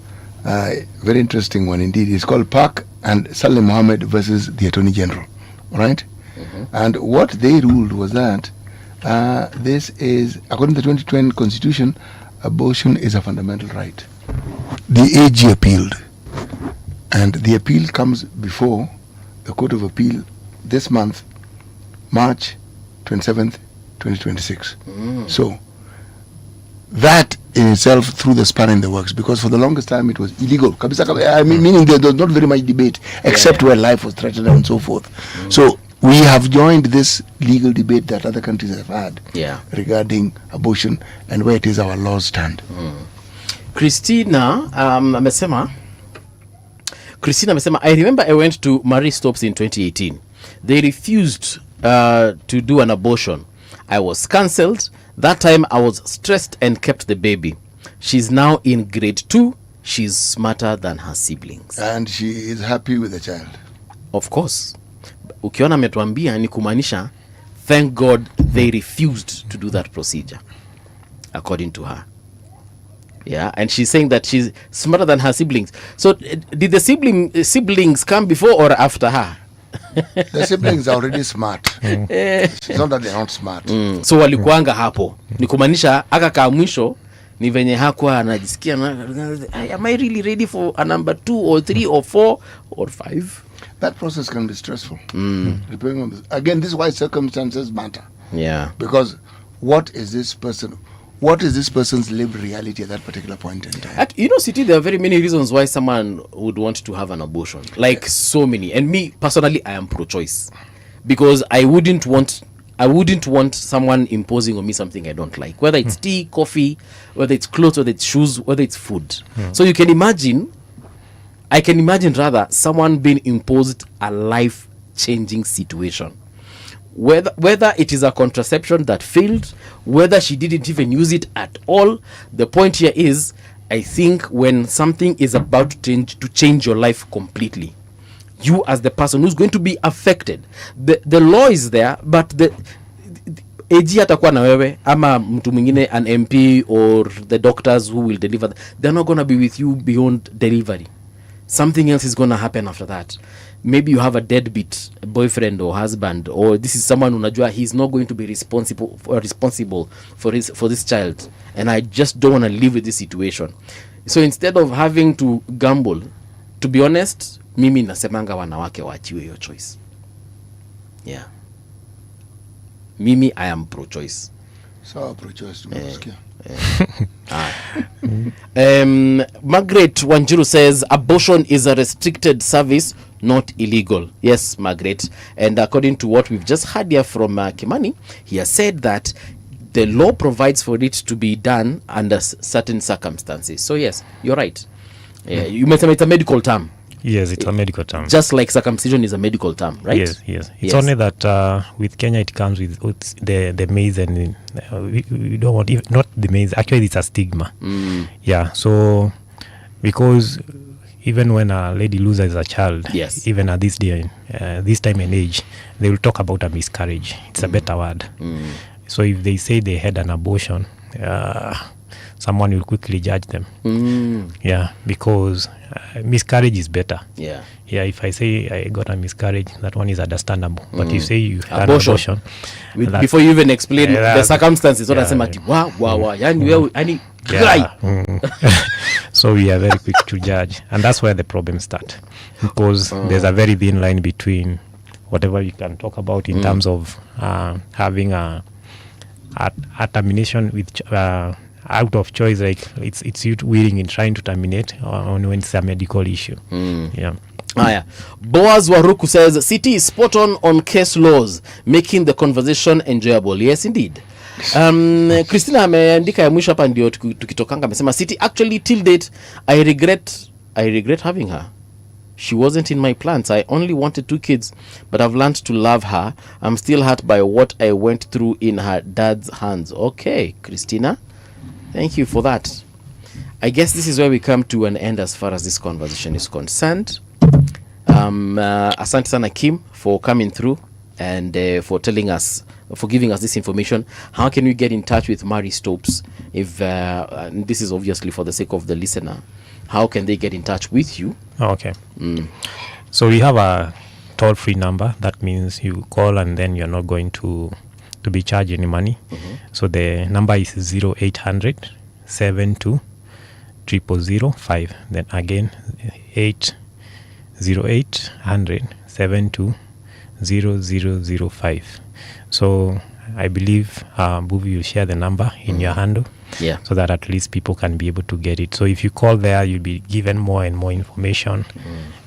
very interesting one indeed. It's called Park and Saleh Mohammed versus the Attorney General, right? And what they ruled was that this is, according to the 2020 Constitution, abortion is a fundamental right. The AG appealed, and the appeal comes before the Court of Appeal this month, March 27th, 2026. So that in itself threw the spanner in the works, because for the longest time it was illegal. Meaning there was not very much debate, except where life was threatened and so forth. So we have joined this legal debate that other countries have had regarding abortion and where it is our laws stand. Christina amesema Christina amesema, I remember I went to Marie Stopes in 2018. They refused to do an abortion. I was cancelled. That time I was stressed and kept the baby. She's now in grade 2. She's smarter than her siblings. And she is happy with the child. Of course. Ukiona ametuambia ni kumaanisha, thank God they refused to do that procedure, according to her. Yeah, and she's saying that she's smarter than her siblings. So did the siblings come before or after her? The siblings are already smart. It's not that they're not smart. So walikuanga hapo. Ni kumaanisha aka ka mwisho ni venye hakuwa anajisikia, am I really ready for a number 2 or 3 or 4 or 5? That process can be stressful. Depending on again, this is why circumstances matter. Yeah. Because what is this person's lived reality at that particular point in time? City, there are very many reasons why someone would want to have an abortion. Like so many. And me personally, I am pro-choice, because I wouldn't want someone imposing on me something I don't like, whether it's tea, coffee, whether it's clothes, whether it's shoes, whether it's food. So I can imagine rather someone being imposed a life-changing situation. Whether it is a contraception that failed, whether she didn't even use it at all. The point here is, I think when something is about to change your life completely, you as the person who's going to be affected, the law is there, but the AG atakuwa na wewe ama mtu mwingine, an MP or the doctors who will deliver, they're not going to be with you beyond delivery. Something else is going to happen after that. Maybe you have a deadbeat boyfriend or husband, or this is someone unajua he's not going to be responsible for this child, and I just don't want to live with this situation. So instead of having to gamble, to be honest, mimi nasemanga wanawake waachiwe your choice. Yeah. Mimi, I am pro-choice. So pro-choice tumesikia. Margaret Wanjiru says abortion is a restricted service, not illegal. Yes, Margaret. And according to what we've just heard here from Kimani, he has said that the law provides for it to be done under certain circumstances. So yes, you're right. You mentioned it's a medical term. Yes, it's a medical term. Just like circumcision is a medical term, right? Yes. It's only that with Kenya it comes with the maize, and we don't want not the maize. Actually, it's a stigma. Yeah. So because even when a lady loses a child, even at this day, this time and age, they will talk about a miscarriage. It's a better word. So if they say they had an abortion, someone will quickly judge them. Yeah, because miscarriage is better. Yeah, if I say I got a miscarriage, that one is understandable. But you say you had an abortion, before you even explain the circumstances, what I say, wow, yani so we are very quick to judge, and that's where the problem starts, because there's a very thin line between whatever you can talk about in terms of having a termination with out of choice, like it's you willing in trying to terminate on when it's a medical issue. Yeah. Boaz Waruku says City is spot on case laws, making the conversation enjoyable. Yes, indeed. Christina ameandika ya mwisho hapa ndio tukitokanga, amesema City, actually till date I regret having her. She wasn't in my plans. I only wanted 2 kids, but I've learned to love her. I'm still hurt by what I went through in her dad's hands. Okay, Christina, thank you for that. I guess this is where we come to an end as far as this conversation is concerned. Asante sana Kim for coming through and for giving us this information. How can we get in touch with Mary Stopes? If and this is obviously for the sake of the listener, how can they get in touch with you? Okay. So we have a toll-free number. That means you call and then you're not going to be charged any money. So the number is 0800 72 0005. Then again 80800 72 0005. So I believe Buvi will share the number in your handle, so that at least people can be able to get it. So if you call there, you'll be given more and more information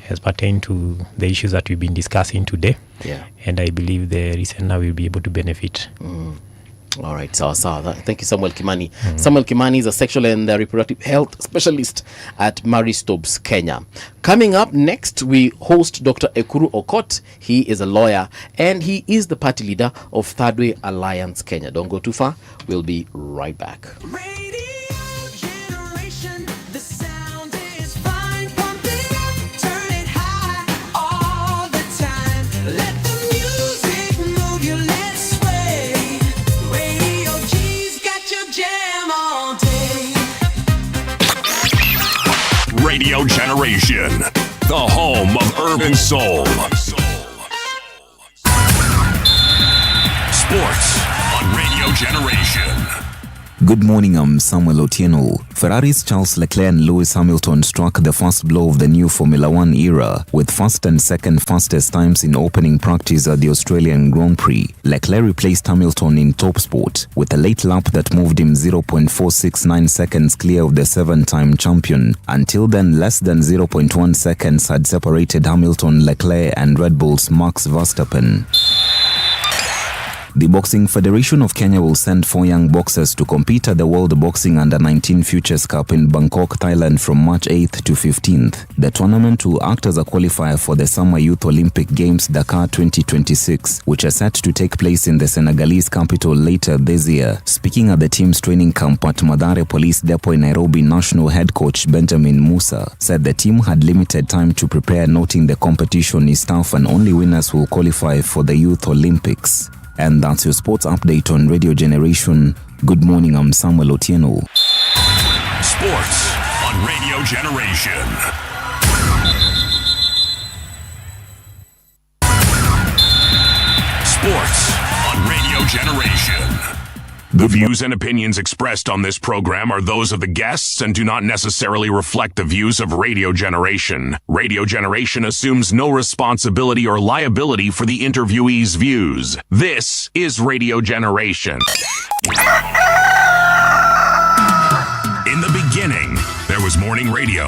as pertain to the issues that we've been discussing today. And I believe the listener will be able to benefit. All right, thank you, Samuel Kimani. Samuel Kimani is a sexual and reproductive health specialist at Mary Stopes, Kenya. Coming up next, we host Dr. Ekuru Aukot. He is a lawyer and he is the party leader of Third Way Alliance Kenya. Don't go too far. We'll be right back. Radio Generation, the home of urban soul. Sports on Radio Generation. Good morning, I'm Samuel Otieno. Ferrari's Charles Leclerc and Lewis Hamilton struck the first blow of the new Formula One era with first and second fastest times in opening practice at the Australian Grand Prix. Leclerc replaced Hamilton in top spot with a late lap that moved him 0.469 seconds clear of the 7-time champion. Until then, less than 0.1 seconds had separated Hamilton, Leclerc and Red Bull's Max Verstappen. The Boxing Federation of Kenya will send 4 young boxers to compete at the World Boxing Under-19 Futures Cup in Bangkok, Thailand from March 8th to 15th. The tournament will act as a qualifier for the Summer Youth Olympic Games Dakar 2026, which are set to take place in the Senegalese capital later this year. Speaking at the team's training camp at Madare Police Depot in Nairobi, national head coach Benjamin Musa said the team had limited time to prepare, noting the competition is tough and only winners will qualify for the Youth Olympics. And that's your sports update on Radio Generation. Good morning, I'm Samuel Otieno. Sports on Radio Generation. Sports on Radio Generation. The views and opinions expressed on this program are those of the guests and do not necessarily reflect the views of Radio Generation. Radio Generation assumes no responsibility or liability for the interviewee's views. This is Radio Generation. In the beginning, there was morning radio.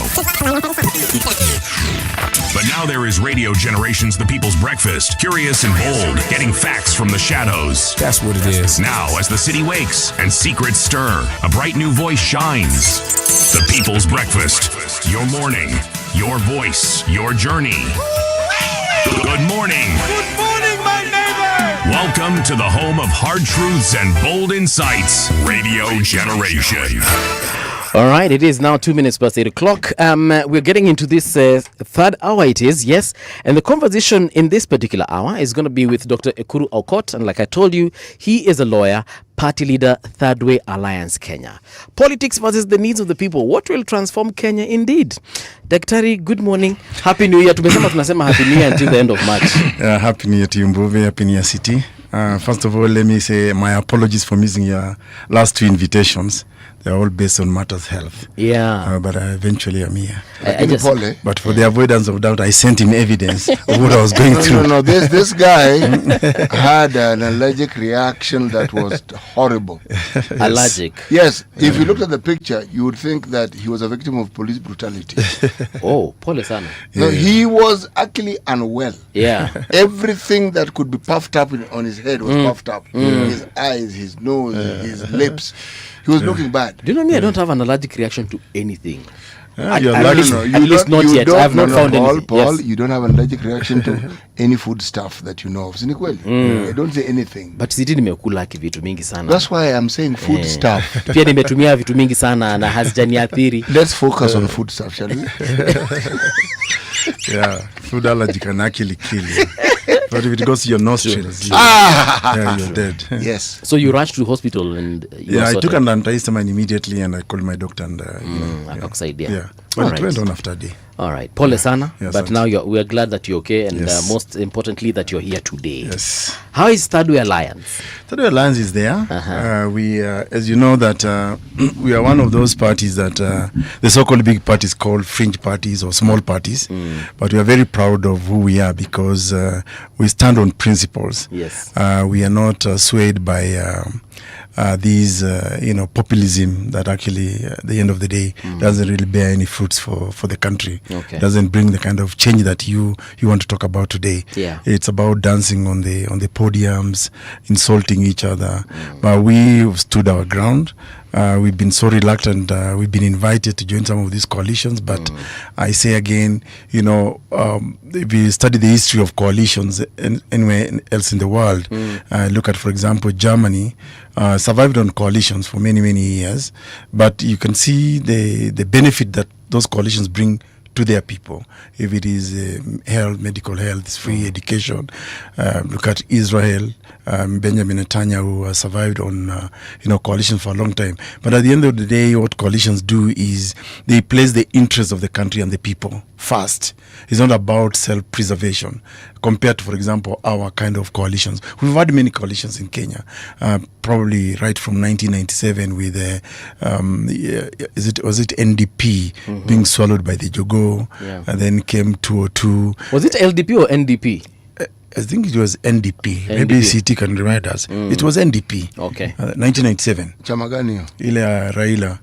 But now there is Radio Generation's The People's Breakfast, curious and bold, getting facts from the shadows. That's what it is. Now, as the city wakes and secrets stir, a bright new voice shines. The People's Breakfast, your morning, your voice, your journey. Good morning. Good morning, my neighbor. Welcome to the home of hard truths and bold insights, Radio Generation. All right, it is now 2 minutes past 8 o'clock. We're getting into this third hour, it is, yes. And the conversation in this particular hour is going to be with Dr. Ekuru Aukot. And like I told you, he is a lawyer, party leader, Third Way Alliance Kenya. Politics versus the needs of the people. What will transform Kenya indeed? Daktari, good morning. Happy New Year. Tunasema Happy New Year until the end of March. Happy New Year to you, Mbuvi. Happy New Year, City. First of all, let me say my apologies for missing your last 2 invitations. They're all based on matters health. Yeah. But eventually I'm here. But for the avoidance of doubt, I sent him evidence of what I was going through. No. This guy had an allergic reaction that was horrible. Yes. Allergic? Yes. If you looked at the picture, you would think that he was a victim of police brutality. Oh, pole sana. No, he was actually unwell. Yeah. Everything that could be puffed up on his head was puffed up. His eyes, his nose, his lips. He was looking bad. Do you know me? I don't have an allergic reaction to anything. At least not yet. I have not found anything. Paul, you don't have an allergic reaction to any food stuff that you know of. I don't say anything. But siti nimekula vitu mingi sana. That's why I'm saying food stuff. Pia nimetumia vitu mingi sana na hazijaniathiri. Let's focus on food stuff, shall we? Yeah, food allergy can actually kill you. But if it goes to your nostrils, you're dead. Yes. So you rushed to the hospital and I took an antihistamine immediately and I called my doctor and akakusaidia. But it went on after a day. All right. Pole sana. Yes, but now we are glad that you're okay and most importantly that you're here today. Yes. How is Third Way Alliance? Third Way Alliance is there. We, as you know, that we are one of those parties that the so-called big parties called fringe parties or small parties. But we are very proud of who we are because we stand on principles. Yes. We are not swayed by these populism that actually at the end of the day doesn't really bear any fruits for the country. Okay. Doesn't bring the kind of change that you want to talk about today. Yeah. It's about dancing on the podiums, insulting each other. But we stood our ground. We've been so reluctant. We've been invited to join some of these coalitions, but I say again, if you study the history of coalitions anywhere else in the world, look at, for example, Germany survived on coalitions for many, many years, but you can see the benefit that those coalitions bring to their people. If it is health, medical health, free education, look at Israel, Benjamin Netanyahu has survived on coalitions for a long time. But at the end of the day, what coalitions do is they place the interests of the country and the people first. It's not about self-preservation compared to, for example, our kind of coalitions. We've had many coalitions in Kenya, probably right from 1997 with was it NDP being swallowed by the Jogo, and then came 202. Was it LDP or NDP? I think it was NDP. Maybe CT can remind us. It was NDP. Okay. 1997. Chama gani hiyo? Ile Raila.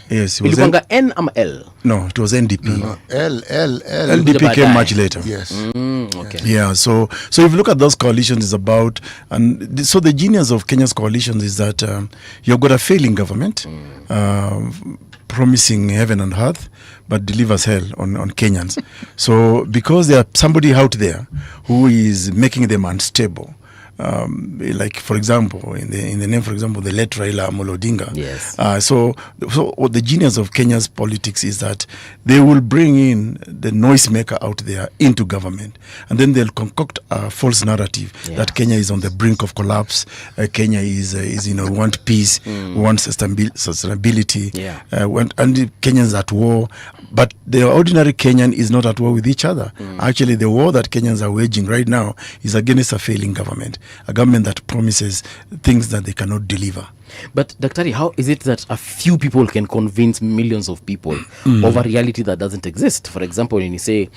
Yes, it was Ilikuanga N ama L? No, it was NDP. No. L. LDP came much later. Yes. Okay. Yeah, so if you look at those coalitions, it's about, and so the genius of Kenya's coalitions is that you've got a failing government, promising heaven and earth, but delivers hell on Kenyans. So because there's somebody out there who is making them unstable, like for example, in the name, for example, the late Raila Amolo Odinga. Yes. So what the genius of Kenya's politics is that they will bring in the noisemaker out there into government, and then they'll concoct a false narrative that Kenya is on the brink of collapse. Kenya is we want peace, we want sustainability, and Kenyans at war. But the ordinary Kenyan is not at war with each other. Actually, the war that Kenyans are waging right now is against a failing government. A government that promises things that they cannot deliver. But Daktari, how is it that a few people can convince millions of people of a reality that doesn't exist? For example, when you say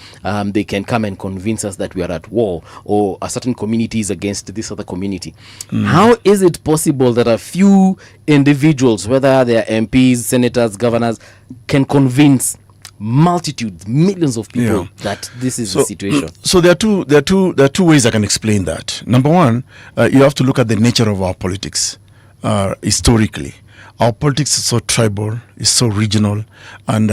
they can come and convince us that we are at war, or a certain community is against this other community. How is it possible that a few individuals, whether they are MPs, senators, governors, can convince multitudes, millions of people that this is the situation? So there are two ways I can explain that. Number one, you have to look at the nature of our politics. Historically, our politics is so tribal, is so regional, and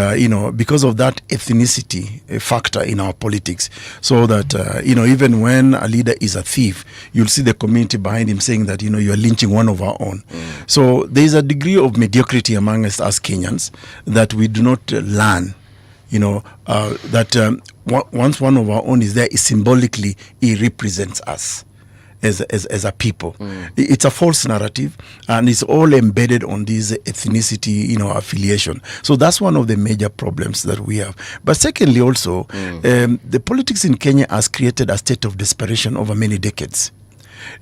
because of that ethnicity factor in our politics, so that even when a leader is a thief, you'll see the community behind him saying that you are lynching one of our own. So there is a degree of mediocrity among us as Kenyans that we do not learn. That once one of our own is there, symbolically it represents us as a people. It's a false narrative, and it's all embedded on this ethnicity, affiliation. So that's one of the major problems that we have. But secondly, also, the politics in Kenya has created a state of desperation over many decades.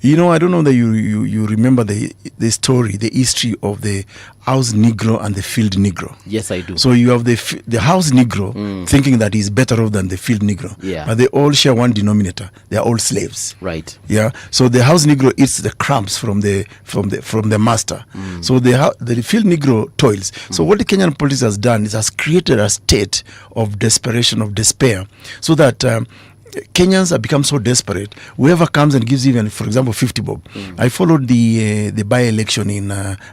I don't know that you remember the story, the history of the house Negro and the field Negro. Yes, I do. So you have the house Negro thinking that he's better off than the field Negro. Yeah. But they all share one denominator. They are all slaves. Right. Yeah. So the house Negro eats the crumbs from the master. So the field Negro toils. So what the Kenyan politics has done is has created a state of desperation, of despair, so that Kenyans have become so desperate. Whoever comes and gives even, for example, 50 bob. I followed the by-election in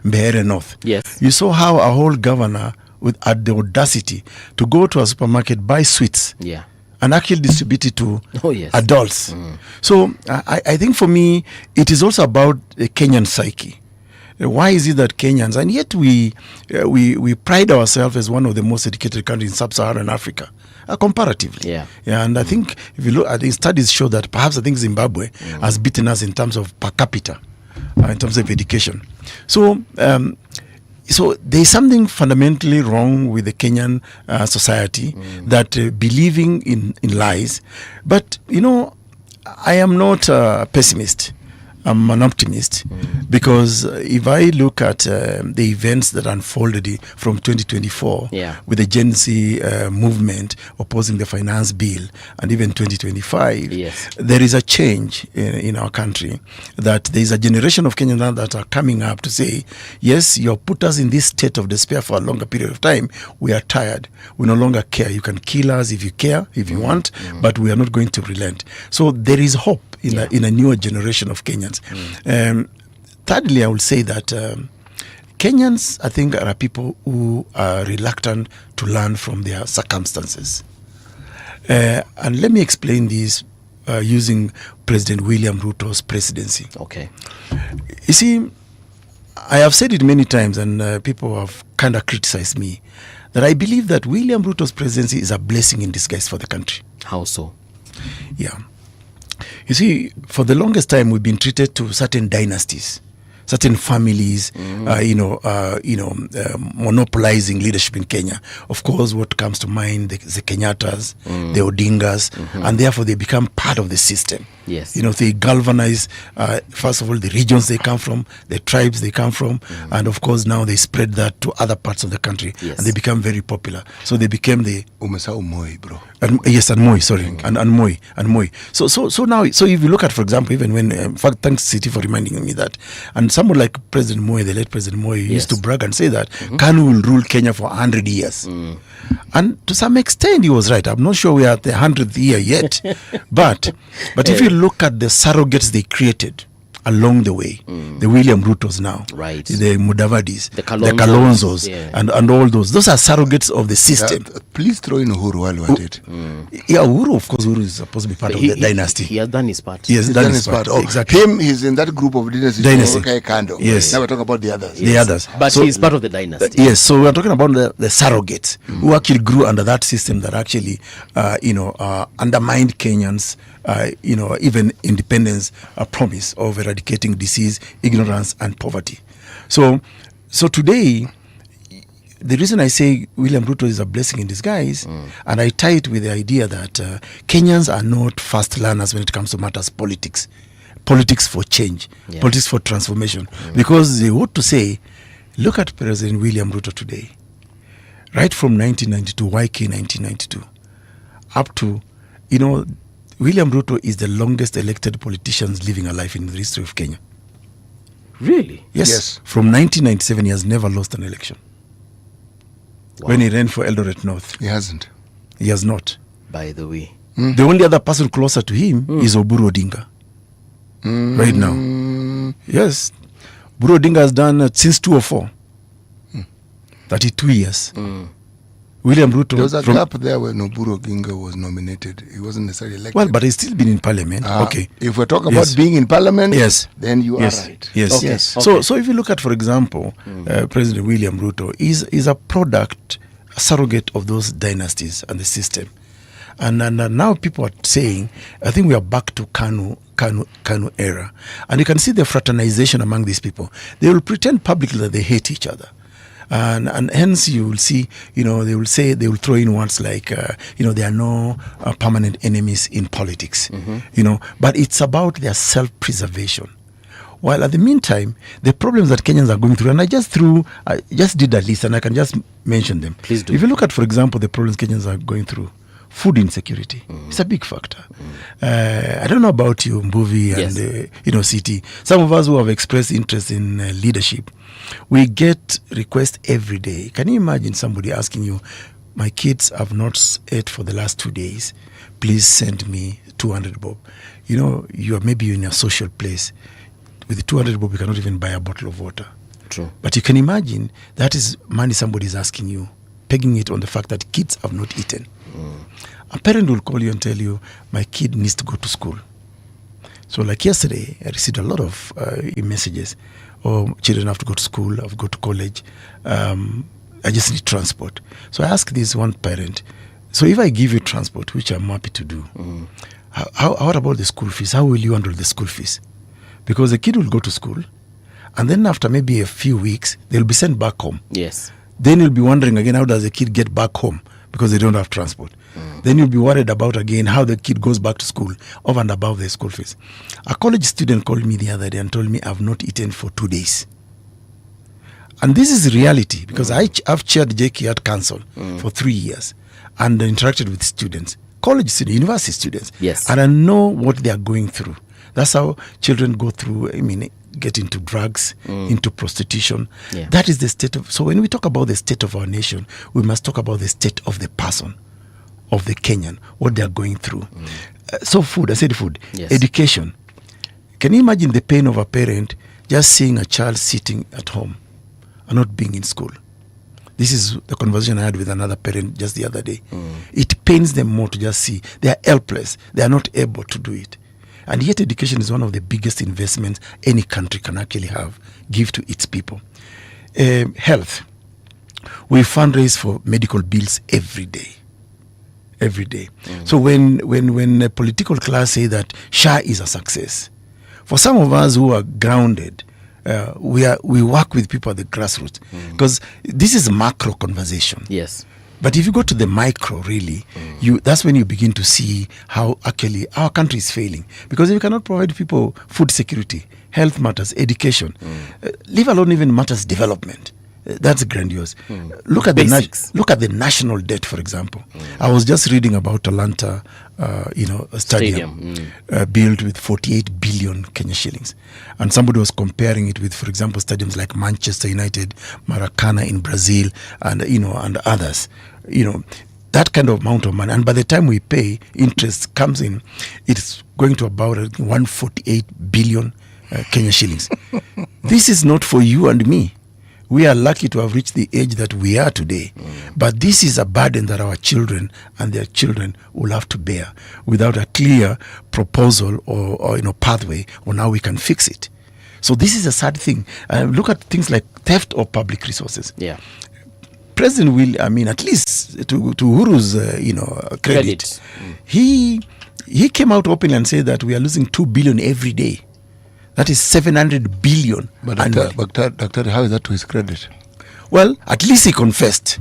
Mbeere North. Yes. You saw how a whole governor had the audacity to go to a supermarket, buy sweets, and actually distribute it to adults. So I think for me, it is also about the Kenyan psyche. Why is it that Kenyans, and yet we pride ourselves as one of the most educated countries in sub-Saharan Africa, comparatively. And I think if you look at the studies show that perhaps I think Zimbabwe has beaten us in terms of per capita, in terms of education. So there's something fundamentally wrong with the Kenyan society that believing in lies. But I am not a pessimist. I'm an optimist because if I look at the events that unfolded from 2024 with the Gen Z movement opposing the finance bill and even 2025, there is a change in our country, that there is a generation of Kenyans now that are coming up to say, yes, you have put us in this state of despair for a longer period of time. We are tired. We no longer care. You can kill us if you care, if you want, but we are not going to relent. So there is hope in a newer generation of Kenyans. Thirdly, I will say that Kenyans, I think, are people who are reluctant to learn from their circumstances. And let me explain this using President William Ruto's presidency. Okay. You see, I have said it many times, and people have kind of criticized me, that I believe that William Ruto's presidency is a blessing in disguise for the country. How so? Yeah. You see, for the longest time, we've been treated to certain dynasties, certain families, monopolizing leadership in Kenya. Of course, what comes to mind, the Kenyatas, the Odingas, and therefore they become part of the system. Yes. You know, they galvanize, first of all, the regions they come from, the tribes they come from, and of course now they spread that to other parts of the country, and they become very popular. So they became the Moi, bro. And Moi, sorry, and Moi. So now, so if you look at, for example, even when, in fact, thanks City for reminding me that, and someone like President Moi, the late President Moi, used to brag and say that Kanu will rule Kenya for 100 years. And to some extent, he was right. I'm not sure we are at the 100th year yet. but if you look at the surrogates they created along the way, the William Rutos now, the Mudavadis, the Kalonzos, and all those are surrogates of the system. Please throw in Uhuru while we're at it. Yeah, Uhuru, of course, Uhuru is supposed to be part of the dynasty. He has done his part. He has done his part. Oh, exactly. Him, he's in that group of dynasty. Yes. Now we're talking about the others. The others. But so, he's part of the dynasty. Yes, so we're talking about the surrogates who actually grew under that system that actually, undermined Kenyans, even independence promise of eradicating disease, ignorance, and poverty. So today, the reason I say William Ruto is a blessing in disguise, and I tie it with the idea that Kenyans are not fast learners when it comes to matters politics for change, politics for transformation. Because they ought to say, look at President William Ruto today, right from 1992, YK 1992, up to, William Ruto is the longest elected politician living alive in the history of Kenya. Really? Yes. From 1997, he has never lost an election. Wow. When he ran for Eldoret North. He hasn't. He has not. By the way. The only other person closer to him is Oburu Odinga. Right now. Yes. Oburu Odinga has done since 2004. 32 years. William Ruto. There was a gap there when Oburu Odinga was nominated. He wasn't necessarily elected. Well, but he's still been in parliament. Okay. If we're talking about being in parliament, then you are right. Yes. Okay. So if you look at, for example, President William Ruto is a product, a surrogate of those dynasties and the system. And now people are saying, I think we are back to Kanu era. And you can see the fraternization among these people. They will pretend publicly that they hate each other. And hence you will see, they will throw in words like, there are no permanent enemies in politics, but it's about their self-preservation. While at the meantime, the problems that Kenyans are going through, and I just did a list and I can just mention them. Please do. If you look at, for example, the problems Kenyans are going through, food insecurity, it's a big factor. I don't know about you, Mbuvi and City. Some of us who have expressed interest in leadership, we get requests every day. Can you imagine somebody asking you, my kids have not ate for the last 2 days, please send me 200 bob. You are maybe in a social place. With the 200 bob, you cannot even buy a bottle of water. True. But you can imagine that is money somebody is asking you, pegging it on the fact that kids have not eaten. A parent will call you and tell you, my kid needs to go to school. So like yesterday, I received a lot of messages. Oh, children have to go to school, have to go to college. I just need transport. So I asked this one parent, so if I give you transport, which I'm happy to do, how about the school fees? How will you handle the school fees? Because the kid will go to school, and then after maybe a few weeks, they'll be sent back home. Yes. Then you'll be wondering again, how does the kid get back home? because they don't have transport. Then you'll be worried about again how the kid goes back to school over and above their school fees. A college student called me the other day and told me I've not eaten for 2 days. And this is reality because I've chaired JKR Council for 3 years and interacted with students, college students, university students. Yes. And I know what they are going through. That's how children go through, get into drugs, into prostitution. Yeah. That is the state of, so when we talk about the state of our nation, we must talk about the state of the person, of the Kenyan, what they are going through. So food, I said food. Yes. Education. Can you imagine the pain of a parent just seeing a child sitting at home and not being in school? This is the conversation I had with another parent just the other day. It pains them more to just see they are helpless. They are not able to do it. And yet education is one of the biggest investments any country can actually give to its people. Health. We fundraise for medical bills every day. Every day. So when a political class say that SHA is a success, for some of us who are grounded, we work with people at the grassroots because this is a macro conversation. Yes. But if you go to the micro, really, that's when you begin to see how actually our country is failing. Because if you cannot provide people food security, health matters, education, leave alone even matters development. That's grandiose. Look at the national debt, for example. I was just reading about Talanta, a stadium built with 48 billion Kenya shillings, and somebody was comparing it with, for example, stadiums like Manchester United, Maracana in Brazil, and and others. That kind of amount of money, and by the time we pay, interest comes in, it's going to about 148 billion Kenya shillings. This is not for you and me. We are lucky to have reached the age that we are today. But this is a burden that our children and their children will have to bear without a clear proposal or pathway on how we can fix it. So this is a sad thing. Look at things like theft of public resources. Yeah. President will, at least to Uhuru's, credit, he came out openly and said that we are losing 2 billion every day. That is 700 billion. But Doctor, how is that to his credit? Well, at least he confessed.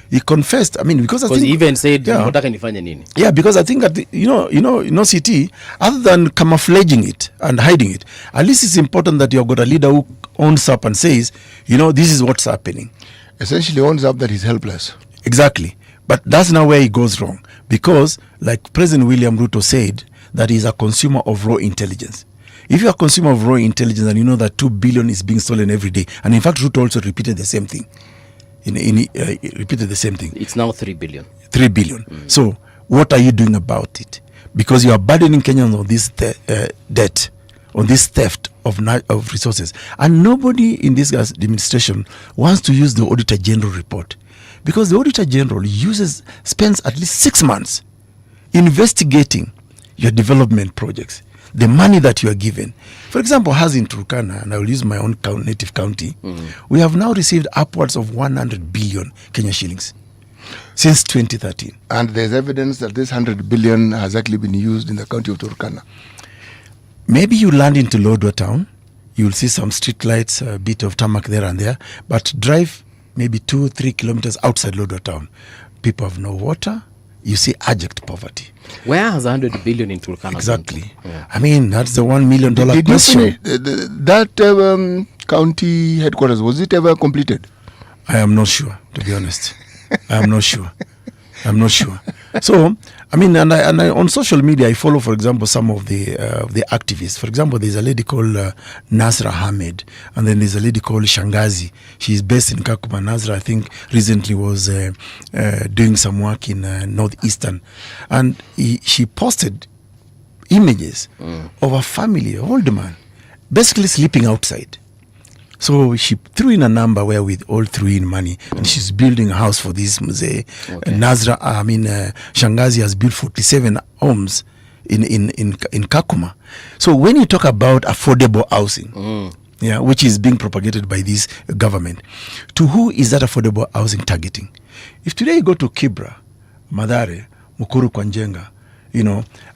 Because I think he even said, yeah, because I think that CT, other than camouflaging it and hiding it, at least it's important that you've got a leader who owns up and says, this is what's happening. Essentially owns up that he's helpless. Exactly. But that's now where he goes wrong. Because, like President William Ruto said, that he's a consumer of raw intelligence. If you're a consumer of raw intelligence and you know that 2 billion is being stolen every day, and in fact, Ruto also repeated the same thing. Repeated the same thing. It's now 3 billion. 3 billion. So, what are you doing about it? Because you are burdening Kenyans on this debt, on this theft of resources. And nobody in this administration wants to use the Auditor General report. Because the Auditor General spends at least 6 months investigating your development projects. The money that you are given. For example, as in Turkana, and I will use my own native county, we have now received upwards of 100 billion Kenya shillings since 2013. And there's evidence that this 100 billion has actually been used in the county of Turkana. Maybe you land into Lodwar town, you will see some street lights, a bit of tarmac there and there, but drive maybe 2-3 kilometers outside Lodwar town. People have no water. You see abject poverty. Where has 100 billion in Turkana? Exactly. Yeah. That's the $1 million question. That county headquarters, was it ever completed? I am not sure, to be honest. I'm not sure. So, and I on social media, I follow, for example, some of the activists. For example, there's a lady called Nasra Ahmed, and then there's a lady called Shangazi. She's based in Kakuma. Nasra, I think, recently was doing some work in northeastern, and she posted images of a family, an older man, basically sleeping outside. So she threw in a number where we all threw in money, and she's building a house for this mzee. Okay. Shangazi has built 47 homes in Kakuma. So when you talk about affordable housing, which is being propagated by this government, to who is that affordable housing targeting? If today you go to Kibra, Madare, Mukuru Kwanjenga,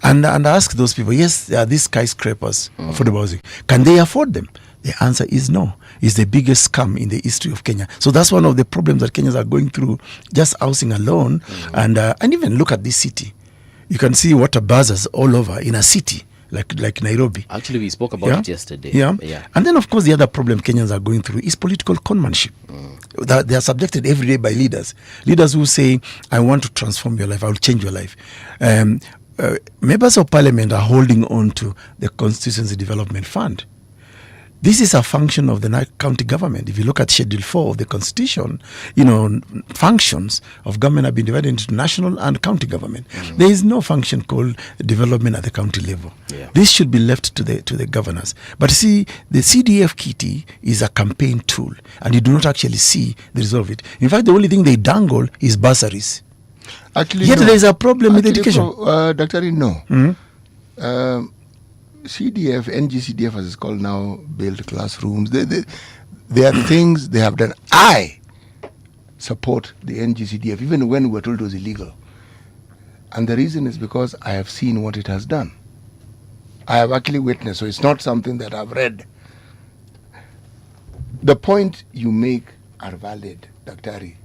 and ask those people, yes, there are these skyscrapers, affordable housing. Can they afford them? The answer is no. It's the biggest scam in the history of Kenya. So that's one of the problems that Kenyans are going through, just housing alone. And even look at this city. You can see water buzzers all over in a city like Nairobi. Actually, we spoke about it yesterday. Yeah. And then, of course, the other problem Kenyans are going through is political conmanship. That they are subjected every day by leaders. Leaders who say, I want to transform your life, I will change your life. Members of parliament are holding on to the Constituency Development Fund. This is a function of the county government. If you look at Schedule 4 of the Constitution, functions of government have been divided into national and county government. There is no function called development at the county level. This should be left to the governors. But see, the CDF kitty is a campaign tool, and you do not actually see the result of it. In fact, the only thing they dangle is bursaries. Actually, yet there is a problem with education. Dr. No. CDF, NGCDF as it's called now, build classrooms. There are things they have done. I support the NGCDF, even when we were told it was illegal. And the reason is because I have seen what it has done. I have actually witnessed, so it's not something that I've read. The point you make are valid, Dr. Ari.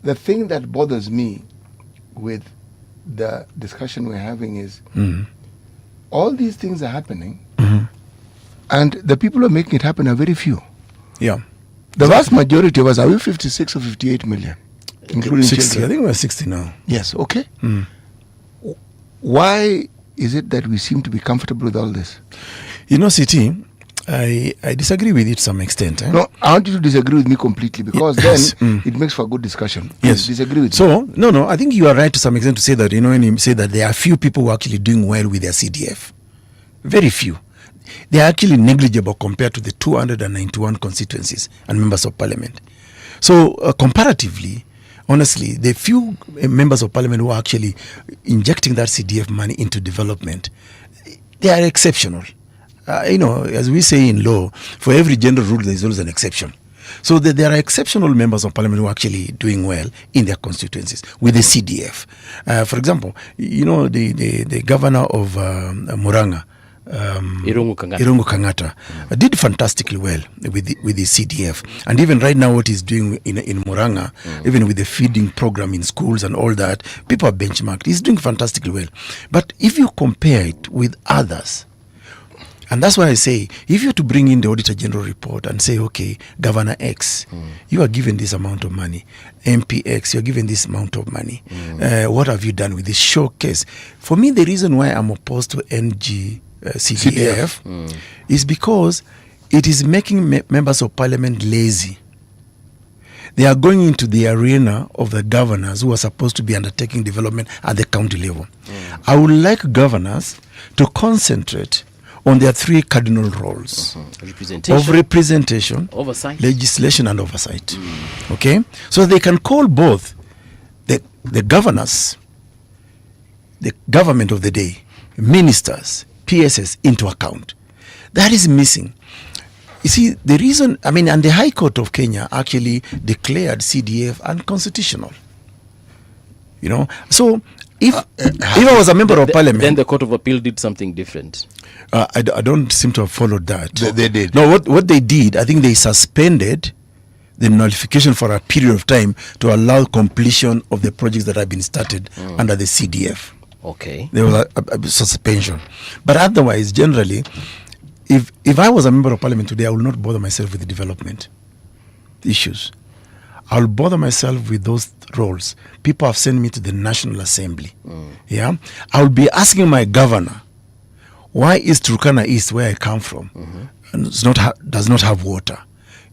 The thing that bothers me with the discussion we're having is all these things are happening, and the people who are making it happen are very few. Yeah. The vast majority of us, are we 56 or 58 million? Including 60. children? I think we're 60 now. Yes, okay. Why is it that we seem to be comfortable with all this? CT, I disagree with it to some extent. No, I want you to disagree with me completely, because then it makes for a good discussion. Yes. Disagree with me. So, no, I think you are right to some extent to say that, when you say that there are few people who are actually doing well with their CDF. Very few. They are actually negligible compared to the 291 constituencies and members of parliament. So, comparatively, honestly, the few members of parliament who are actually injecting that CDF money into development, they are exceptional. As we say in law, for every general rule, there is always an exception. So there are exceptional members of parliament who are actually doing well in their constituencies with the CDF. For example, the governor of Muranga, Irungu Kangata, did fantastically well with the CDF. And even right now, what he's doing in Muranga, even with the feeding program in schools and all that, people are benchmarked. He's doing fantastically well. But if you compare it with others, and that's why I say, if you're to bring in the Auditor General report and say, okay, Governor X, you are given this amount of money. MP X, you're given this amount of money. What have you done with this showcase? For me, the reason why I'm opposed to CDF is because it is making members of parliament lazy. They are going into the arena of the governors who are supposed to be undertaking development at the county level. I would like governors to concentrate on their three cardinal roles of representation, oversight, legislation, and oversight. Okay? So they can call both the governors, the government of the day, ministers, PSS into account. That is missing. You see, the reason, and the High Court of Kenya actually declared CDF unconstitutional. So if I was a member of parliament, then the Court of Appeal did something different. I don't seem to have followed that. They did. No, what they did, I think they suspended the nullification for a period of time to allow completion of the projects that have been started under the CDF. Okay. There was a suspension. But otherwise, generally, if I was a member of parliament today, I will not bother myself with the development issues. I'll bother myself with those roles. People have sent me to the National Assembly. Yeah, I'll be asking my governor, why is Turkana East, where I come from, and does not have water,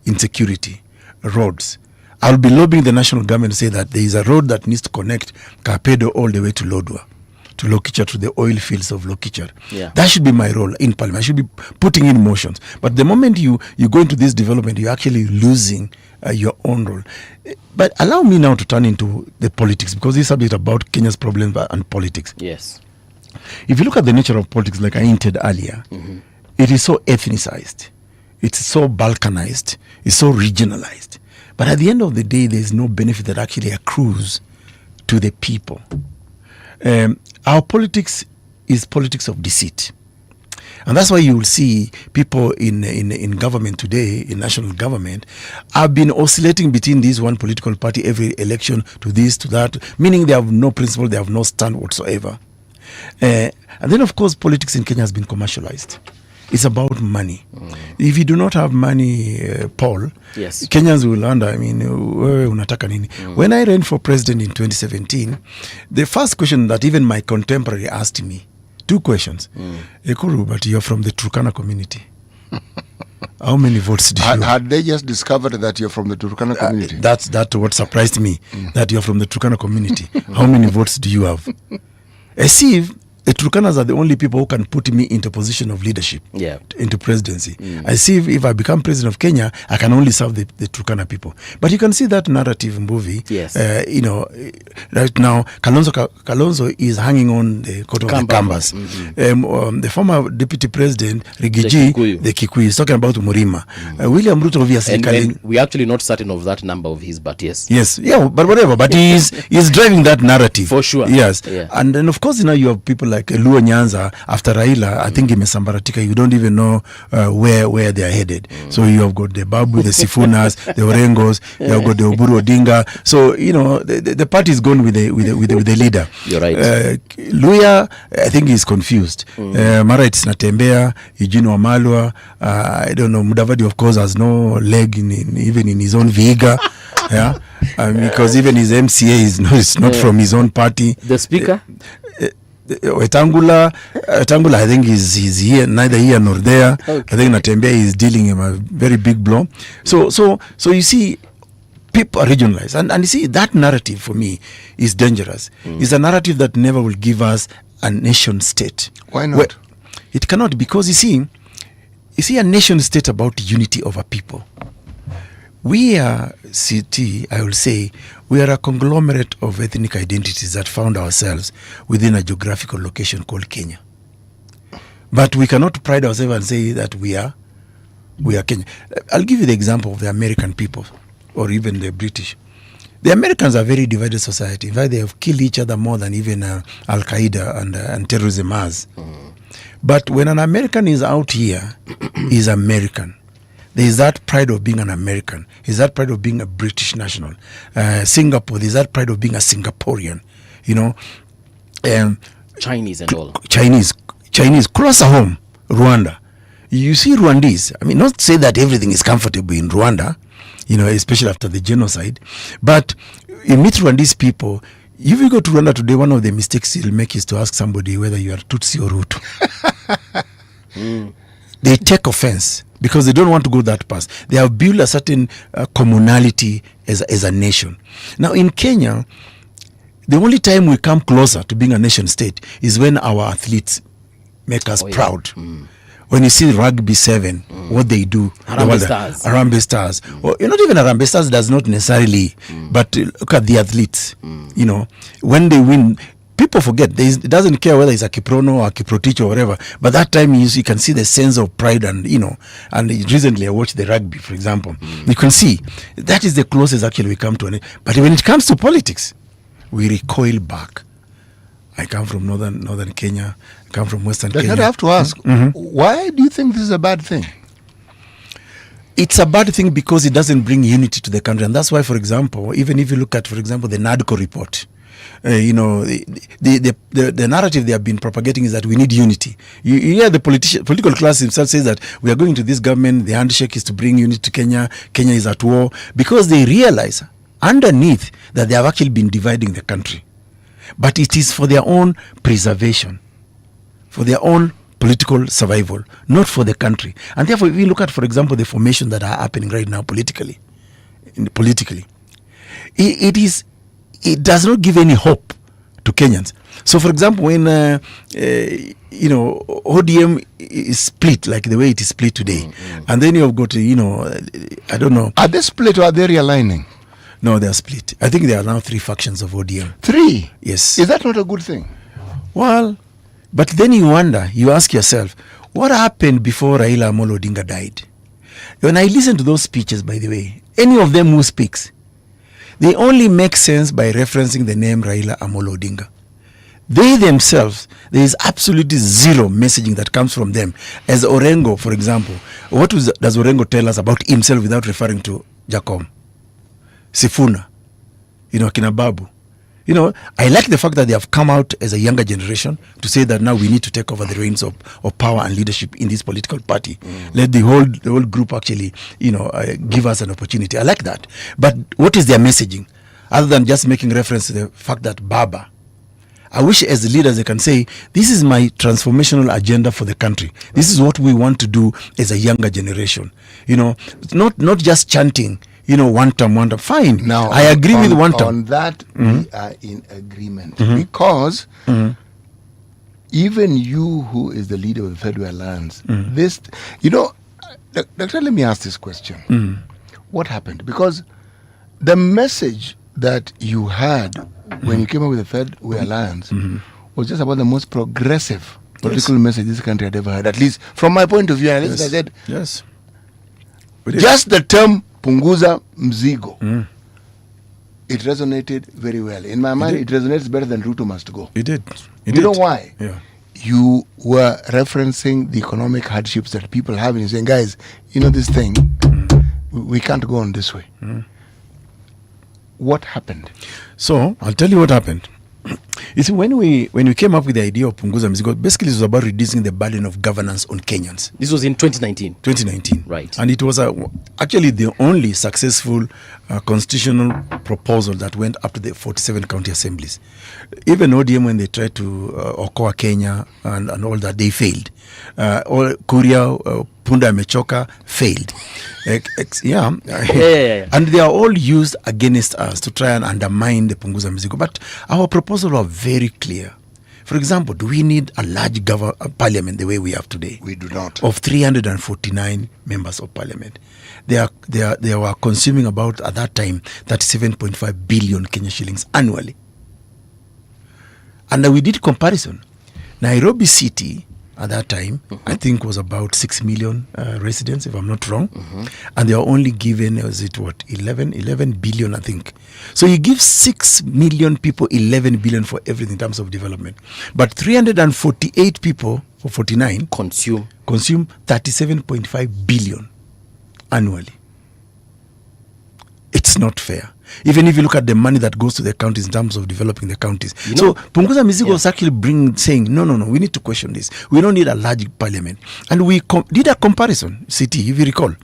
insecurity, roads? I'll be lobbying the national government to say that there is a road that needs to connect Kapedo all the way to Lodwar, to Lokichar, to the oil fields of Lokichar. Yeah. That should be my role in parliament. I should be putting in motions. But the moment you go into this development, you're actually losing your own role. But allow me now to turn into the politics, because this subject about Kenya's problems and politics. Yes. If you look at the nature of politics, like I hinted earlier, it is so ethnicized, it's so balkanized, it's so regionalized. But at the end of the day, there's no benefit that actually accrues to the people. Our politics is politics of deceit. And that's why you will see people in government today, in national government, have been oscillating between this one political party every election to this, to that, meaning they have no principle, they have no stand whatsoever. And then, of course, politics in Kenya has been commercialized. It's about money. If you do not have money, Paul, yes, Kenyans will wonder, I mean, unataka nini? When I ran for president in 2017, the first question that even my contemporary asked me, 2 questions. Ekuru, but you're from the Turkana community. How many votes do you have? Had they just discovered that you're from the Turkana community? That's what surprised me, that you're from the Turkana community. How many votes do you have? As if the Turkanas are the only people who can put me into position of leadership, into presidency. I see if I become president of Kenya, I can only serve the Turkana people. But you can see that narrative movie. Yes. Right now, Kalonzo is hanging on the coat of the canvas. The former deputy president, Rigiji, the Kikuyu, is talking about Murima. William Ruto, obviously. And we're actually not certain of that number of his, but yes. Yes, yeah, but whatever. But he's driving that narrative. For sure. Yes. Yeah. And then, of course, you have people like Luo Nyanza after Raila. I think imesambaratika. You don't even know where they are headed. So you have got the Babu, the Sifunas, the Orengos. You have got the Oburu Odinga. So the party is gone with the leader. You're right. Luya, I think he's confused. Mara it's Natembea, Eugene Wamalwa. I don't know. Mudavadi, of course, has no leg even in his own Viga. Yeah, because even his MCA is not from his own party. The speaker. Wetangula, I think is here, neither here nor there. Okay. I think Natembea is dealing him a very big blow. So you see, people are regionalized, and you see that narrative for me is dangerous. It's a narrative that never will give us a nation state. Why not? It cannot, because you see a nation state about unity of a people. We are I will say, we are a conglomerate of ethnic identities that found ourselves within a geographical location called Kenya. But we cannot pride ourselves and say that we are Kenya. I'll give you the example of the American people, or even the British. The Americans are a very divided society. In fact, they have killed each other more than even Al-Qaeda and terrorism has. But when an American is out here, he's American. There is that pride of being an American. There is that pride of being a British national. Singapore, there is that pride of being a Singaporean. Chinese and all. Chinese. Closer home, Rwanda. You see Rwandese. I mean, not say that everything is comfortable in Rwanda, especially after the genocide. But you meet Rwandese people. If you go to Rwanda today, one of the mistakes you'll make is to ask somebody whether you are Tutsi or Hutu. They take offense, because they don't want to go that path. They have built a certain commonality as a nation. Now in Kenya, the only time we come closer to being a nation state is when our athletes make us proud. When you see Rugby 7, what they do. Harambee Stars. Well, not even Harambee Stars does not necessarily, but look at the athletes. When they win, people forget. It doesn't care whether it's a Kiprono or a Kiprotich or whatever. But that time you can see the sense of pride and And recently I watched the rugby, for example. You can see that is the closest actually we come to it. But when it comes to politics, we recoil back. I come from northern Kenya. I come from western Kenya. I have to ask, why do you think this is a bad thing? It's a bad thing because it doesn't bring unity to the country. And that's why, for example, even if you look at, for example, the NADCO report, the narrative they have been propagating is that we need unity. You hear the political class himself says that we are going to this government, the handshake is to bring unity to Kenya, Kenya is at war, because they realize underneath that they have actually been dividing the country. But it is for their own preservation, for their own political survival, not for the country. And therefore, if we look at, for example, the formation that are happening right now politically, it does not give any hope to Kenyans. So, for example, when ODM is split like the way it is split today, and then you have got I don't know. Are they split or are they realigning? No, they are split. I think there are now 3 factions of ODM. 3? Yes. Is that not a good thing? Well, but then you ask yourself, what happened before Raila Amolo Odinga died? When I listen to those speeches, by the way, any of them who speaks, they only make sense by referencing the name Raila Amolo Odinga. They themselves, there is absolutely zero messaging that comes from them. As Orengo, for example, does Orengo tell us about himself without referring to Jacob? Sifuna, Kinababu. I like the fact that they have come out as a younger generation to say that now we need to take over the reins of power and leadership in this political party. Let the whole group actually, give us an opportunity. I like that. But what is their messaging? Other than just making reference to the fact that Baba, I wish as leaders they can say, this is my transformational agenda for the country. This is what we want to do as a younger generation. Not just chanting, one term. Fine. Now, I agree with one term. On that, we are in agreement. Because even you, who is the leader of the Federal Alliance, Doctor, let me ask this question. What happened? Because the message that you had when you came up with the Federal Alliance was just about the most progressive political message this country had ever had, at least from my point of view. And I said, yes. Just the term Punguza Migo, it resonated very well. In my mind, it resonates better than Ruto must go. It did. You know why? Yeah. You were referencing the economic hardships that people have, and you're saying, guys, this thing, we can't go on this way. What happened? So, I'll tell you what happened. You see, when we came up with the idea of Punguza Migo, basically it was about reducing the burden of governance on Kenyans. This was in 2019. 2019. Right. And it was actually the only successful constitutional proposal that went up to the 47 county assemblies. Even ODM, when they tried to Ekuru Kenya and all that, they failed. Kuria, Punda Mechoka failed. And they are all used against us to try and undermine the Punguza Migo. But our proposals are very clear. For example, do we need a large parliament the way we have today? We do not. Of 349 members of parliament. They were consuming about, at that time, 37.5 billion Kenya shillings annually. And we did comparison. Nairobi City, at that time, I think was about 6 million residents, if I'm not wrong. And they are only given, 11 billion, I think. So you give 6 million people 11 billion for everything in terms of development. But 348 people, or 49, consume 37.5 billion annually. It's not fair. Even if you look at the money that goes to the counties in terms of developing the counties. So Punguza Migo was actually saying, no, we need to question this. We don't need a large parliament. And we did a comparison, CT, if you recall.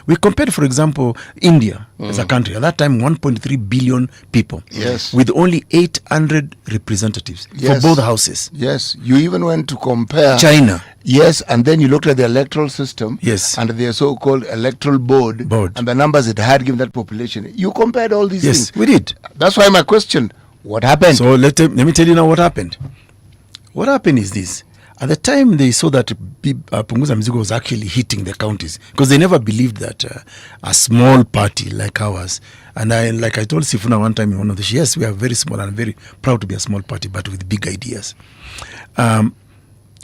We compared, for example, India as a country. At that time, 1.3 billion people. Yes. With only 800 representatives for both houses. Yes. You even went to compare China. Yes, and then you looked at the electoral system. Yes. And their so-called electoral board. And the numbers it had given that population. You compared all these things. Yes, we did. That's why my question, what happened? So let me tell you now what happened. What happened is this. At the time, they saw that Punguza Migo was actually hitting the counties because they never believed that a small party like ours, and like I told Sifuna one time in one of the shows, yes, we are very small and very proud to be a small party, but with big ideas.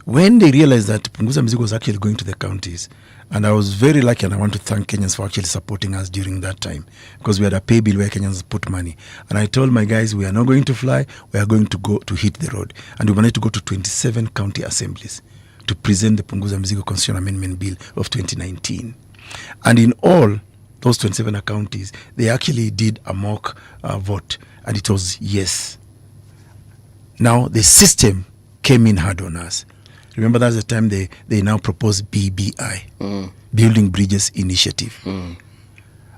When they realized that Punguza Migo was actually going to the counties, and I was very lucky, and I want to thank Kenyans for actually supporting us during that time, because we had a pay bill where Kenyans put money. And I told my guys, we are not going to fly, we are going to go to hit the road. And we wanted to go to 27 county assemblies to present the Punguza Migo Constitutional Amendment Bill of 2019. And in all those 27 counties, they actually did a mock vote, and it was yes. Now, the system came in hard on us. Remember, that's the time they now propose BBI, Building Bridges Initiative.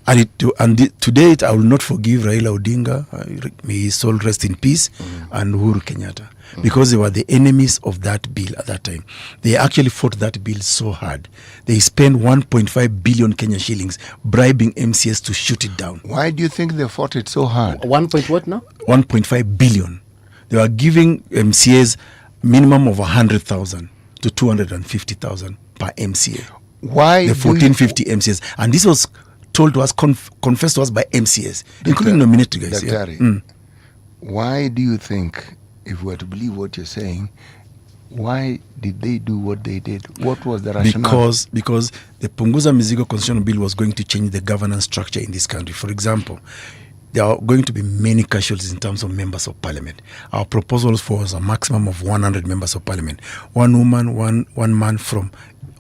And to date, I will not forgive Raila Odinga, may his soul rest in peace, and Uhuru Kenyatta, because they were the enemies of that bill at that time. They actually fought that bill so hard. They spent 1.5 billion Kenya shillings bribing MCS to shoot it down. Why do you think they fought it so hard? 1.5 billion. They were giving MCAs minimum of 100,000 to 250,000 per MCA. Why? The 1450 MCAs. And this was told to us, confessed to us by MCAs, including nominated guys. Why do you think, if we were to believe what you're saying, why did they do what they did? What was the rationale? Because the Punguza Migo Constitutional Bill was going to change the governance structure in this country. For example, there are going to be many casualties in terms of members of parliament. Our proposals was a maximum of 100 members of parliament. One woman, one man from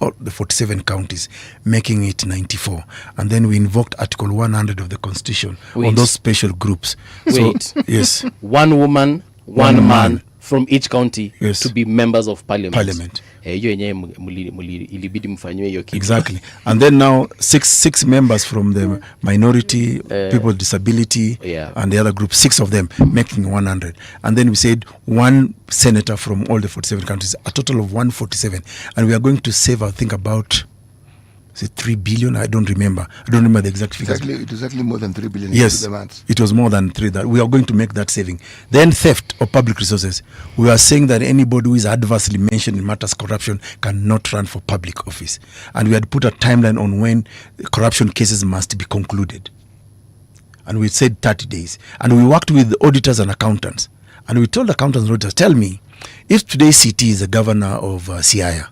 all the 47 counties, making it 94. And then we invoked Article 100 of the Constitution on those special groups. Wait. So, yes. One woman, one man from each county to be members of parliament. Exactly. And then now six members from the minority, people with disability, and the other group, 6 of them, making 100. And then we said one senator from all the 47 countries, a total of 147. And we are going to save, I think, about 3 billion. I don't remember the exact figure. It was actually more than 3 billion. Yes, it was more than 3. That we are going to make that saving. Then theft of public resources. We are saying that anybody who is adversely mentioned in matters of corruption cannot run for public office. And we had put a timeline on when corruption cases must be concluded. And we said 30 days. And we worked with auditors and accountants. And we told accountants and auditors, tell me, if today CT is the governor of Siaya,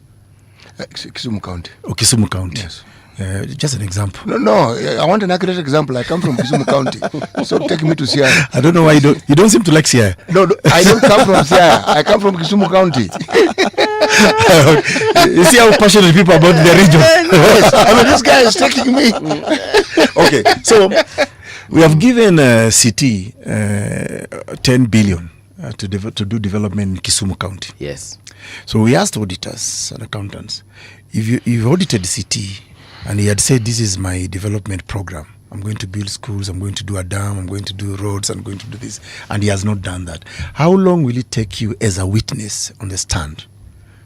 Kisumu County. Oh, Kisumu County. Yes. Just an example. No, I want an accurate example. I come from Kisumu County. So take me to Siaya. I don't know why you don't seem to like Siaya. No, I don't come from Siaya. I come from Kisumu County. You see how passionate people about the region. Yes. I mean, this guy is taking me. Okay, so we have given CT 10 billion to do development in Kisumu County. Yes. So we asked auditors and accountants, if you've audited CT and he had said, this is my development program, I'm going to build schools, I'm going to do a dam, I'm going to do roads, I'm going to do this, and he has not done that, how long will it take you as a witness on the stand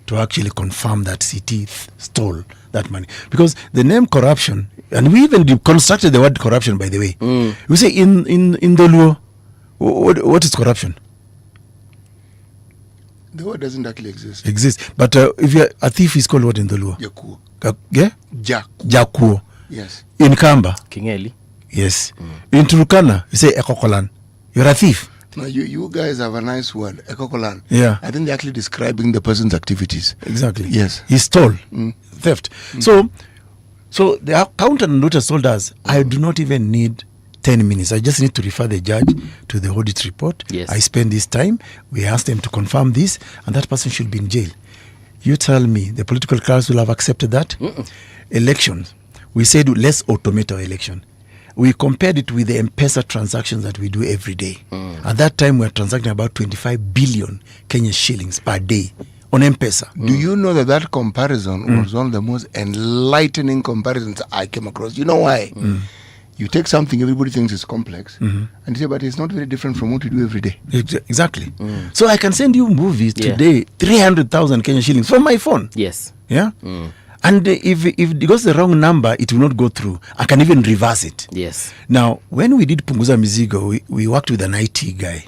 to actually confirm that CT stole that money? Because the name corruption, and we even constructed the word corruption, by the way. We say in the Luo, what is corruption? The word doesn't actually exist. But if you're a thief, is called what in the Luo? Jakuo. Yeah? Jakuo. Yes. In Kamba? Kingeli. Yes. In Turkana, you say Ekokolan. You're a thief. No, you guys have a nice word, Ekokolan. Yeah. I think they're actually describing the person's activities. Exactly. Yes. He stole. Theft. So the accountant and auditors told us, I do not even need 10 minutes. I just need to refer the judge to the audit report. Yes. I spend this time. We ask them to confirm this, and that person should be in jail. You tell me, the political class will have accepted that? Elections. We said, let's automate our election. We compared it with the M-Pesa transactions that we do every day. At that time, we were transacting about 25 billion Kenyan shillings per day on M-Pesa. Do you know that comparison was one of the most enlightening comparisons I came across? You know why? You take something everybody thinks is complex, and you say, but it's not very different from what we do every day. Exactly. So I can send you movies today, 300,000 Kenyan shillings from my phone. Yes. Yeah. And if it goes the wrong number, it will not go through. I can even reverse it. Yes. Now, when we did Punguza Migo, we worked with an IT guy,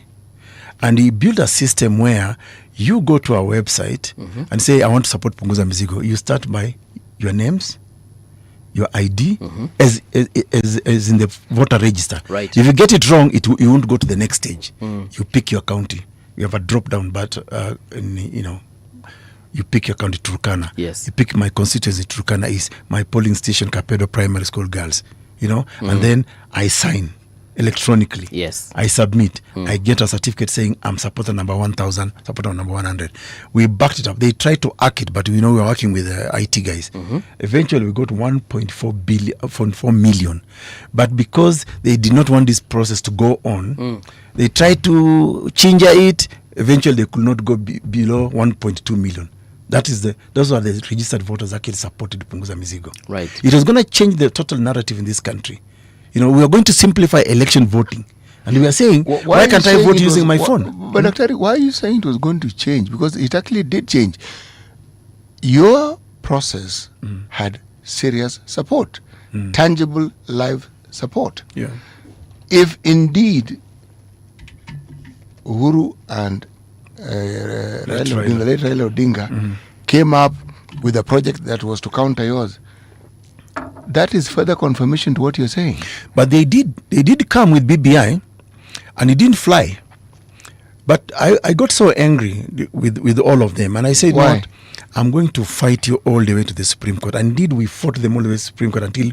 and he built a system where you go to our website and say, I want to support Punguza Migo. You start by your names, your ID, as in the voter register. Right. If you get it wrong, you won't go to the next stage. You pick your county. You have a drop-down, but you pick your county, Turkana. Yes. You pick my constituency, Turkana is my polling station, Kapedo Primary School Girls. And then I sign electronically. Yes. I submit. I get a certificate saying I'm supporter number 1,000, supporter number 100. We backed it up. They tried to hack it, but we were working with IT guys. Eventually, we got 1.4 million. But because they did not want this process to go on, they tried to change it. Eventually, they could not go below 1.2 million. Those are the registered voters that actually supported Punguza Migo. Right. It was going to change the total narrative in this country. We are going to simplify election voting. And we are saying, why can't I vote using my phone? But Dr. Why are you saying it was going to change? Because it actually did change. Your process had serious support, tangible, live support. Yeah. If indeed Uhuru and Raila Odinga came up with a project that was to counter yours, that is further confirmation to what you're saying. But they did come with BBI, and it didn't fly. But I got so angry with all of them, and I said, why? I'm going to fight you all the way to the Supreme Court. And indeed, we fought them all the way to the Supreme Court until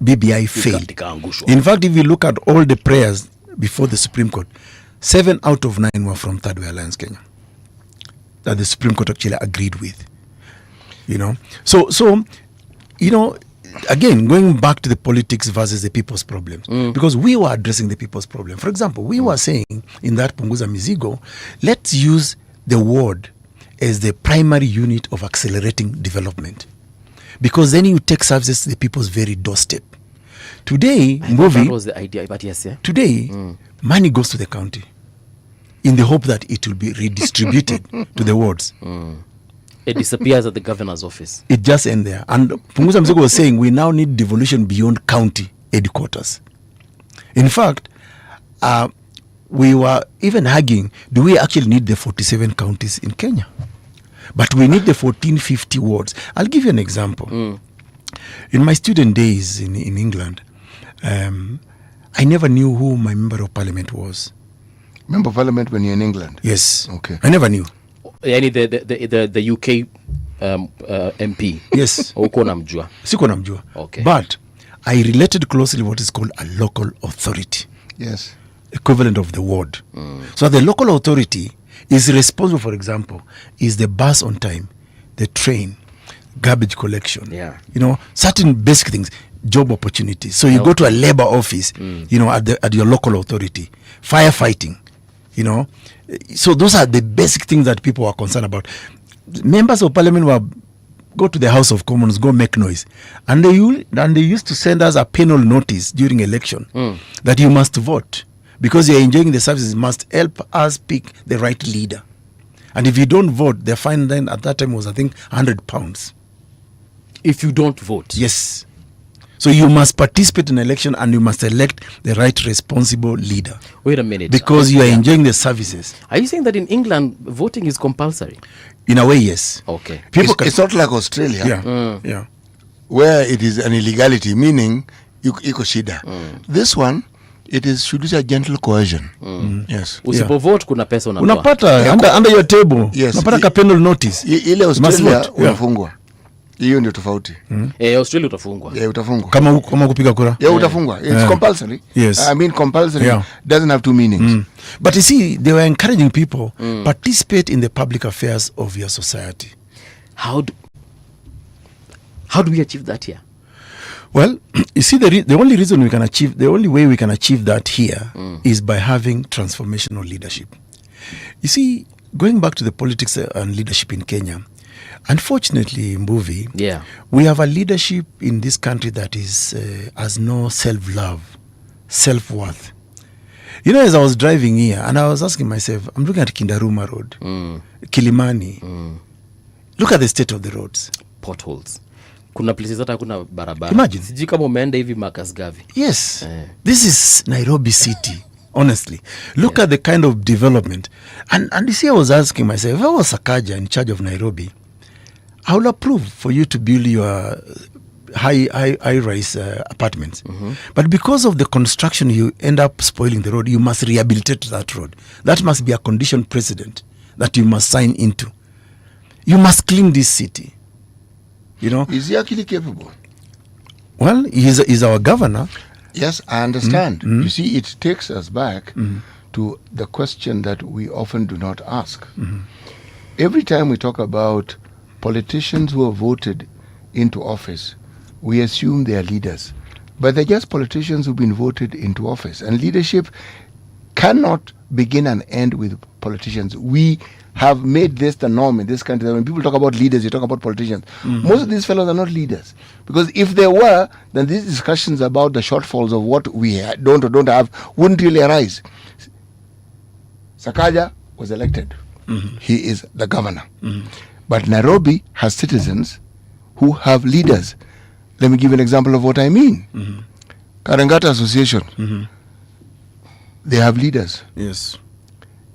BBI failed. In fact, if you look at all the prayers before the Supreme Court, 7 out of 9 were from Third Way Alliance Kenya that the Supreme Court actually agreed with. So again, going back to the politics versus the people's problems, because we were addressing the people's problem. For example, we were saying in that Punguza Migo, let's use the word as the primary unit of accelerating development, because then you take services to the people's very doorstep. Today, that was the idea, but yes, yeah. Today, money goes to the county in the hope that it will be redistributed to the wards. It disappears at the governor's office. It just ends there. And Punguza Migo was saying we now need devolution beyond county headquarters. In fact, we were even arguing, do we actually need the 47 counties in Kenya? But we need the 1450 wards. I'll give you an example. In my student days in England, I never knew who my member of parliament was. Member of parliament when you're in England? Yes. Okay. I never knew. The UK MP. Yes. Uko namjua. Siko namjua. Okay. But I related closely what is called a local authority. Yes. Equivalent of the ward. So the local authority is responsible, for example, is the bus on time, the train, garbage collection. Yeah. Certain basic things, job opportunities. So you go to a labor office, at your local authority, firefighting, So those are the basic things that people are concerned about. Members of parliament will go to the House of Commons, go make noise. And they used to send us a penal notice during election that you must vote. Because you're enjoying the services, must help us pick the right leader. And if you don't vote, the fine then at that time was, I think, £100. If you don't vote? Yes. So you must participate in an election and you must elect the right responsible leader. Wait a minute. Because you are enjoying the services. Are you saying that in England, voting is compulsory? In a way, yes. Okay. It's not like Australia. Yeah. Where it is an illegality, meaning iko shida. This one, it is should be a gentle coercion. Yes. Usipovote kuna pesa unatoa. Unapata under your table. Yes. Unapata ka penal notice. Ile Australia unafungwa. Hiyo ndio tofauti. Australia utafungwa. Utafungwa. Kama kupiga kura. Utafungwa. It's compulsory. Yes. I mean compulsory doesn't have two meanings. But you see, they were encouraging people participate in the public affairs of your society. How do we achieve that here? Well, you see, the only way we can achieve that here is by having transformational leadership. You see, going back to the politics and leadership in Kenya, unfortunately, Mbuvi, we have a leadership in this country that is has no self-love, self-worth. As I was driving here, and I was asking myself, I'm looking at Kindaruma Road, Kilimani. Look at the state of the roads. Potholes. Kuna places hata hakuna barabara. Imagine. Sijui kama umeenda hivi Marcus Garvey. Yes. This is Nairobi city. Honestly, look at the kind of development. And you see, I was asking myself, if I was Sakaja in charge of Nairobi, I would approve for you to build your high-rise apartments. But because of the construction, you end up spoiling the road. You must rehabilitate that road. That must be a condition precedent that you must sign into. You must clean this city. Is he actually capable? Well, he's our governor. Yes, I understand. You see, it takes us back to the question that we often do not ask. Every time we talk about politicians who are voted into office, we assume they are leaders. But they're just politicians who've been voted into office. And leadership cannot begin and end with politicians. We have made this the norm in this country. When people talk about leaders, you talk about politicians. Most of these fellows are not leaders. Because if they were, then these discussions about the shortfalls of what we don't or don't have wouldn't really arise. Sakaja was elected. He is the governor. But Nairobi has citizens who have leaders. Let me give an example of what I mean. Karangata Association, they have leaders. Yes.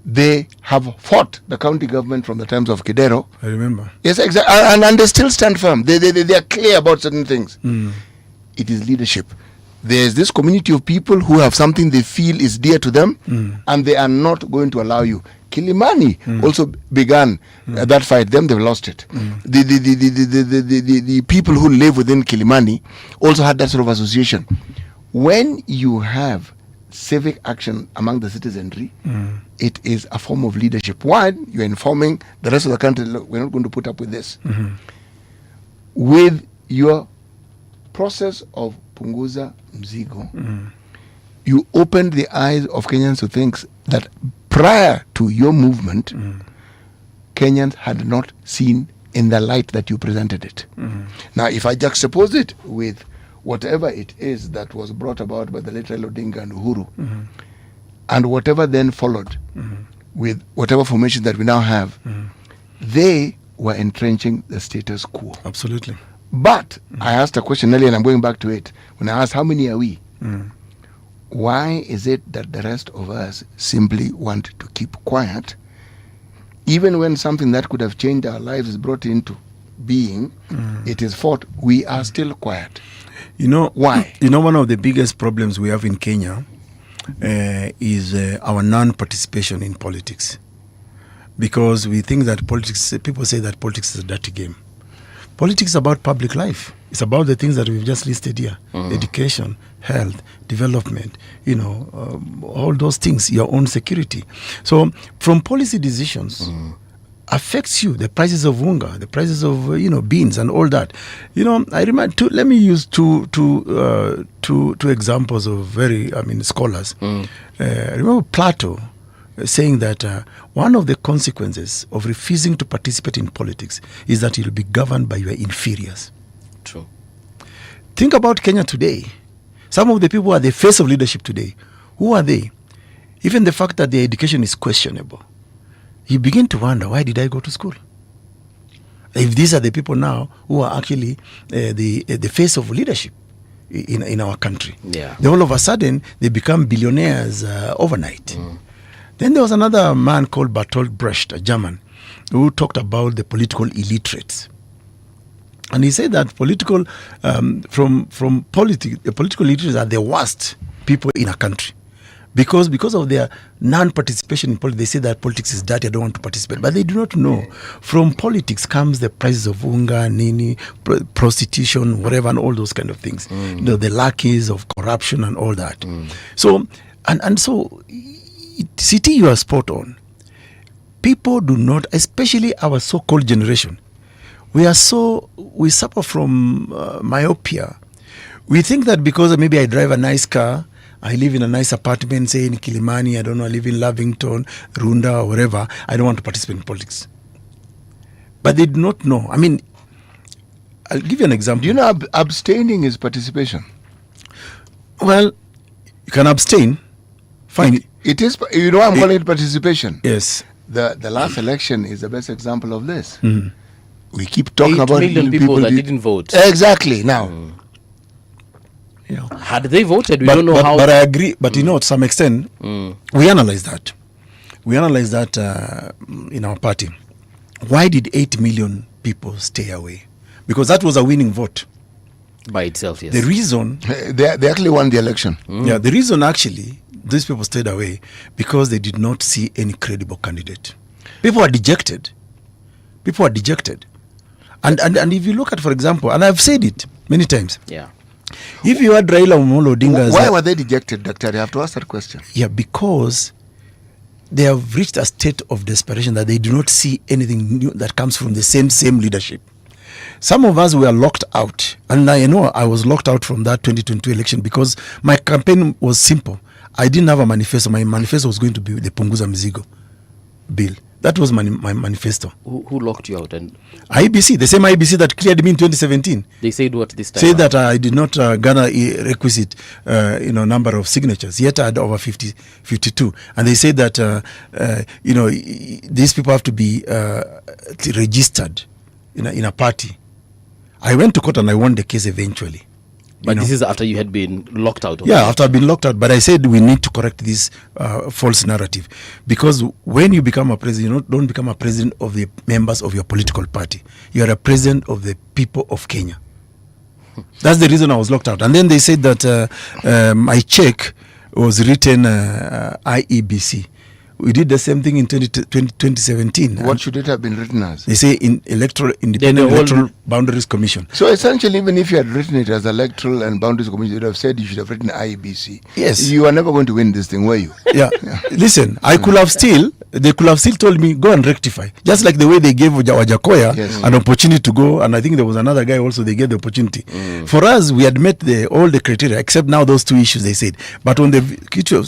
They have fought the county government from the times of Kidero. I remember. Yes, exactly. And they still stand firm. They are clear about certain things. It is leadership. There's this community of people who have something they feel is dear to them, and they are not going to allow you. Kilimani also began that fight. Them, they've lost it. The people who live within Kilimani also had that sort of association. When you have civic action among the citizenry, it is a form of leadership. One, you're informing the rest of the country, look, we're not going to put up with this. With your process of Punguza Migo, you opened the eyes of Kenyans to think that prior to your movement, Kenyans had not seen in the light that you presented it. Now, if I juxtapose it with whatever it is that was brought about by the late Raila Odinga and Uhuru, and whatever then followed with whatever formation that we now have, they were entrenching the status quo. Absolutely. But I asked a question earlier, and I'm going back to it. When I asked, how many are we? Why is it that the rest of us simply want to keep quiet, even when something that could have changed our lives is brought into being, it is fought, we are still quiet? You know why? You know, one of the biggest problems we have in Kenya is our non-participation in politics, because we think that politics. People say that politics is a dirty game. Politics is about public life. It's about the things that we've just listed here: education, health, development. You know, all those things. Your own security. So, from policy decisions. Affects you, the prices of unga, the prices of beans and all that. You know, I remember. Let me use two examples of scholars. I remember Plato saying that one of the consequences of refusing to participate in politics is that you'll be governed by your inferiors. True. Think about Kenya today. Some of the people who are the face of leadership today, who are they? Even the fact that their education is questionable. You begin to wonder, why did I go to school? If these are the people now who are actually the face of leadership in our country, then all of a sudden they become billionaires overnight. Then there was another man called Bertolt Brecht, a German, who talked about the political illiterates. And he said that the political illiterates are the worst people in a country. Because of their non-participation in politics, they say that politics is dirty, I don't want to participate. But they do not know. From politics comes the prices of unga, nini, prostitution, whatever, and all those kind of things. You know, the lackeys of corruption and all that. So, so, CT, you are spot on. People do not, especially our so-called generation, we suffer from myopia. We think that because maybe I drive a nice car, I live in a nice apartment, say in Kilimani, I don't know, I live in Lavington, Runda, or wherever, I don't want to participate in politics. But they do not know. I mean, I'll give you an example. Do you know abstaining is participation? Well, you can abstain. Fine. It is, I'm calling it participation. Yes. The last election is the best example of this. We keep talking 8 about million people that didn't vote. Exactly. Now, had they voted, we don't know how. But I agree. But to some extent, we analyze that. We analyze that in our party. Why did 8 million people stay away? Because that was a winning vote by itself. Yes. The reason they actually won the election. Yeah. The reason actually these people stayed away because they did not see any credible candidate. People are dejected. And if you look at, for example, and I've said it many times. Yeah. If you had Raila Amolo Odinga, why were they dejected, Doctor? You have to ask that question. Yeah, because they have reached a state of desperation that they do not see anything new that comes from the same leadership. Some of us were locked out, and I know I was locked out from that 2022 election because my campaign was simple. I didn't have a manifesto. My manifesto was going to be the Punguza Migo bill. That was my manifesto. Who locked you out? And IBC, the same IBC that cleared me in 2017. They said what this time? Said that I did not garner a requisite number of signatures. Yet I had over 52. And they said that these people have to be registered in a party. I went to court and I won the case eventually. But this is after you had been locked out. Yeah, after I've been locked out. But I said we need to correct this false narrative. Because when you become a president, you don't become a president of the members of your political party. You are a president of the people of Kenya. That's the reason I was locked out. And then they said that my check was written IEBC, We did the same thing in 2017. What should it have been written as? They say in Independent Electoral Boundaries Commission. So essentially, even if you had written it as Electoral and Boundaries Commission, you would have said you should have written IEBC. Yes. You are never going to win this thing, were you? Yeah. Listen, they could have still told me, go and rectify. Just like the way they gave Wajakoya an opportunity to go, and I think there was another guy also, they gave the opportunity. For us, we had met all the criteria, except now those two issues they said. But on the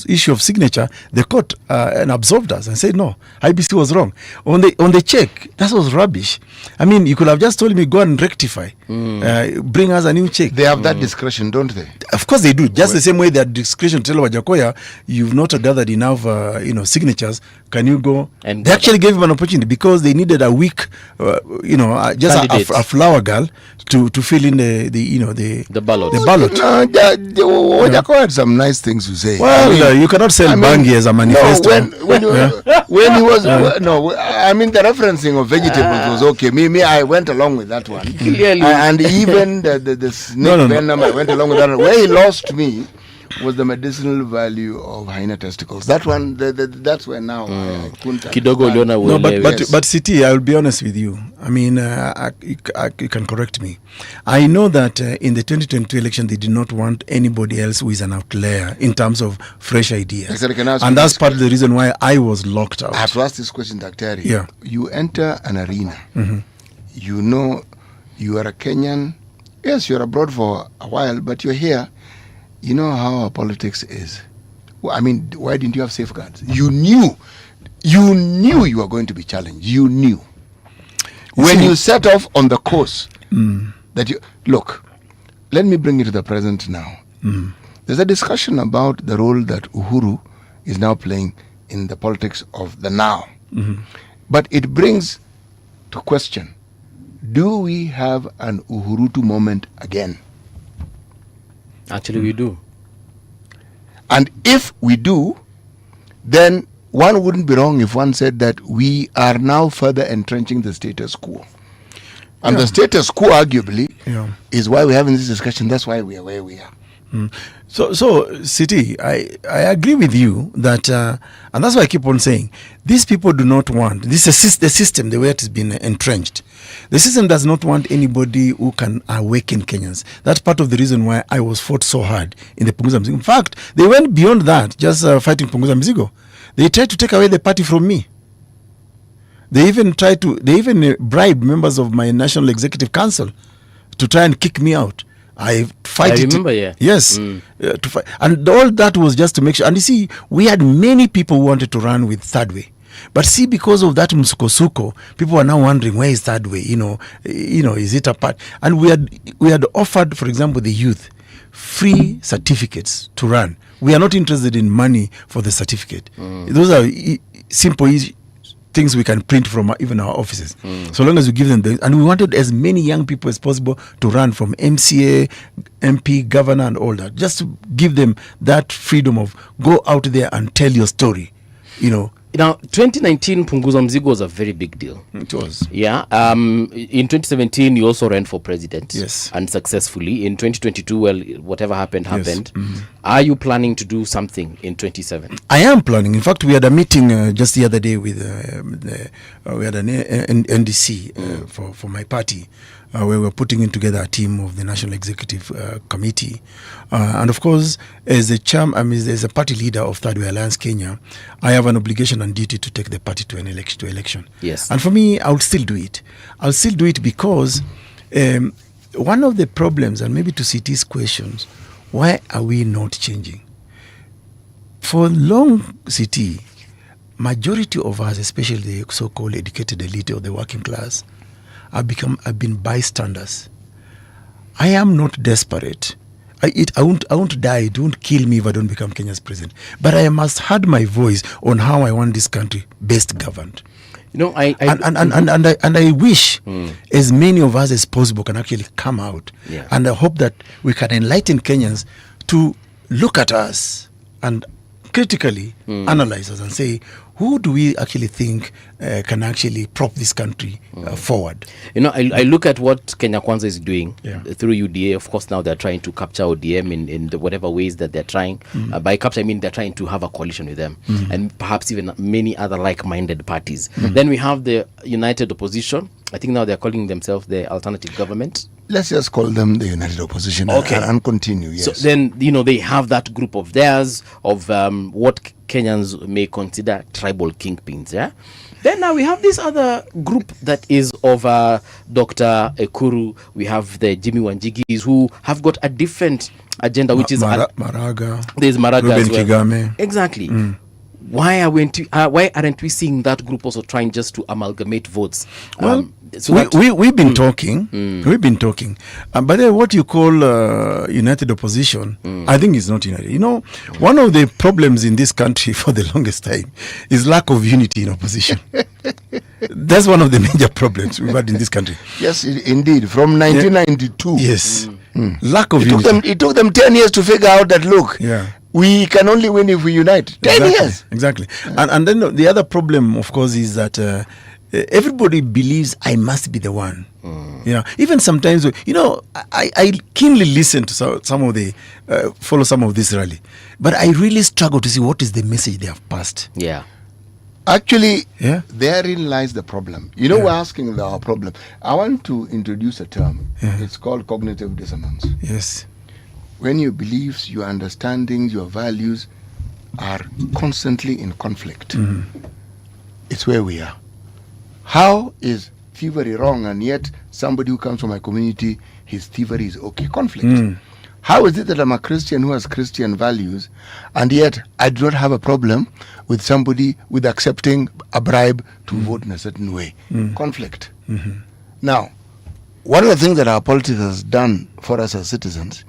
issue of signature, the court and absolved us and said, no, IBC was wrong. On the check, that was rubbish. I mean, you could have just told me, go and rectify. Bring us a new check. They have that discretion, don't they? Of course they do. Just the same way they have discretion to tell Wajakoya, you've not gathered enough signatures, can you go? And they actually gave him an opportunity because they needed a weak, just a flower girl to fill in the ballot. The ballot. Wajakoya had some nice things to say. Well, you cannot sell Bangi as a manifesto. No, when he was I mean the referencing of vegetables was okay. Me, I went along with that one. Clearly. And even the snake venom, I went along with that one. Where he lost me was the medicinal value of hyena testicles. That one, that's where now I couldn't. No, but CT, I will be honest with you. I mean, you can correct me. I know that in the 2022 election, they did not want anybody else who is an outlier in terms of fresh ideas. And that's part of the reason why I was locked out. I have to ask this question, Dr. Yeah. You enter an arena. You know you are a Kenyan. Yes, you're abroad for a while, but you're here. You know how our politics is. Well, I mean, why didn't you have safeguards? You knew you were going to be challenged. You knew. When you set off on the course, that you look, let me bring you to the present now. There's a discussion about the role that Uhuru is now playing in the politics of the now. But it brings to question, do we have an Uhurutu moment again? Actually, we do. And if we do, then one wouldn't be wrong if one said that we are now further entrenching the status quo. And the status quo, arguably, is why we're having this discussion. That's why we are where we are. So, City, I agree with you that, and that's why I keep on saying, these people do not want, this is the system, the way it has been entrenched. The system does not want anybody who can awaken Kenyans. That's part of the reason why I was fought so hard in the Punguza Migo. In fact, they went beyond that, just fighting Punguza Migo. They tried to take away the party from me. They even bribed members of my National Executive Council to try and kick me out. I remember, yes. To fight. And all that was just to make sure. And you see, we had many people who wanted to run with Third Way. But see, because of that msukosuko, people are now wondering, where is Third Way? Is it a part? And we had offered, for example, the youth free certificates to run. We are not interested in money for the certificate. Those are simple, easy things we can print from even our offices. So long as we give them and we wanted as many young people as possible to run, from MCA, MP, governor, and all that. Just to give them that freedom of go out there and tell your story. Now, 2019 Punguza Migo was a very big deal. It was. Yeah. In 2017, you also ran for president. Yes. And successfully. In 2022, well, whatever happened. Are you planning to do something in 27? I am planning. In fact, we had a meeting just the other day with we had an NDC for my party. We were putting in together a team of the National Executive Committee. And of course, as a party leader of Third Way Alliance Kenya, I have an obligation and duty to take the party to election. Yes. And for me, I would still do it. I'll still do it because one of the problems, and maybe to CT's questions, why are we not changing? For long, CT, majority of us, especially the so-called educated elite or the working class, have been bystanders. I am not desperate. I won't die. It won't kill me if I don't become Kenya's president. But I must add my voice on how I want this country best governed. I wish as many of us as possible can actually come out. Yeah. And I hope that we can enlighten Kenyans to look at us and critically analyze us and say, who do we actually think can actually prop this country forward? You know, I look at what Kenya Kwanza is doing through UDA. Of course, now they're trying to capture ODM in whatever ways that they're trying. By capture, I mean they're trying to have a coalition with them, and perhaps even many other like-minded parties. Then we have the United Opposition. I think now they're calling themselves the Alternative Government. Let's just call them the United Opposition and continue. Yes. So then, you know, they have that group of theirs of what Kenyans may consider tribal kingpins. Yeah. Then now we have this other group that is of Dr. Ekuru. We have the Jimmy Wanjigis who have got a different agenda, which is Maraga. There's Maraga as well. Kigame. Exactly. Why aren't we seeing that group also trying just to amalgamate votes? Well, we've been talking. We've been talking. But what you call united opposition, I think is not united. You know, one of the problems in this country for the longest time is lack of unity in opposition. That's one of the major problems we've had in this country. Yes, indeed. From 1992. Yes. Lack of unity. It took them 10 years to figure out that, look, we can only win if we unite. 10 years. Exactly. And then the other problem, of course, is that everybody believes I must be the one. You know, even sometimes, you know, I keenly listen to some of the, follow some of this rally, but I really struggle to see what is the message they have passed. Yeah. Actually, therein lies the problem. You know, we're asking our problem. I want to introduce a term. It's called cognitive dissonance. Yes. When your beliefs, your understandings, your values are constantly in conflict, it's where we are. How is thievery wrong, and yet somebody who comes from my community, his thievery is okay? Conflict. How is it that I'm a Christian who has Christian values, and yet I do not have a problem with somebody with accepting a bribe to vote in a certain way? Conflict. Now, one of the things that our politics has done for us as citizens,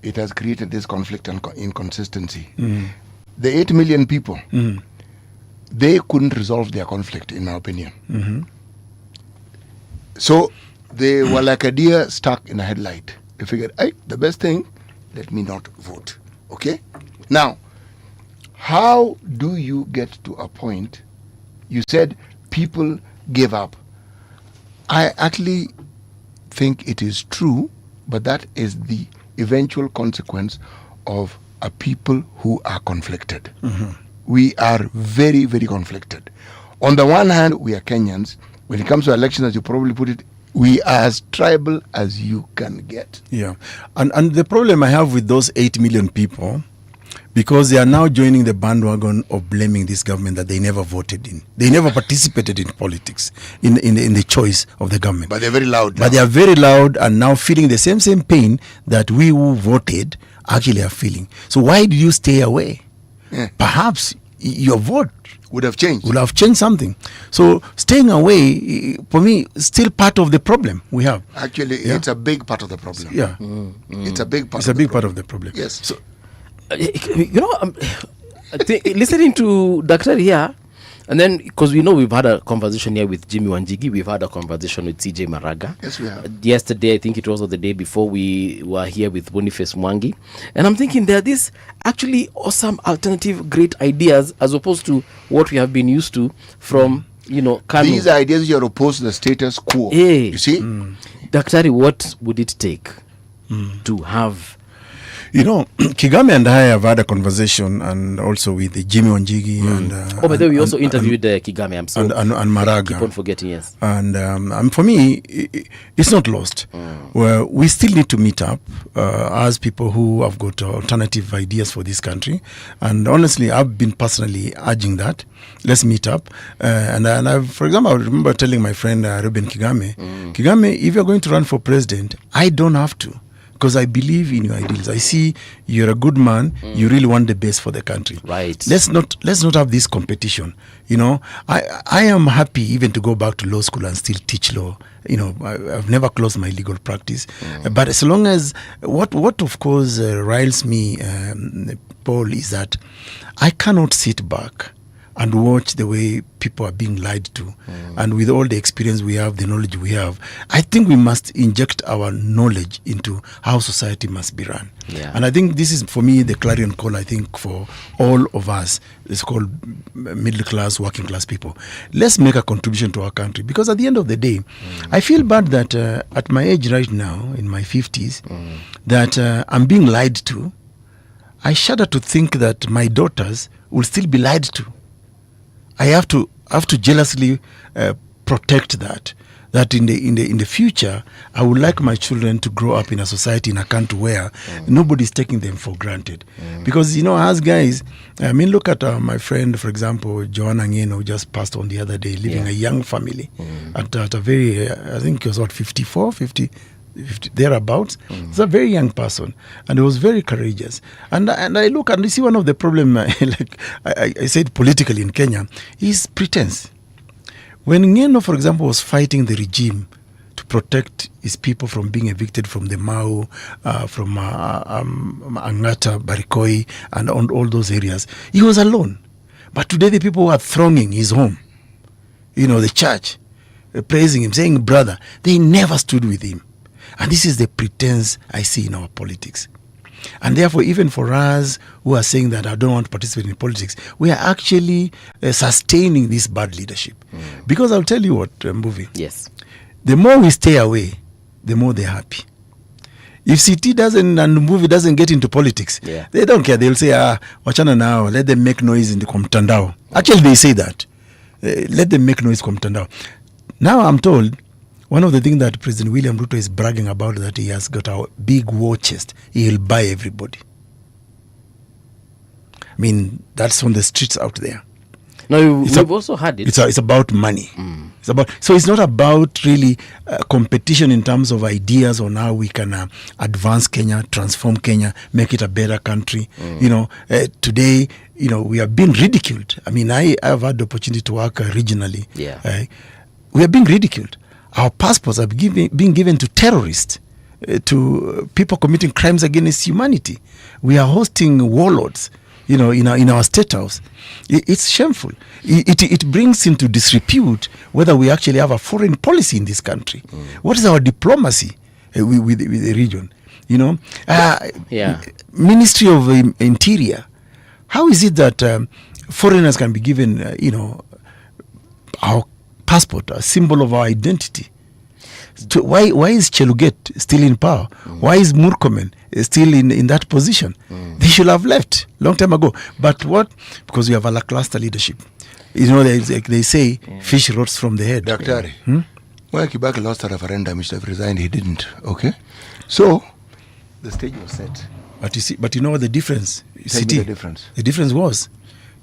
it has created this conflict and inconsistency. The 8 million people, they couldn't resolve their conflict, in my opinion. So they were like a deer stuck in a headlight. They figured, hey, the best thing, let me not vote. Okay? Now, how do you get to a point? You said people give up. I actually think it is true, but that is the eventual consequence of a people who are conflicted. We are very, very conflicted. On the one hand, we are Kenyans. When it comes to elections, as you probably put it, we are as tribal as you can get. Yeah. And the problem I have with those 8 million people, because they are now joining the bandwagon of blaming this government that they never voted in. They never participated in politics, in the choice of the government. But they're very loud now. But they are very loud and now feeling the same pain that we who voted actually are feeling. So why do you stay away? Perhaps your vote would have changed. Would have changed something. So staying away, for me, is still part of the problem we have. Actually, it's a big part of the problem. Yeah. It's a big part. It's a big part of the problem. Yes. So, you know, listening to Dr. here, and then because we know we've had a conversation here with Jimmy Wanjigi, we've had a conversation with CJ Maraga. Yes, we have. Yesterday, I think it was, or the day before, we were here with Boniface Mwangi, and I'm thinking there are these actually awesome alternative great ideas as opposed to what we have been used to from, you know, Kanu. These ideas you're opposed to the status quo. Hey. You see? Daktari, what would it take to have? You know, Kigame and I have had a conversation, and also with Jimmy Wanjigi and by the way, we also interviewed Kigame. I'm sorry, and Maraga. Keep on forgetting, yes. And for me, it's not lost. Well, we still need to meet up as people who have got alternative ideas for this country. And honestly, I've been personally urging that. Let's meet up. And I've, for example, I remember telling my friend Ruben Kigame, Kigame, if you're going to run for president, I don't have to. Because I believe in your ideals. I see you're a good man. You really want the best for the country. Right. Let's not have this competition. You know, I am happy even to go back to law school and still teach law. You know, I've never closed my legal practice. But as long as what of course riles me, Paul, is that I cannot sit back and watch the way people are being lied to. And with all the experience we have, the knowledge we have, I think we must inject our knowledge into how society must be run. Yeah. And I think this is, for me, the clarion call, I think, for all of us. It's called middle class, working class people. Let's make a contribution to our country. Because at the end of the day, I feel bad that at my age right now, in my 50s, that I'm being lied to. I shudder to think that my daughters will still be lied to. I have to jealously protect that. That in the future, I would like my children to grow up in a society, in a country where nobody's taking them for granted. Because, as guys, I mean, look at my friend, for example, Joanna Ngeno, who just passed on the other day, living a young family at a very, I think it was 54, 50 thereabouts. It's a very young person, and he was very courageous. And I look and I see one of the problem, like I said, politically in Kenya, is pretense. When Ngeno, for example, was fighting the regime to protect his people from being evicted from the Mau, from Angata, Barikoi, and on all those areas, he was alone. But today the people who are thronging his home, the church, praising him, saying, brother, they never stood with him. And this is the pretense I see in our politics. And therefore, even for us who are saying that I don't want to participate in politics, we are actually sustaining this bad leadership. Because I'll tell you what, Mbuvi. Yes. The more we stay away, the more they're happy. If CT doesn't and Mbuvi doesn't get into politics, they don't care. They'll say, wachana now, let them make noise in the Mtandao. Actually, they say that. Let them make noise in Mtandao. Now I'm told, one of the things that President William Ruto is bragging about, that he has got a big war chest. He'll buy everybody. I mean, that's on the streets out there. No, we've also had it. It's about money. So it's not about really competition in terms of ideas on how we can advance Kenya, transform Kenya, make it a better country. Today, we are being ridiculed. I mean, I have had the opportunity to work regionally. We are being ridiculed. Our passports are being given to terrorists, to people committing crimes against humanity. We are hosting warlords, in our state house. It's shameful. It brings into disrepute whether we actually have a foreign policy in this country. What is our diplomacy with the region? Ministry of Interior. How is it that foreigners can be given, our passport, a symbol of our identity? Why is Cheluget still in power? Why is Murkomen still in that position? They should have left long time ago. But what? Because we have a lackluster leadership. They say fish rots from the head. Daktari, when Kibaki lost a referendum, he should have resigned. He didn't. Okay, so the stage was set. But you know what the difference? Tell me the difference. The difference was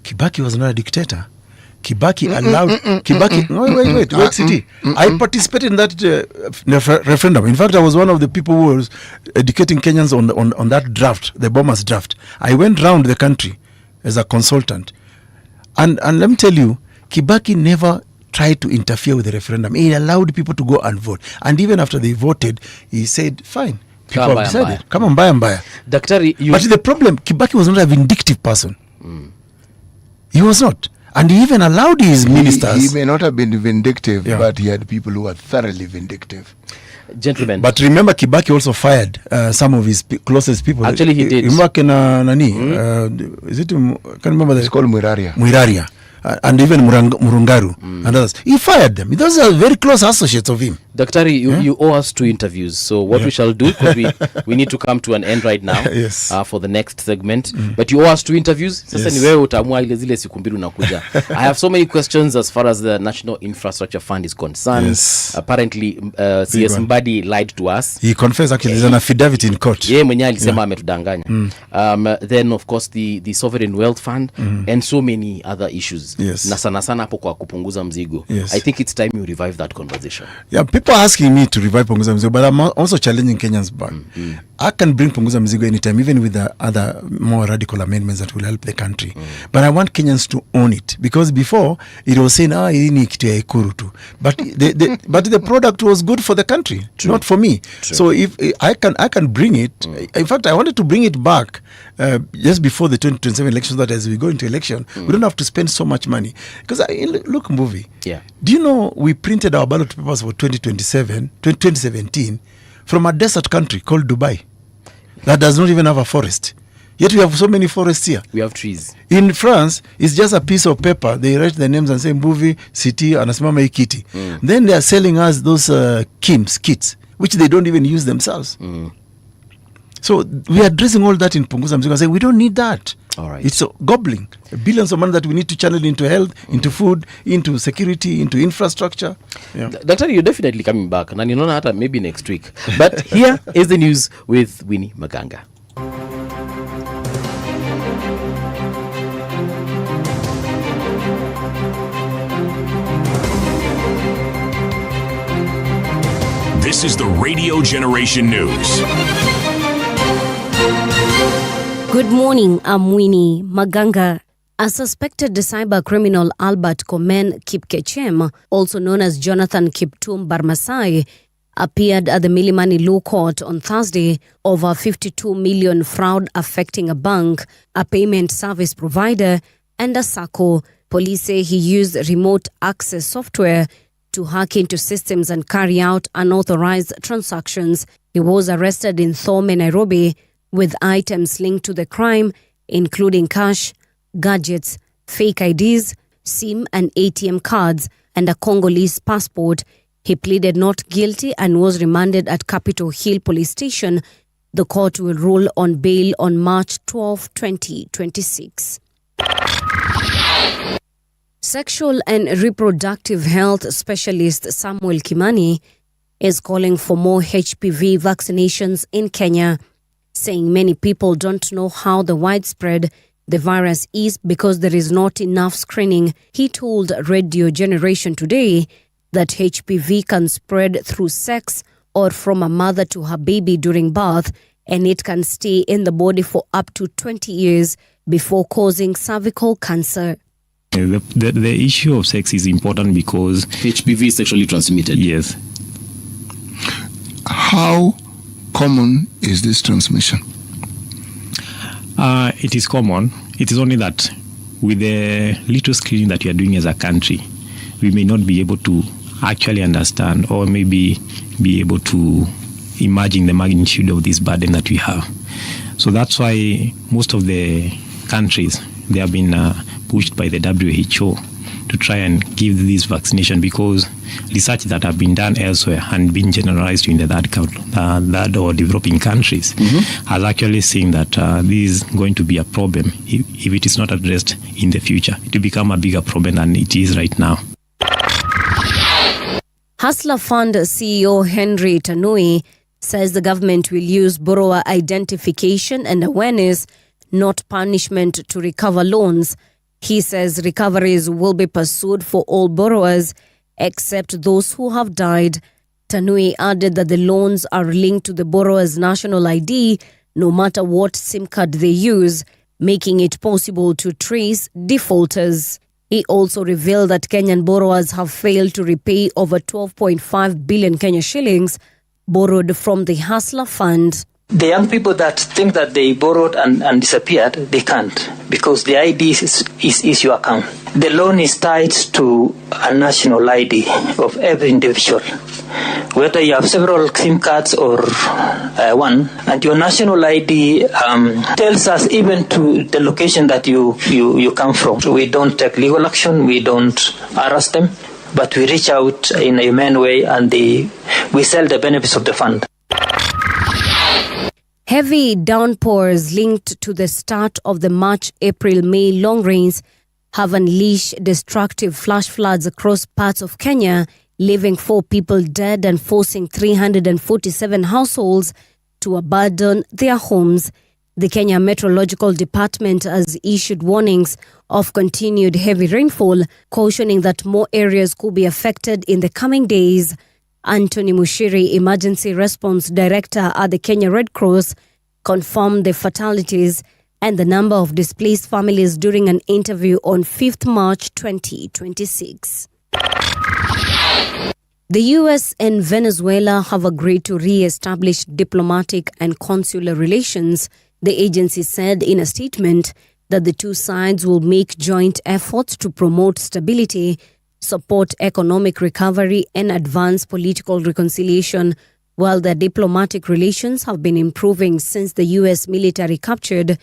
Kibaki was not a dictator. Kibaki allowed Kibaki. Wait, City. I participated in that referendum. In fact, I was one of the people who was educating Kenyans on that draft, the Bomas draft. I went round the country as a consultant, and let me tell you, Kibaki never tried to interfere with the referendum. He allowed people to go and vote, and even after they voted, he said, "Fine, people have decided. Come on, buy and buy." Daktari, but the problem, Kibaki was not a vindictive person. He was not. And he even allowed his ministers. He may not have been vindictive, but he had people who were thoroughly vindictive. Gentlemen. But remember, Kibaki also fired some of his closest people. Actually, he did. Is it? I can't remember. It's called Mwiraria. Mwiraria. And even Murungaru and others. He fired them. Those are very close associates of him. Daktari, you owe us 2 interviews. So what we shall do, because we need to come to an end right now for the next segment. But you owe us 2 interviews. Sasa ni wewe utaamua ile zile siku mbili unakuja. I have so many questions as far as the National Infrastructure Fund is concerned. Apparently, CS Mbadi lied to us. He confessed actually. There's an affidavit in court. Yeye mwenyewe alisema ametudanganya. Then of course the Sovereign Wealth Fund and so many other issues. Na sana hapo kwa kupunguza mzigo. I think it's time you revive that conversation. Yeah, people are asking me to revive Punguza Migo, but I'm also challenging Kenyans back. I can bring Punguza Migo anytime, even with the other more radical amendments that will help the country. But I want Kenyans to own it, because before it was saying, hii ni kitu ya Ekuru tu. But the product was good for the country, not for me. So if I can bring it. In fact, I wanted to bring it back just before the 2027 election, so that as we go into election, we don't have to spend so much money. Because look, movie. Yeah. Do you know we printed our ballot papers for 2017 from a desert country called Dubai that does not even have a forest? Yet we have so many forests here. We have trees. In France, it's just a piece of paper. They write the names and say movie, city, anasimama ikiti. Then they are selling us those kits, which they don't even use themselves. So we are addressing all that in Punguza Migo and say we don't need that. All right. It's gobbling billions of money that we need to channel into health, into food, into security, into infrastructure. Yeah. Doctor, you're definitely coming back. And you know that maybe next week. But here is the news with Winnie Maganga. This is the Radio Generation News. Good morning, I'm Winnie Maganga. A suspected cyber criminal Albert Komen Kipkechem, also known as Jonathan Kiptum Barmasai, appeared at the Milimani Law Court on Thursday over 52 million fraud affecting a bank, a payment service provider, and a SACCO. Police say he used remote access software to hack into systems and carry out unauthorized transactions. He was arrested in Thome, Nairobi, with items linked to the crime, including cash, gadgets, fake IDs, SIM and ATM cards, and a Congolese passport. He pleaded not guilty and was remanded at Capitol Hill Police Station. The court will rule on bail on March 12, 2026. Sexual and reproductive health specialist Samuel Kimani is calling for more HPV vaccinations in Kenya, saying many people don't know how widespread the virus is because there is not enough screening. He told Radio Generation Today that HPV can spread through sex or from a mother to her baby during birth, and it can stay in the body for up to 20 years before causing cervical cancer. The issue of sex is important because HPV is sexually transmitted. Yes. How common is this transmission? It is common. It is only that with the little screening that we are doing as a country, we may not be able to actually understand or maybe be able to imagine the magnitude of this burden that we have. So that's why most of the countries, they have been pushed by the WHO to try and give this vaccination, because research that have been done elsewhere and been generalized in the third or developing countries has actually seen that this is going to be a problem if it is not addressed in the future. It will become a bigger problem than it is right now. Hustler Fund CEO Henry Tanui says the government will use borrower identification and awareness, not punishment, to recover loans. He says recoveries will be pursued for all borrowers except those who have died. Tanui added that the loans are linked to the borrower's national ID no matter what SIM card they use, making it possible to trace defaulters. He also revealed that Kenyan borrowers have failed to repay over 12.5 billion Kenya shillings borrowed from the Hustler Fund. The young people that think that they borrowed and disappeared, they can't, because the ID is your account. The loan is tied to a national ID of every individual. Whether you have several SIM cards or one, and your national ID tells us even to the location that you come from. So we don't take legal action, we don't arrest them, but we reach out in a humane way and we sell the benefits of the fund. Heavy downpours linked to the start of the March-April-May long rains have unleashed destructive flash floods across parts of Kenya, leaving 4 people dead and forcing 347 households to abandon their homes. The Kenya Meteorological Department has issued warnings of continued heavy rainfall, cautioning that more areas could be affected in the coming days. Anthony Mushiri, Emergency Response Director at the Kenya Red Cross, confirmed the fatalities and the number of displaced families during an interview on 5th March 2026. The US and Venezuela have agreed to re-establish diplomatic and consular relations The agency said in a statement that the two sides will make joint efforts to promote stability, support economic recovery, and advance political reconciliation, while their diplomatic relations have been improving since the U.S. military captured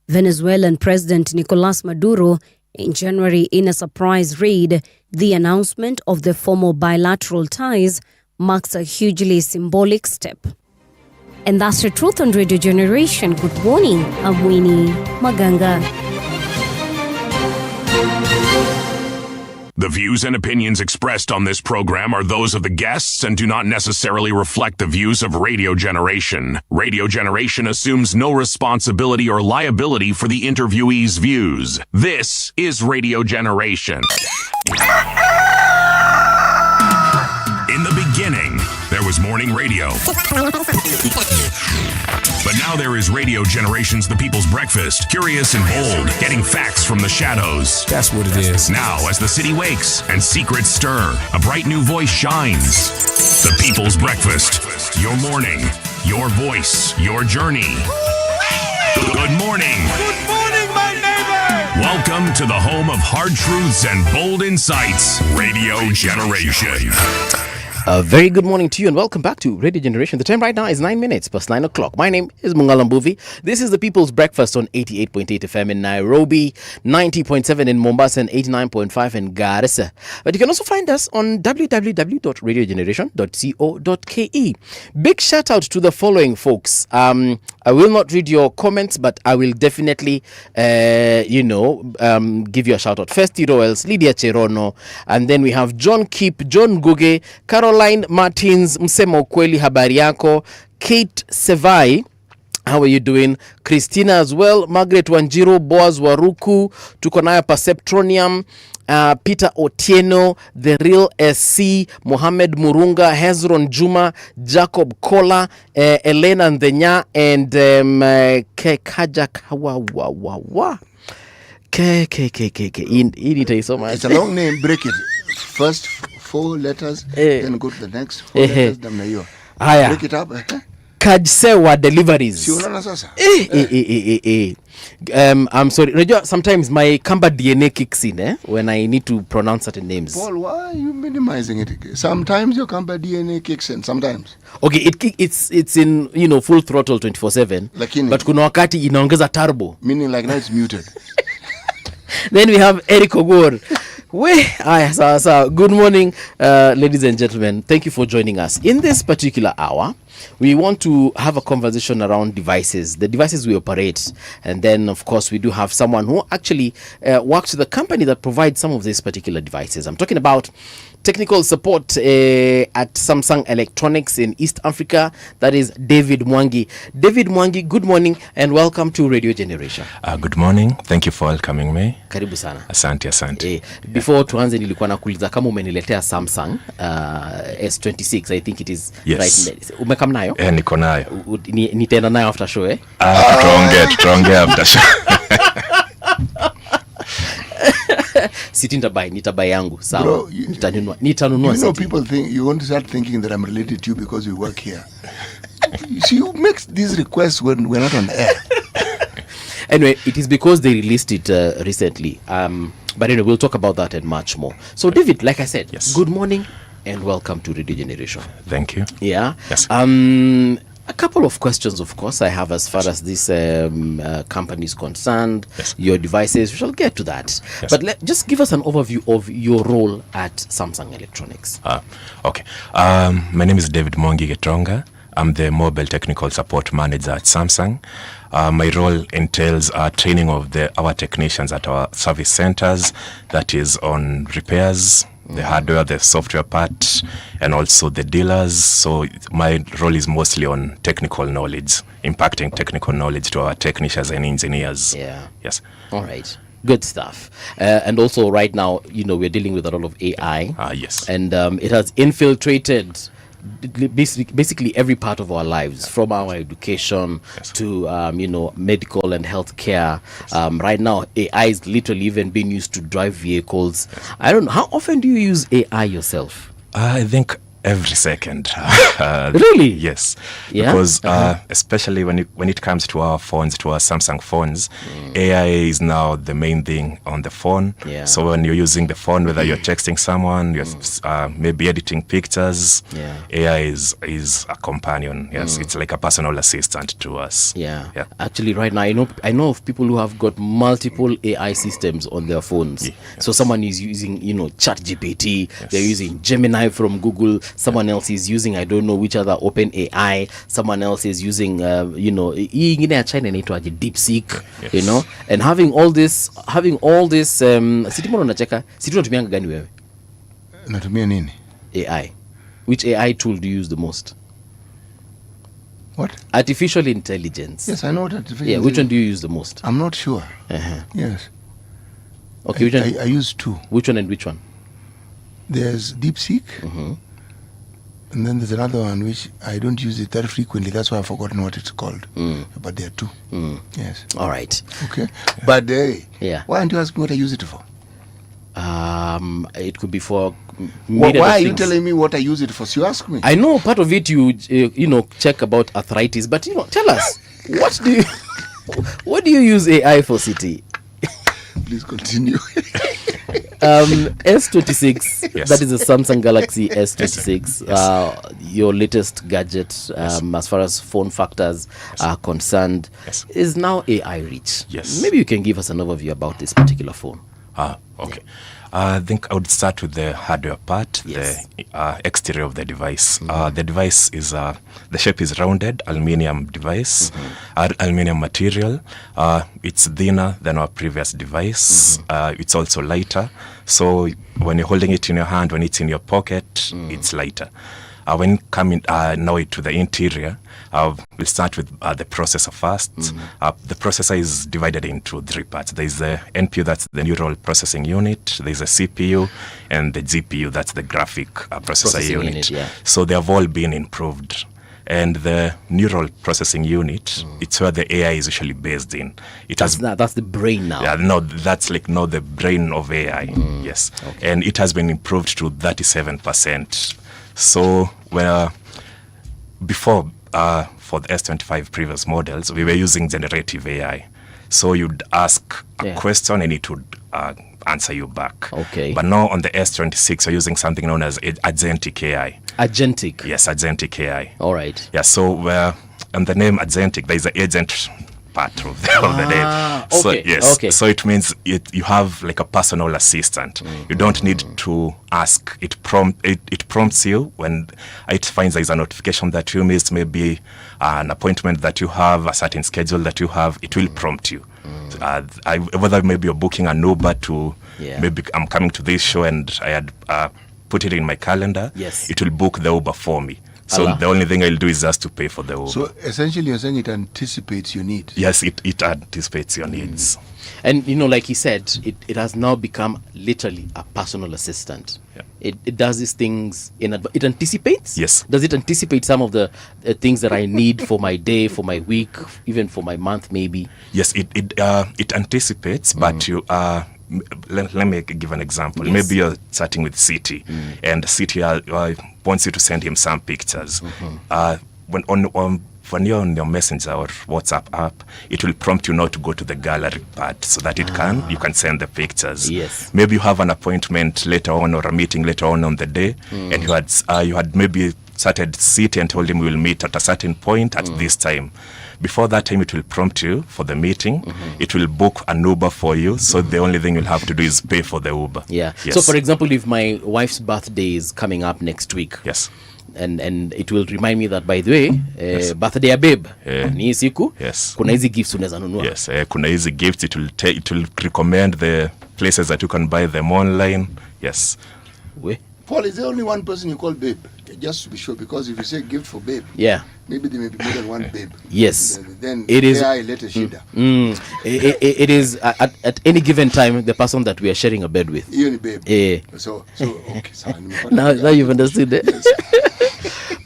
Venezuelan President Nicolas Maduro in January in a surprise raid. The announcement of the formal bilateral ties marks a hugely symbolic step. And that's the truth on Radio Generation. Good morning, I'm Winnie Maganga. The views and opinions expressed on this program are those of the guests and do not necessarily reflect the views of Radio Generation. Radio Generation assumes no responsibility or liability for the interviewee's views. This is Radio Generation. In the beginning, there was morning radio. But now there is Radio Generation's The People's Breakfast, curious and bold, getting facts from the shadows. That's what it is. Now, as the city wakes and secrets stir, a bright new voice shines. The People's Breakfast, your morning, your voice, your journey. Good morning. Good morning, my neighbor. Welcome to the home of hard truths and bold insights, Radio Generation. A very good morning to you and welcome back to Radio Generation. The time right now is 9 minutes past 9 o'clock. My name is Mungala Mbuvi. This is the People's Breakfast on 88.8 FM in Nairobi, 90.7 in Mombasa and 89.5 in Garissa. But you can also find us on www.radiogeneration.co.ke. Big shout out to the following folks. I will not read your comments, but I will definitely, give you a shout out. First, Royals, Lydia Cherono, and then we have John Keep, John Guge, Caroline Martins, Msemo Kweli, habari yako, Kate Sevai, how are you doing? Christina as well, Margaret Wanjiro, Boaz Waruku, tuko nayo Perceptronium, Peter Otieno, The Real SC, Mohamed Murunga, Hezron Juma, Jacob Kola, Elena Ndenya, and Kekaja Kawawawa. So much. It's a long name, break it. First 4 letters, then go to the next 4 letters, break it up. Kajsewa Deliveries. I'm sorry. Sometimes my Kamba DNA kicks in when I need to pronounce certain names. Paul, why are you minimizing it? Sometimes your Kamba DNA kicks in, sometimes. Okay, it's in, full throttle 24/7. But kuna wakati inaongeza turbo. Meaning like now it's muted. Then we have Eric Ogor. Good morning, ladies and gentlemen. Thank you for joining us. In this particular hour, we want to have a conversation around devices, the devices we operate. And then, of course, we do have someone who actually works with the company that provides some of these particular devices. I'm talking about technical support at Samsung Electronics in East Africa. That is David Mwangi. David Mwangi, good morning and welcome to Radio Generation. Good morning. Thank you for welcoming me. Karibu sana. Asante. Before tuanze nilikuwa nakuuliza kama umeniletea Samsung S26, I think it is. Yes. Right. Umekam nayo? Niko nayo. Nitaenda nayo after show Tutaongea after show. Nitabai yangu sawa. Nitanunua. People think you want to start thinking that I'm related to you because we work here. See, you make these requests when we're not on air. Anyway, it is because they released it recently. But anyway, we'll talk about that and much more. So, David, like I said, yes. Good morning and welcome to Radio Generation. Thank you. Yeah. Yes. A couple of questions, of course, I have as far as this company is concerned, your devices. We shall get to that. Yes. But just give us an overview of your role at Samsung Electronics. Okay. My name is David Mwangi Getonga. I'm the mobile technical support manager at Samsung. My role entails training of our technicians at our service centers, that is on repairs, the hardware, the software part, and also the dealers. So my role is mostly on technical knowledge, impacting technical knowledge to our technicians and engineers. Yeah. Yes. All right. Good stuff. And also right now, we're dealing with a lot of AI. Yes. And it has infiltrated basically every part of our lives, from our education to medical and healthcare. Right now, AI is literally even being used to drive vehicles. I don't know, how often do you use AI yourself? I think Every second. Really? Yes. Yeah? Because especially when it comes to our phones, to our Samsung phones, AI is now the main thing on the phone. Yeah. So when you're using the phone, whether you're texting someone, you're maybe editing pictures, AI is a companion. Yes, it's like a personal assistant to us. Yeah. Actually, right now, I know of people who have got multiple AI systems on their phones. So someone is using, ChatGPT. They're using Gemini from Google. Someone else is using, I don't know which other open AI. Someone else is using, China inaitwa DeepSeek, and having all this, sitimo unacheka, sitimo natumianga gani wewe? Natumia nini? AI. Which AI tool do you use the most? What? Artificial intelligence. Yes, I know what artificial. Yeah, which one do you use the most? I'm not sure. Okay, Yes. which one? I use two. Which one and which one? There's DeepSeek. And then there's another one which I don't use it that frequently. That's why I've forgotten what it's called. But there are two. Yes. All right. Okay. But yeah. Why aren't you asking what I use it for? It could be for. Why are you telling me what I use it for? So you ask me. I know part of it you check about arthritis, but tell us what do you use AI for, City? Please continue. S26. Yes. That is a Samsung Galaxy S26. Your latest gadget, as far as phone factors are concerned, is now AI rich. Yes. Maybe you can give us an overview about this particular phone. Okay. I think I would start with the hardware part, the exterior of the device. The device is, the shape is rounded, aluminium device, aluminium material. It's thinner than our previous device. It's also lighter. So when you're holding it in your hand, when it's in your pocket, it's lighter. When coming now to the interior, we'll start with the processor first. The processor is divided into three parts. There's the NPU, that's the neural processing unit. There's a CPU, and the GPU, that's the graphic processor unit. So they have all been improved. And the neural processing unit, it's where the AI is usually based in. That's the brain now. Yeah, no, that's the brain of AI. Yes. Okay. And it has been improved to 37%. So before, for the S25 previous models, we were using generative AI. So you'd ask a question and it would answer you back. Okay. But now on the S26, we're using something known as agentic AI. Agentic? Yes, agentic AI. All right. Yeah, so on the name agentic, there is an agent part of the name. So, okay. Yes. Okay. So it means you have like a personal assistant. You don't need to ask. It prompts you when it finds there is a notification that you missed, maybe an appointment that you have, a certain schedule that you have. It will prompt you. Whether maybe you're booking an Uber to maybe I'm coming to this show and I had put it in my calendar. Yes. It will book the Uber for me. So the only thing I'll do is just to pay for the Uber. So essentially you're saying it anticipates your needs. Yes, it anticipates your needs. And like he said, it has now become literally a personal assistant. Yeah. It does these things it anticipates? Yes. Does it anticipate some of the things that I need for my day, for my week, even for my month maybe? Yes, it anticipates, but you let me give an example. Yes. Maybe you're chatting with City, and City wants you to send him some pictures. When you're on your Messenger or WhatsApp app, it will prompt you not to go to the gallery part so that you can send the pictures. Yes. Maybe you have an appointment later on or a meeting later on the day, and you had maybe started City and told him we will meet at a certain point at this time. Before that time, it will prompt you for the meeting. It will book an Uber for you. So the only thing you'll have to do is pay for the Uber. Yeah. Yes. So, for example, if my wife's birthday is coming up next week. Yes. And it will remind me that, by the way, birthday ya babe ni siku. Yes. Kuna hizi gifts unaweza nunua. Yes. Kuna hizi gifts. It will recommend the places that you can buy them online. Yes. Paul, is there only one person you call babe? Just to be sure, because if you say gift for babe, maybe there may be more than one babe. Yes. Then it is. It is at any given time the person that we are sharing a bed with. You babe. Yeah. So okay. now you've understood it. Yes.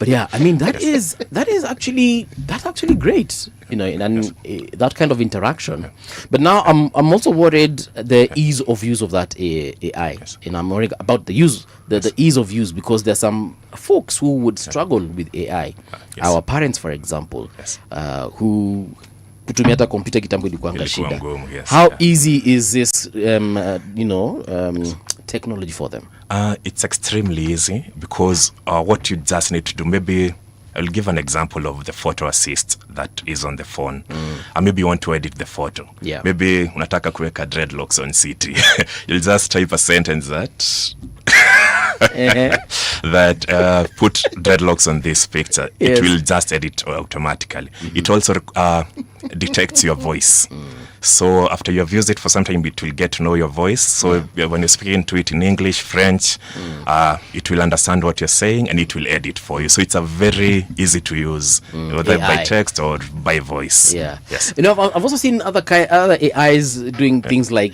But yeah, I mean that's actually great, and that kind of interaction. But now I'm also worried the ease of use of that AI, and I'm worried about the ease of use, because there's some folks who would struggle with AI. Our parents, for example, who kutumia hata computer kitambo ilikuwa shida. How easy is this technology for them? It's extremely easy, because what you just need to do, maybe I'll give an example of the photo assist that is on the phone. Maybe you want to edit the photo. Yeah. Maybe unataka kuweka dreadlocks on city. You'll just type a sentence that that put dreadlocks on this picture. Yes. It will just edit automatically. It also detects your voice. So after you have used it for some time, it will get to know your voice. So when you speak into it in English, French, it will understand what you're saying, and it will edit for you. So it's a very easy to use, whether by text or by voice. Yeah. Yes. I've also seen other AIs doing things like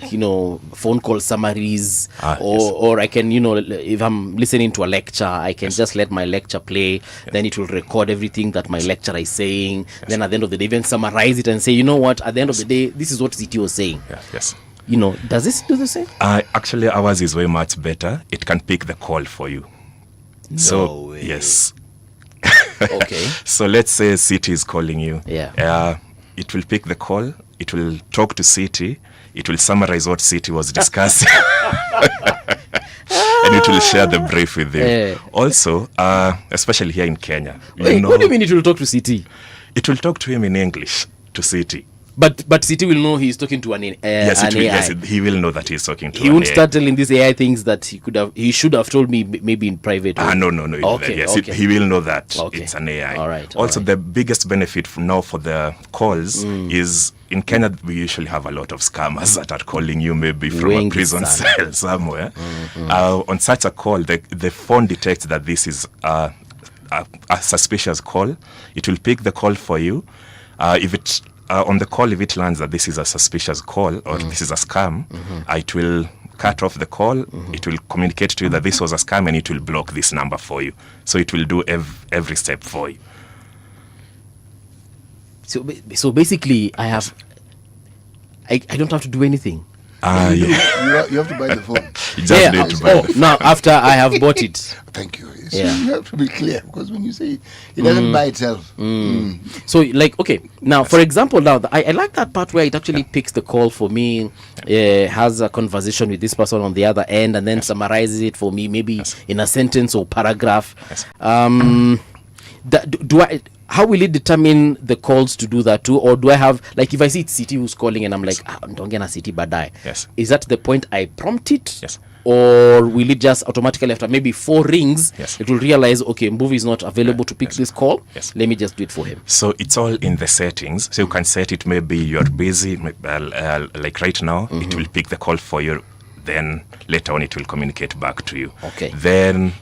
phone call summaries, or I can if I'm listening to a lecture, I can just let my lecture play. Then it will record everything that my lecturer is saying. Then at the end of the day, even summarize it and say, at the end of the day, this is what CT was saying. Yes. Does this do the same? Actually, ours is way much better. It can pick the call for you. No way. Yes. Okay. So let's say CT is calling you. Yeah. It will pick the call. It will talk to CT. It will summarize what CT was discussing. And it will share the brief with you. Also, especially here in Kenya. Wait, what do you mean it will talk to CT? It will talk to him in English, to CT. But CT will know he's talking to an AI. Yes, he will know that he's talking to He won't start telling this AI things that he should have told me maybe in private. No. Okay, yes, okay. He will know that Okay. it's an AI. All right. Also, the biggest benefit now for the calls is in Kenya, we usually have a lot of scammers that are calling you maybe from a prison cell somewhere. On such a call, the phone detects that this is a suspicious call. It will pick the call for you. If it on the call, if it learns that this is a suspicious call or this is a scam, it will cut off the call. It will communicate to you that this was a scam, and it will block this number for you. So it will do every step for you. So basically, I don't have to do anything. You have to buy the phone. You just need to buy the phone. Now, after I have bought it. Thank you. So you have to be clear, because when you say it doesn't buy itself. So, okay, now, for example, now, I like that part where it actually picks the call for me, has a conversation with this person on the other end, and then summarizes it for me, maybe in a sentence or paragraph. How will it determine the calls to do that too? Or do I have, like, if I see it's CT who's calling and I'm like, don't get a CT badai. Is that the point I prompt it? Yes. Or will it just automatically, after maybe 4 rings, it will realize, okay, Mbuvi is not available to pick this call. Let me just do it for him. So it's all in the settings. So you can set it, maybe you're busy, like right now, it will pick the call for you. Then later on, it will communicate back to you. Okay. Then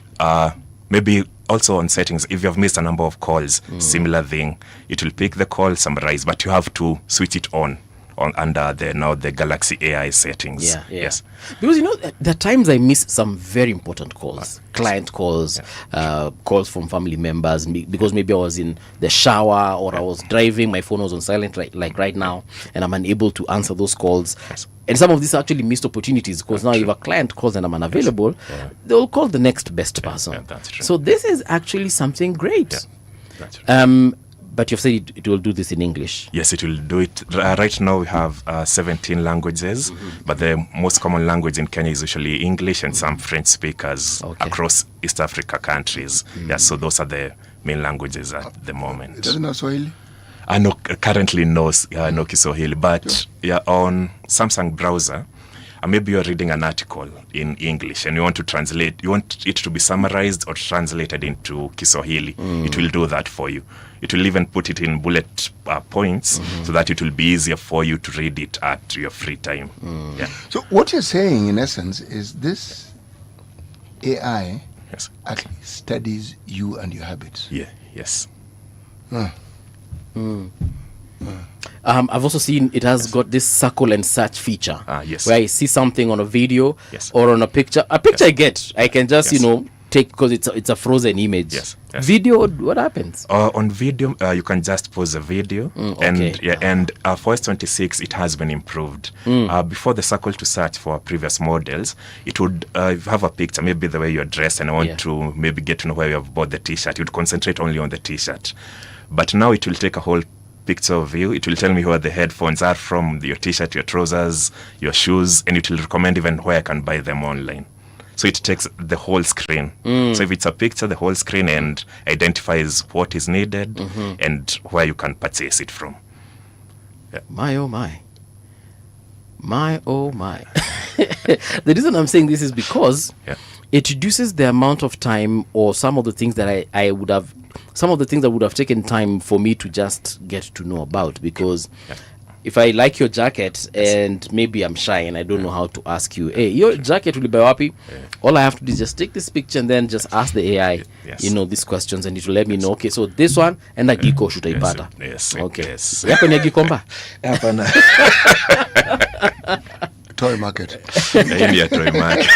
maybe also on settings, if you have missed a number of calls, similar thing, it will pick the call, summarize, but you have to switch it on under the Galaxy AI settings. Yes. Because there are times I miss some very important calls, client calls, calls from family members, because maybe I was in the shower or I was driving, my phone was on silent like right now, and I'm unable to answer those calls. And some of these are actually missed opportunities, because now if a client calls and I'm unavailable, they'll call the next best person. That's true. So this is actually something great. That's true. But you've said it will do this in English. Yes, it will do it. Right now we have 17 languages, but the most common language in Kenya is usually English and some French speakers across East Africa countries. So those are the main languages at the moment. It doesn't know Swahili? No, currently no Kiswahili, but on Samsung browser, maybe you're reading an article in English and you want to translate, you want it to be summarized or translated into Kiswahili. It will do that for you. It will even put it in bullet points so that it will be easier for you to read it at your free time. So what you're saying, in essence, is this AI actually studies you and your habits. Yes. I've also seen it has got this circle and search feature. Where I see something on a video or on a picture. I get. I can just, take, because it's a frozen image. Yes. Video, what happens? On video, you can just pause the video, okay. and for S26, it has been improved. Before the circle to search for previous models, it would have a picture, maybe the way you're dressed, and I want to maybe get to know where you have bought the T-shirt. You'd concentrate only on the T-shirt, but now it will take a whole picture of you. It will tell me where the headphones are from, your T-shirt, your trousers, your shoes, and it will recommend even where I can buy them online. So it takes the whole screen. So if it's a picture, the whole screen, and identifies what is needed and where you can purchase it from. Yeah. My oh my. My oh my. The reason I'm saying this is because it reduces the amount of time, or some of the things that I would have, some of the things that would have taken time for me to just get to know about. Because if I like your jacket and maybe I'm shy and I don't know how to ask you, hey, your jacket will be happy. All I have to do is just take this picture and then just ask the AI, these questions, and it will let me know, okay, so this one and a Giko should I butter. Okay. Yako ni Gikomba? Toy market. Toy market.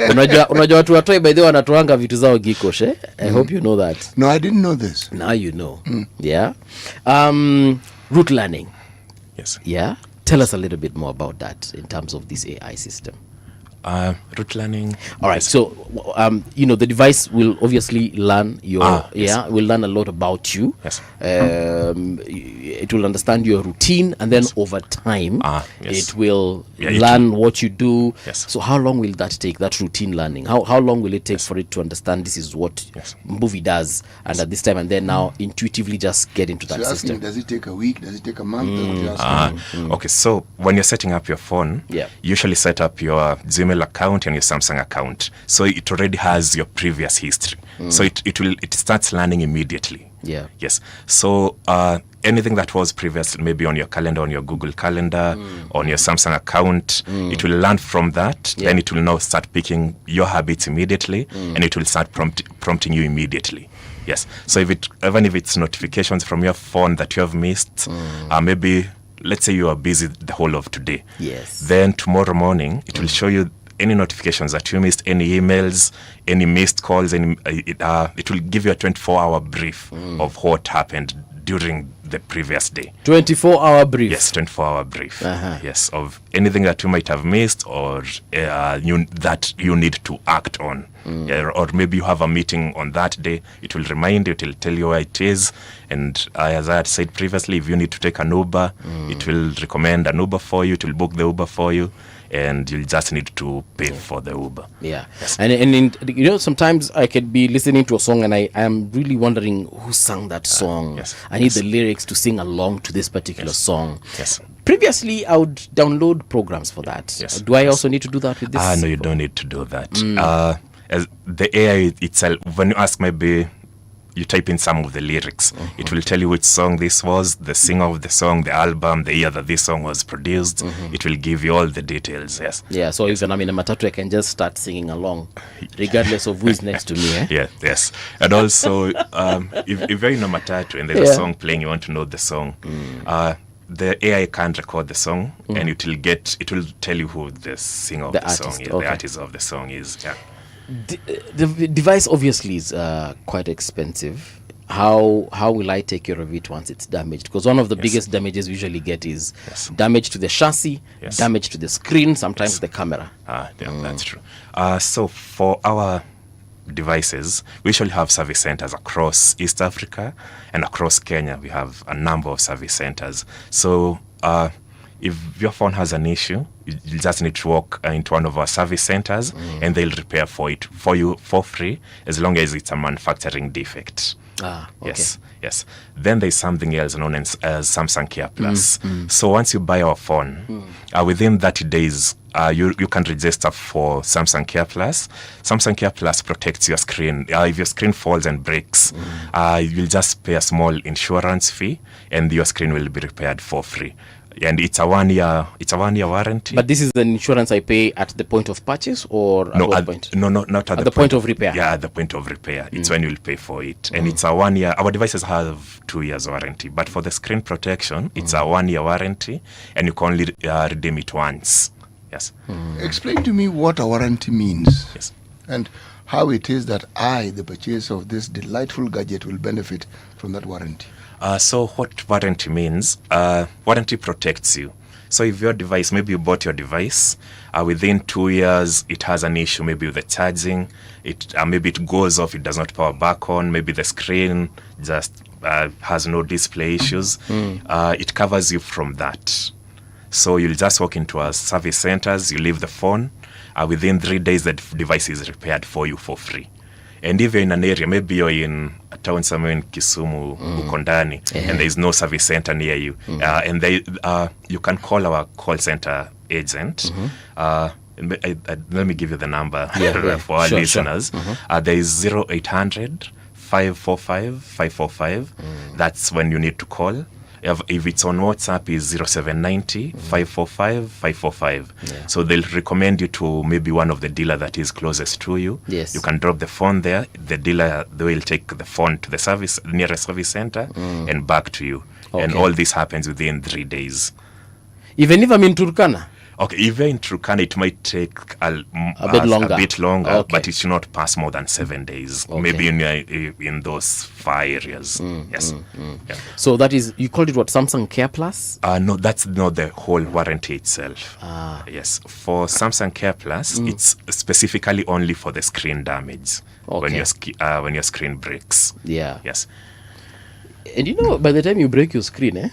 Unajua watu wa toy by the way wanatoanga vitu zao Gikosh, eh? I hope you know that. No, I didn't know this. Now you know. Yeah. Root learning. Yes. Yeah. Tell us a little bit more about that in terms of this AI system. Root learning. All right. So, the device will obviously learn your, will learn a lot about you. Yes. It will understand your routine, and then over time, it will learn what you do. Yes. So, how long will that take? That routine learning. How long will it take for it to understand this is what movie does, and at this time, and then now intuitively just get into that system? Does it take a week? Does it take a month? Okay. So when you're setting up your phone, you usually set up your Gmail account and your Samsung account, so it already has your previous history. So it starts learning immediately. Yes. So anything that was previous, maybe on your calendar, on your Google Calendar, on your Samsung account, it will learn from that. Then it will now start picking your habits immediately, and it will start prompting you immediately. Yes. So even if it's notifications from your phone that you have missed, maybe let's say you are busy the whole of today. Yes. Then tomorrow morning, it will show you any notifications that you missed, any emails, any missed calls, and it will give you a 24-hour brief of what happened during the previous day. 24-hour brief? Yes, 24-hour brief. Yes, of anything that you might have missed, or that you need to act on. Or maybe you have a meeting on that day. It will remind you, it will tell you where it is. And as I had said previously, if you need to take an Uber, it will recommend an Uber for you, it will book the Uber for you, and you'll just need to pay for the Uber. Yeah. Yes. And sometimes I could be listening to a song and I am really wondering who sang that song. I need the lyrics to sing along to this particular song. Yes. Previously, I would download programs for that. Do I also need to do that with this? No, you don't need to do that. As the AI itself, when you ask, maybe you type in some of the lyrics, it will tell you which song this was, the singer of the song, the album, the year that this song was produced. It will give you all the details. Yeah, so even I'm in a matatu, I can just start singing along regardless of who is next to me. Yes. And also, if you're in a matatu and there's a song playing, you want to know the song, the AI can't record the song, and it will tell you who the singer of the song is, the artist of the song is. The device obviously is quite expensive. How will I take care of it once it's damaged? Because one of the biggest damages we usually get is damage to the chassis, damage to the screen, sometimes the camera. That's true. So for our devices, we usually have service centers across East Africa and across Kenya. We have a number of service centers. So if your phone has an issue, you just need to walk into one of our service centers, and they'll repair for you for free, as long as it's a manufacturing defect. Yes. Then there's something else known as Samsung Care Plus. So once you buy our phone, within 30 days, you can register for Samsung Care Plus. Samsung Care Plus protects your screen. If your screen falls and breaks, you'll just pay a small insurance fee, and your screen will be repaired for free. And it's a 1 year warranty. But this is an insurance I pay at the point of purchase, or at what point? No, not at the point of repair. Yeah, at the point of repair. It's when you'll pay for it. And it's a 1 year. Our devices have 2 years warranty, but for the screen protection, it's a 1 year warranty, and you can only redeem it once. Yes. Explain to me what a warranty means. Yes. And how it is that the purchaser of this delightful gadget, will benefit from that warranty. So what warranty means, warranty protects you. So if your device, maybe you bought your device, within 2 years it has an issue, maybe with the charging, maybe it goes off, it does not power back on, maybe the screen just has no display issues, it covers you from that. So you'll just walk into our service centers, you leave the phone, within 3 days the device is repaired for you for free. And if you're in an area, maybe you're in a town somewhere in Kisumu, Ukondani, and there is no service center near you, and you can call our call center agent. Let me give you the number for our listeners. There is 0800 545 545. That's when you need to call. If it's on WhatsApp, is 0790 545 545. So they'll recommend you to maybe one of the dealer that is closest to you. Yes. You can drop the phone there. The dealer, they will take the phone to the nearest service center and back to you. Okay. And all this happens within 3 days. Even if I'm in Turkana? Okay, even in Turkana, it might take a bit longer, okay. But it should not pass more than 7 days. Okay. Maybe in those far areas. Yes. Yeah. So that is, you called it what, Samsung Care Plus? No, that's not the whole warranty itself. Yes, for Samsung Care Plus, it's specifically only for the screen damage when your screen breaks. Yeah. Yes. And you know, by the time you break your screen,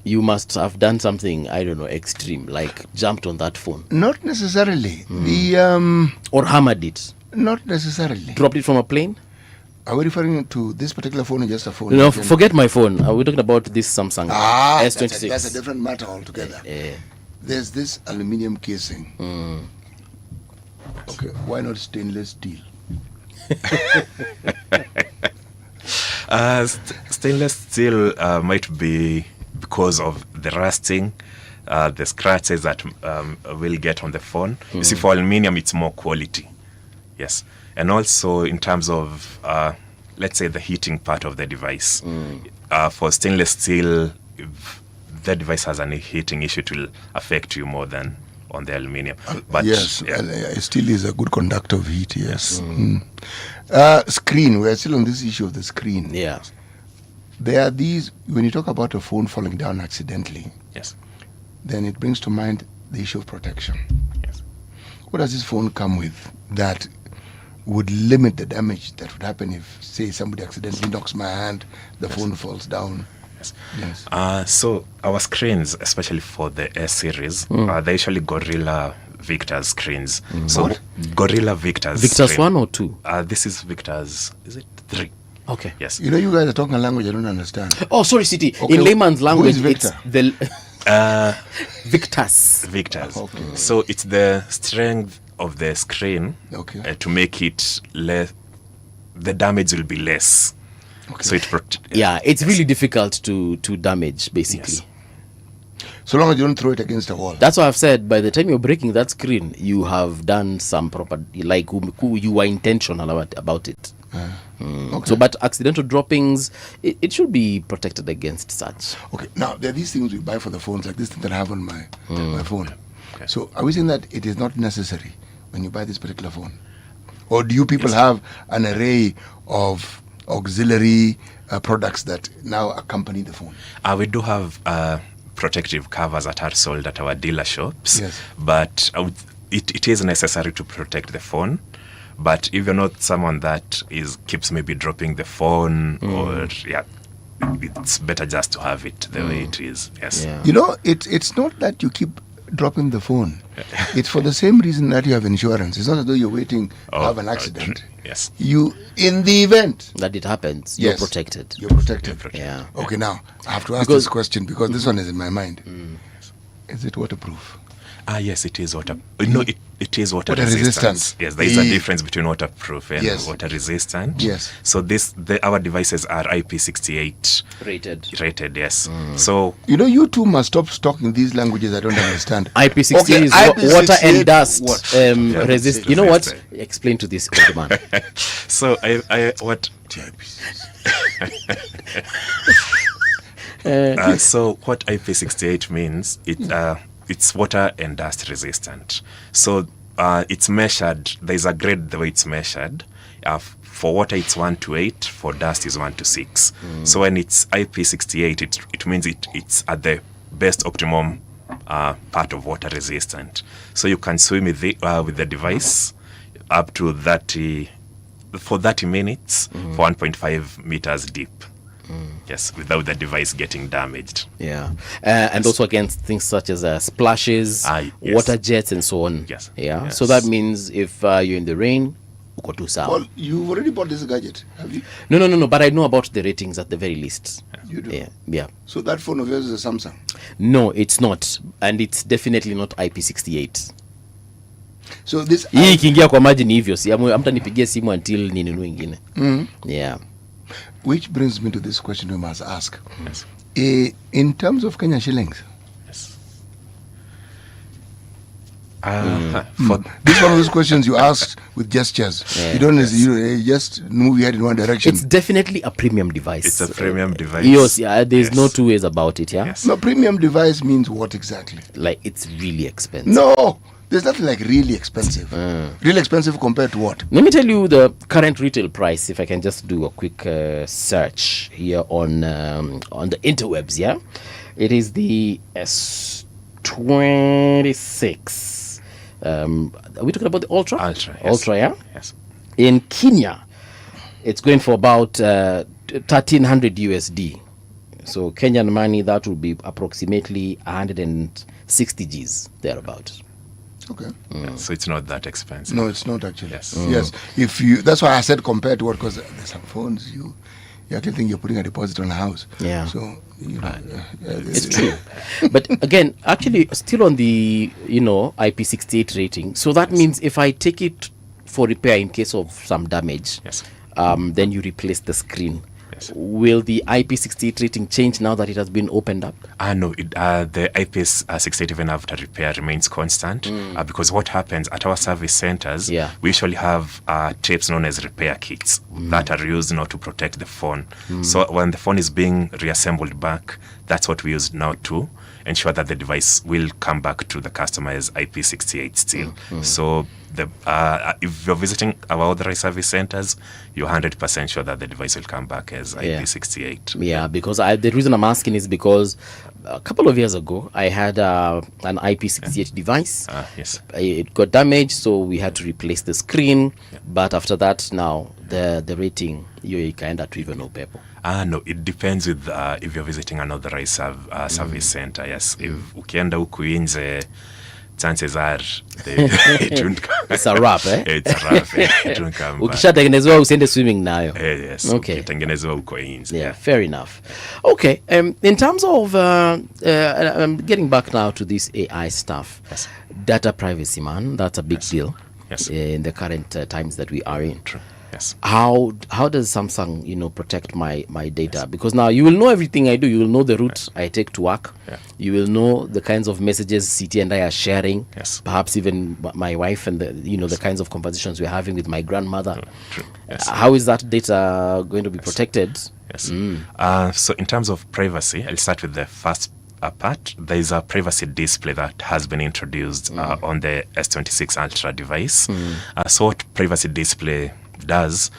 you must have done something, I don't know, extreme, like jumped on that phone. Not necessarily. Or hammered it. Not necessarily. Dropped it from a plane? Are we referring to this particular phone or just a phone? No, forget my phone. We're talking about this Samsung S26. That's a different matter altogether. There's this aluminium casing. Okay, why not stainless steel? Stainless steel might be because of the rusting, the scratches that will get on the phone. You see, for aluminium, it's more quality. Yes. And also in terms of, let's say, the heating part of the device. For stainless steel, if the device has any heating issue, it will affect you more than on the aluminium. But yes, steel is a good conductor of heat, yes. Screen, we're still on this issue of the screen. Yeah. There are these, when you talk about a phone falling down accidentally, yes, then it brings to mind the issue of protection. Yes. What does this phone come with that would limit the damage that would happen if, say, somebody accidentally knocks my hand, the phone falls down? Yes. So our screens, especially for the S series, they're usually Gorilla Victor's screens. So What? Gorilla Victor's Victor's screen. 1 or 2? This is Victor's, is it 3? Okay. Yes. You know, you guys are talking a language I don't understand. Oh, sorry, City. Okay, in layman's language, who is it's Victor? the Victors. Victors. Okay. So it's the strength of the screen to make it less. The damage will be less. Okay. So it it's really difficult to damage, basically. Yes. So long as you don't throw it against a wall. That's why I've said by the time you're breaking that screen, you have done some proper, like you were intentional about it. Okay. So, but accidental droppings, it should be protected against such. Okay. Now, there are these things we buy for the phones, like this thing that I have on my phone. Okay. So, are we saying that it is not necessary when you buy this particular phone? Or do you people have an array of auxiliary products that now accompany the phone? We do have protective covers that are sold at our dealer shops. Yes. But it is necessary to protect the phone. But if you're not someone that keeps maybe dropping the phone or it's better just to have it the way it is. Yes. Yeah. You know, it's not that you keep dropping the phone. It's for the same reason that you have insurance. It's not as though you're waiting to have an accident. Yes. You, in the event that it happens, you're protected. You're protected. Yeah. Okay, now I have to ask this question because this one is in my mind. Is it waterproof? Yes, it is water. No, it is water resistant. Yes, there is a difference between waterproof and water resistant. Yes. So our devices are IP68 rated. Yes. So you know, you two must stop talking these languages I don't understand. IP68 is IP68 water and dust resist. You know what? resistant. Explain to this old man. So what? So what IP68 means? It's water and dust resistant. So it's measured. There's a grade the way it's measured. For water, it's 1 to 8. For dust, is 1 to 6. So when it's IP68, it means it's at the best optimum part of water resistant. So you can swim with the device up to 30 minutes for 1.5 meters deep. Yes, without the device getting damaged. Yeah, and also against things such as splashes, water jets, and so on. Yes. Yeah. Yes. So that means if you're in the rain, uko tu sawa. Well, you've already bought this gadget, have you? No. But I know about the ratings at the very least. You do? Yeah. So that phone of yours is a Samsung? No, it's not, and it's definitely not IP68. So this hii ikiingia kwa maji ni hivyo, si amtanipigia simu until ninunue ingine. Yeah. Which brings me to this question we must ask. Yes. In terms of Kenyan shillings. Yes. This is one of those questions you ask with gestures. Yeah, you don't you just move your head in one direction. It's definitely a premium device. It's a premium device. Yes, there's no two ways about it. Yeah. Yes. No, premium device means what exactly? Like it's really expensive. No. There's nothing like really expensive. Really expensive compared to what? Let me tell you the current retail price, if I can just do a quick search here on the interwebs, yeah? It is the S26. Are we talking about the Ultra? Ultra, yes. Ultra, yeah? Yes. In Kenya, it's going for about 1,300 USD. So Kenyan money, that would be approximately 160 Gs, thereabout. Okay. So it's not that expensive. No, it's not actually. Yes. Yes. That's why I said compared to what, because there's some phones you actually think you're putting a deposit on a house. Yeah. So it's true. But again, actually, still on the IP68 rating. So that means if I take it for repair in case of some damage, yes, then you replace the screen. Yes. Will the IP68 rating change now that it has been opened up? No, the IP68 even after repair remains constant because what happens at our service centers, we usually have tapes known as repair kits that are used now to protect the phone. So when the phone is being reassembled back, that's what we use now to ensure that the device will come back to the customer as IP68 still. So if you're visiting our authorized service centers, you're 100% sure that the device will come back as IP68. Yeah, because the reason I'm asking is because a couple of years ago, I had an IP68 device. Yes. It got damaged, so we had to replace the screen. But after that, now the rating, you kind of even know people. No, it depends with if you're visiting an authorized service center. Yes, if ukienda huku nje, chances are it won't come. It's a wrap, eh? It's a wrap. It won't come. Ukishatengenezwa usende swimming nayo. Yes. Okay. Ukitengenezwa huko nje. Yeah, fair enough. Okay. In terms of getting back now to this AI stuff, data privacy, man, that's a big deal. Yes. In the current times that we are in. True. Yes. How does Samsung protect my data? Because now you will know everything I do. You will know the route I take to work. You will know the kinds of messages CT and I are sharing. Perhaps even my wife and the kinds of conversations we're having with my grandmother. True. How is that data going to be protected? Yes. So in terms of privacy, I'll start with the first part. There is a privacy display that has been introduced on the S26 Ultra device. So what privacy display does,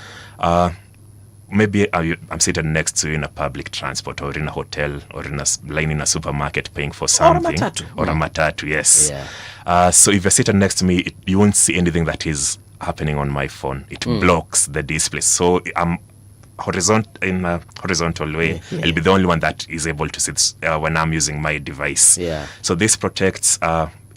maybe I'm sitting next to you in a public transport or in a hotel or in a line in a supermarket paying for something. Or a matatu, yes. Yeah. So if you're sitting next to me, you won't see anything that is happening on my phone. It blocks the display. So I'm in a horizontal way. I'll be the only one that is able to see this, when I'm using my device. So this protects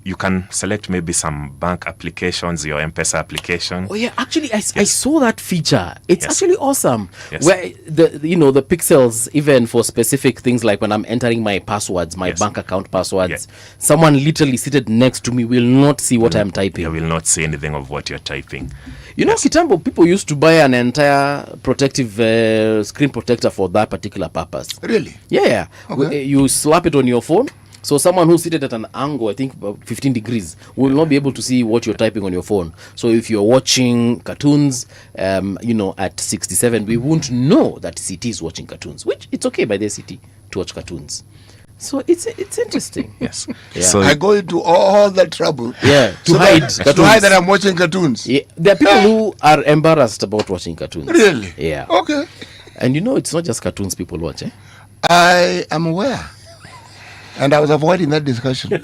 you can select maybe some bank applications, your M-Pesa application. Oh yeah, actually I saw that feature. It's actually awesome. Where the pixels, even for specific things like when I'm entering my passwords, my bank account passwords, someone literally seated next to me will not see what I'm typing. You will not see anything of what you're typing. Kitambo, people used to buy an entire protective screen protector for that particular purpose. Really? Yeah. Okay. You slap it on your phone. So someone who's seated at an angle, I think 15 degrees, will not be able to see what you're typing on your phone. So if you're watching cartoons, at 67, we won't know that CT is watching cartoons, which it's okay by the CT to watch cartoons. So it's interesting. Yes. Yeah. So I go into all the trouble. Yeah, to hide that I'm watching cartoons. Yeah. There are people who are embarrassed about watching cartoons. Really? Yeah. Okay. And you know, it's not just cartoons people watch, eh? I am aware. And I was avoiding that discussion.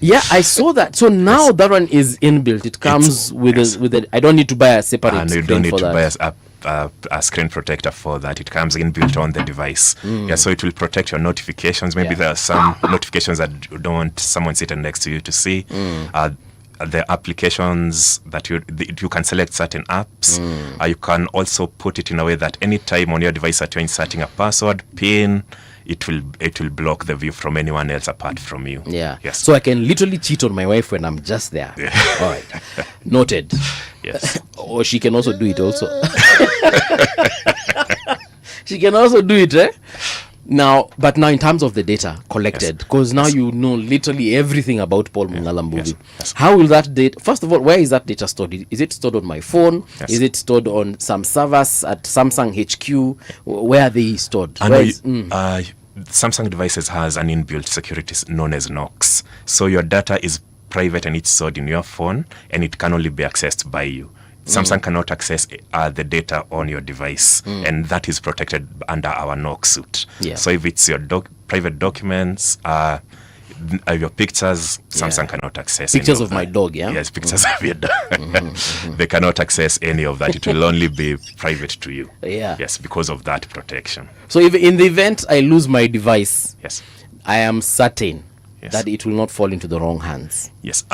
Yeah, I saw that. So now that one is inbuilt. It comes with a. I don't need to buy a separate. And you screen don't need for to that. buy a screen protector for that. It comes inbuilt on the device. Yeah, so it will protect your notifications. Maybe there are some notifications that you don't want someone sitting next to you to see. The applications that you can select certain apps. You can also put it in a way that any time on your device that you're inserting a password, PIN, it will block the view from anyone else apart from you. Yeah. Yes. So I can literally cheat on my wife when I'm just there. Yeah. All right. Noted. Yes. Or she can also do it also. She can also do it, eh? Now, but now in terms of the data collected, because now you know literally everything about Paul Mungala movie. Yes. How will that data, first of all, where is that data stored? Is it stored on my phone? Yes. Is it stored on some servers at Samsung HQ? Where are they stored? Samsung devices has an inbuilt security known as NOx. So your data is private and it's stored in your phone and it can only be accessed by you. Samsung cannot access the data on your device, and that is protected under our NOx suit. Yeah. So if it's your private documents, your pictures, Samsung cannot access pictures any of my dog. Yeah. Yes, pictures of your dog. They cannot access any of that. It will only be private to you. Yeah. Yes, because of that protection. So if in the event I lose my device, yes, I am certain that it will not fall into the wrong hands. Yes.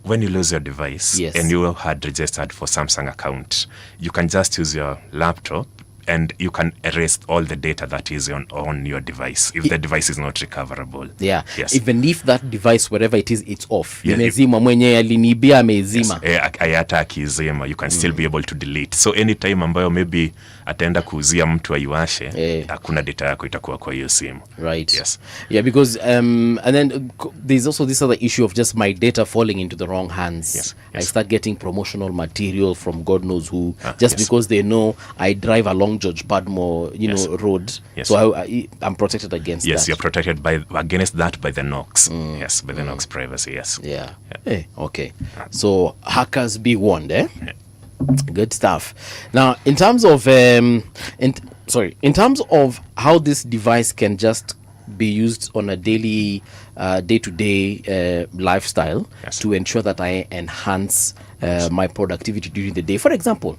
When you lose your device and you had registered for Samsung account, you can just use your laptop and you can erase all the data that is on your device if the device is not recoverable. Yeah. Yes. Even if that device, wherever it is, it's off. Yeah, Imezima mwenye alinibia amezima. Ayata akizima, you can still be able to delete. So anytime ambayo maybe ataenda kuuzia mtu aiwashe, hakuna data yako itakuwa kwa hiyo simu. Right. Yes. Yeah, because and then there's also this other issue of just my data falling into the wrong hands. Yes. I start getting promotional material from God knows who just because they know I drive along George Padmore, know, road. Yes. So I'm protected against that. Yes, you're protected against that by the NOx. Yes, by the NOx privacy. Yes. Yeah. Hey, okay. So hackers be warned, eh? Yeah. Good stuff. Now, in terms of in terms of how this device can just be used on a daily, day-to-day lifestyle to ensure that I enhance my productivity during the day. For example,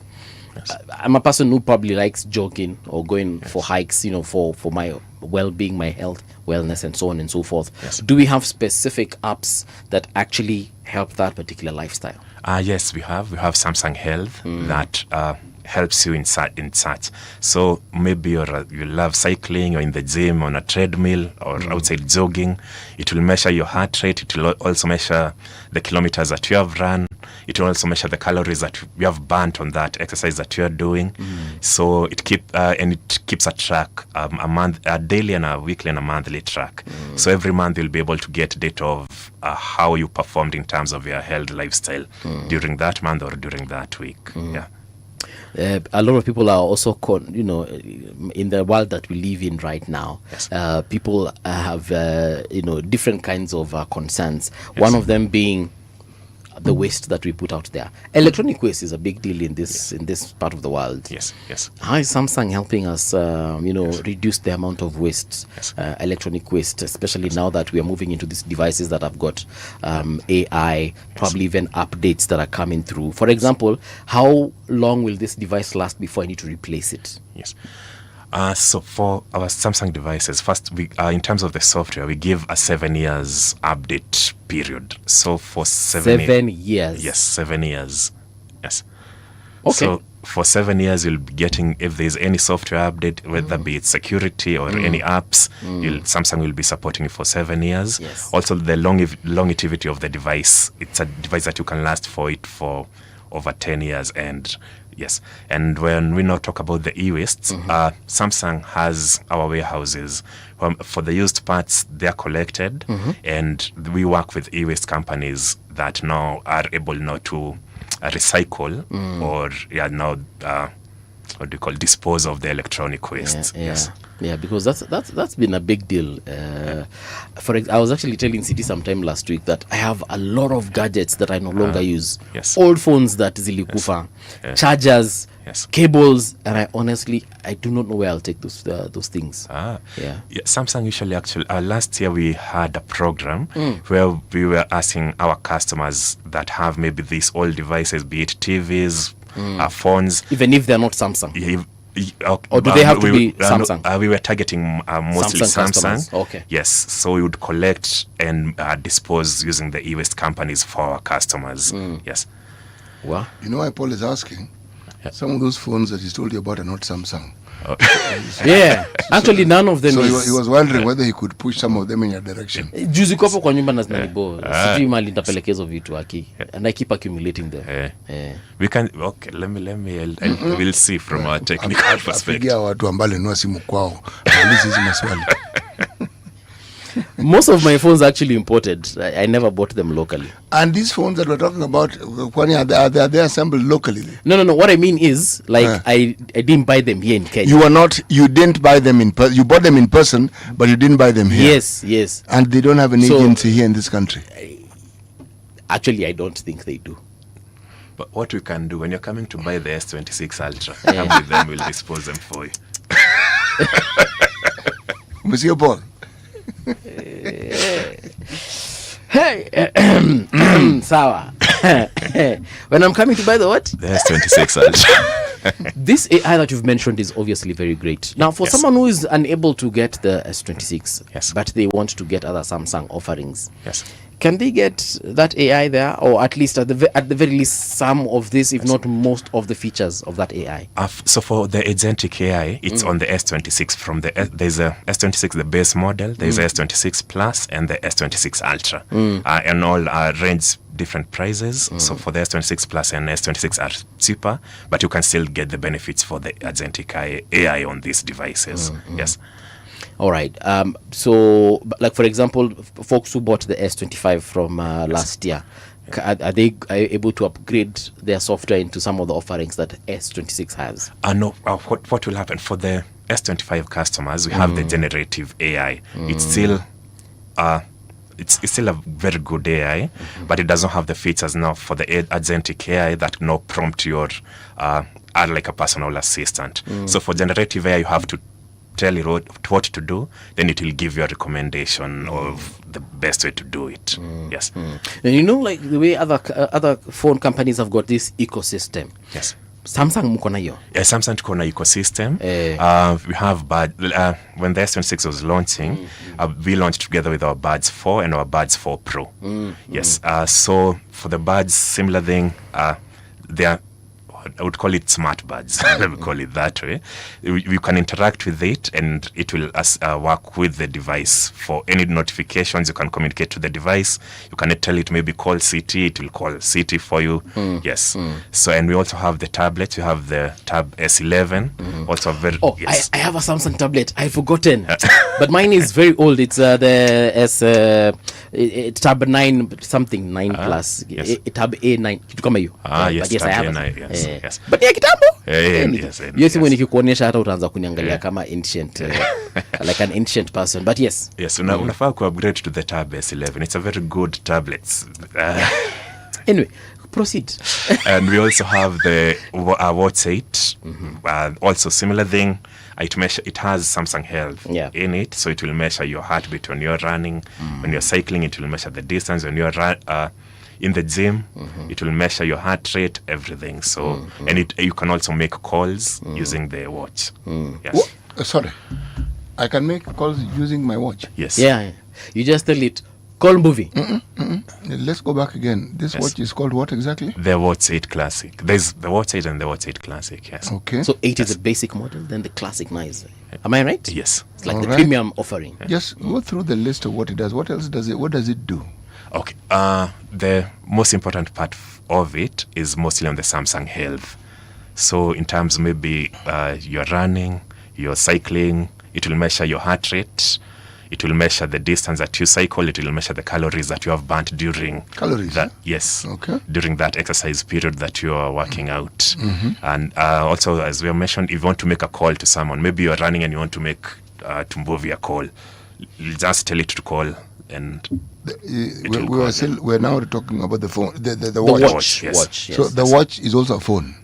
I'm a person who probably likes jogging or going for hikes, for my well-being, my health, wellness, and so on and so forth. Yes. Do we have specific apps that actually help that particular lifestyle? Yes, we have. We have Samsung Health that helps you in such. So maybe you love cycling or in the gym on a treadmill or outside jogging. It will measure your heart rate. It will also measure the kilometers that you have run. It will also measure the calories that you have burnt on that exercise that you are doing. So it keeps a track, a daily and a weekly and a monthly track. So every month you'll be able to get data of how you performed in terms of your health lifestyle during that month or during that week. Yeah. A lot of people are also, in the world that we live in right now, people have, different kinds of concerns. Yes. One of them being the waste that we put out there. Electronic waste is a big deal in this part of the world. Yes, yes. How is Samsung helping us, reduce the amount of waste, electronic waste, especially now that we are moving into these devices that have got AI, probably even updates that are coming through. For example, how long will this device last before I need to replace it? Yes. So for our Samsung devices, first, we in terms of the software, we give a 7 years update period. So for 7 years. Yes, 7 years. Yes. Okay. So for 7 years, you'll be getting, if there's any software update, whether be it security or any apps, Samsung will be supporting you for 7 years. Yes. Also, the longevity of the device, it's a device that you can last for over 10 years. And yes, and when we now talk about the e-wastes, Samsung has our warehouses. For the used parts, they're collected, and we work with e-waste companies that now are able now to recycle or what do you call, dispose of the electronic waste. Yes. Yeah, because that's been a big deal. I was actually telling City sometime last week that I have a lot of gadgets that I no longer use. Yes. Old phones that zilikufa, chargers, cables, and I do not know where I'll take those things. Samsung usually last year we had a program where we were asking our customers that have maybe these old devices, be it TVs, phones, even if they're not Samsung. Or do they have to be Samsung? We were targeting mostly Samsung. Okay. Yes. So we would collect and dispose using the e-waste companies for our customers. Yes. Wow. You know why Paul is asking? Some of those phones that he's told you about are not Samsung. Yeah, actually none of them. So is, he was wondering whether he could push some of them in your direction. Juzi kopo kwa nyumba na zinanibo. Sijui mali nitapelekezo vitu aki. And I keep accumulating them. We can, okay, let me we'll see from our technical perspective. Apigia watu ambao nunua simu kwao. Alizi hizi maswali. Most of my phones are actually imported. I never bought them locally. And these phones that we're talking about, are they assembled locally? No. What I mean is, like, I didn't buy them here in Kenya. You didn't buy them in person. You bought them in person, but you didn't buy them here. Yes. And they don't have an agency here in this country. Actually, I don't think they do. But what we can do, when you're coming to buy the S26 Ultra, come with them, we'll dispose them for you. Monsieur Paul. Hey, Sawa. When I'm coming to buy the what? The S26 Ultra. This AI that you've mentioned is obviously very great. Now, for someone who is unable to get the S26, but they want to get other Samsung offerings, can they get that AI there, or at least at the very least some of this, if not most of the features of that AI? So for the agentic AI, it's on the S26. There's a S26, the base model. There's a S26 Plus and the S26 Ultra, and all range different prices. So for the S26 Plus and S26 are cheaper, but you can still get the benefits for the agentic AI on these devices. Yes. All right. So, like for example, folks who bought the S25 from last year, are they able to upgrade their software into some of the offerings that S26 has? No. What will happen for the S25 customers? We have the generative AI. It's still it's still a very good AI, but it doesn't have the features now for the agentic AI that now prompt your are like a personal assistant. So for generative AI, you have to tell it what to do, then it will give you a recommendation of the best way to do it. Yes. And you know, like the way other phone companies have got this ecosystem. Yes. Samsung mko na hiyo? Yeah, Samsung tuko na ecosystem. We have when the S26 was launching, we launched together with our Buds 4 and our Buds 4 Pro. Yes. So for the Buds, similar thing. They are, I would call it smart buds. Let me call it that way. You can interact with it, and it will work with the device. For any notifications, you can communicate to the device. You can tell it maybe call CT, it will call CT for you. Yes. So, and we also have the tablets. You have the Tab S11. Also very. Oh, yes. I have a Samsung tablet. I've forgotten, but mine is very old. It's the Tab 9 something 9 plus. Yes. Tab A9. Kitu kama hiyo. Yes. Yes, I have. A9, yes. Yes. But ya kitambo? Yes. When nikikuonyesha hata utaanza kuniangalia kama ancient like an ancient person. But yes. Yes, unafaa ku upgrade to the Tab S11. It's a very good tablet. Anyway, proceed. And we also have the Watch 8. Also similar thing. It has Samsung Health in it, so it will measure your heartbeat when you're running. When you're cycling, it will measure the distance. When you're in the gym, it will measure your heart rate, everything. So, and you can also make calls using the watch. Yes. Sorry, I can make calls using my watch. Yes. Yeah. You just tell it, call movie. Let's go back again. This watch is called what exactly? The Watch 8 Classic. There's the Watch 8 and the Watch 8 Classic. Yes. Okay. So 8 is the basic model, then the Classic 9 is. Am I right? Yes. It's like the premium offering. Just go through the list of what it does. What else does it? What does it do? Okay. The most important part of it is mostly on the Samsung Health. So in terms maybe you're running, you're cycling, it will measure your heart rate. It will measure the distance that you cycle. It will measure the calories that you have burnt during that. Yes. Okay. During that exercise period that you are working out. And also, as we mentioned, if you want to make a call to someone, maybe you are running and you want to make to move your call, you just tell it to call, and we're now talking about the phone, the watch. Watch, yes. So the watch is also a phone.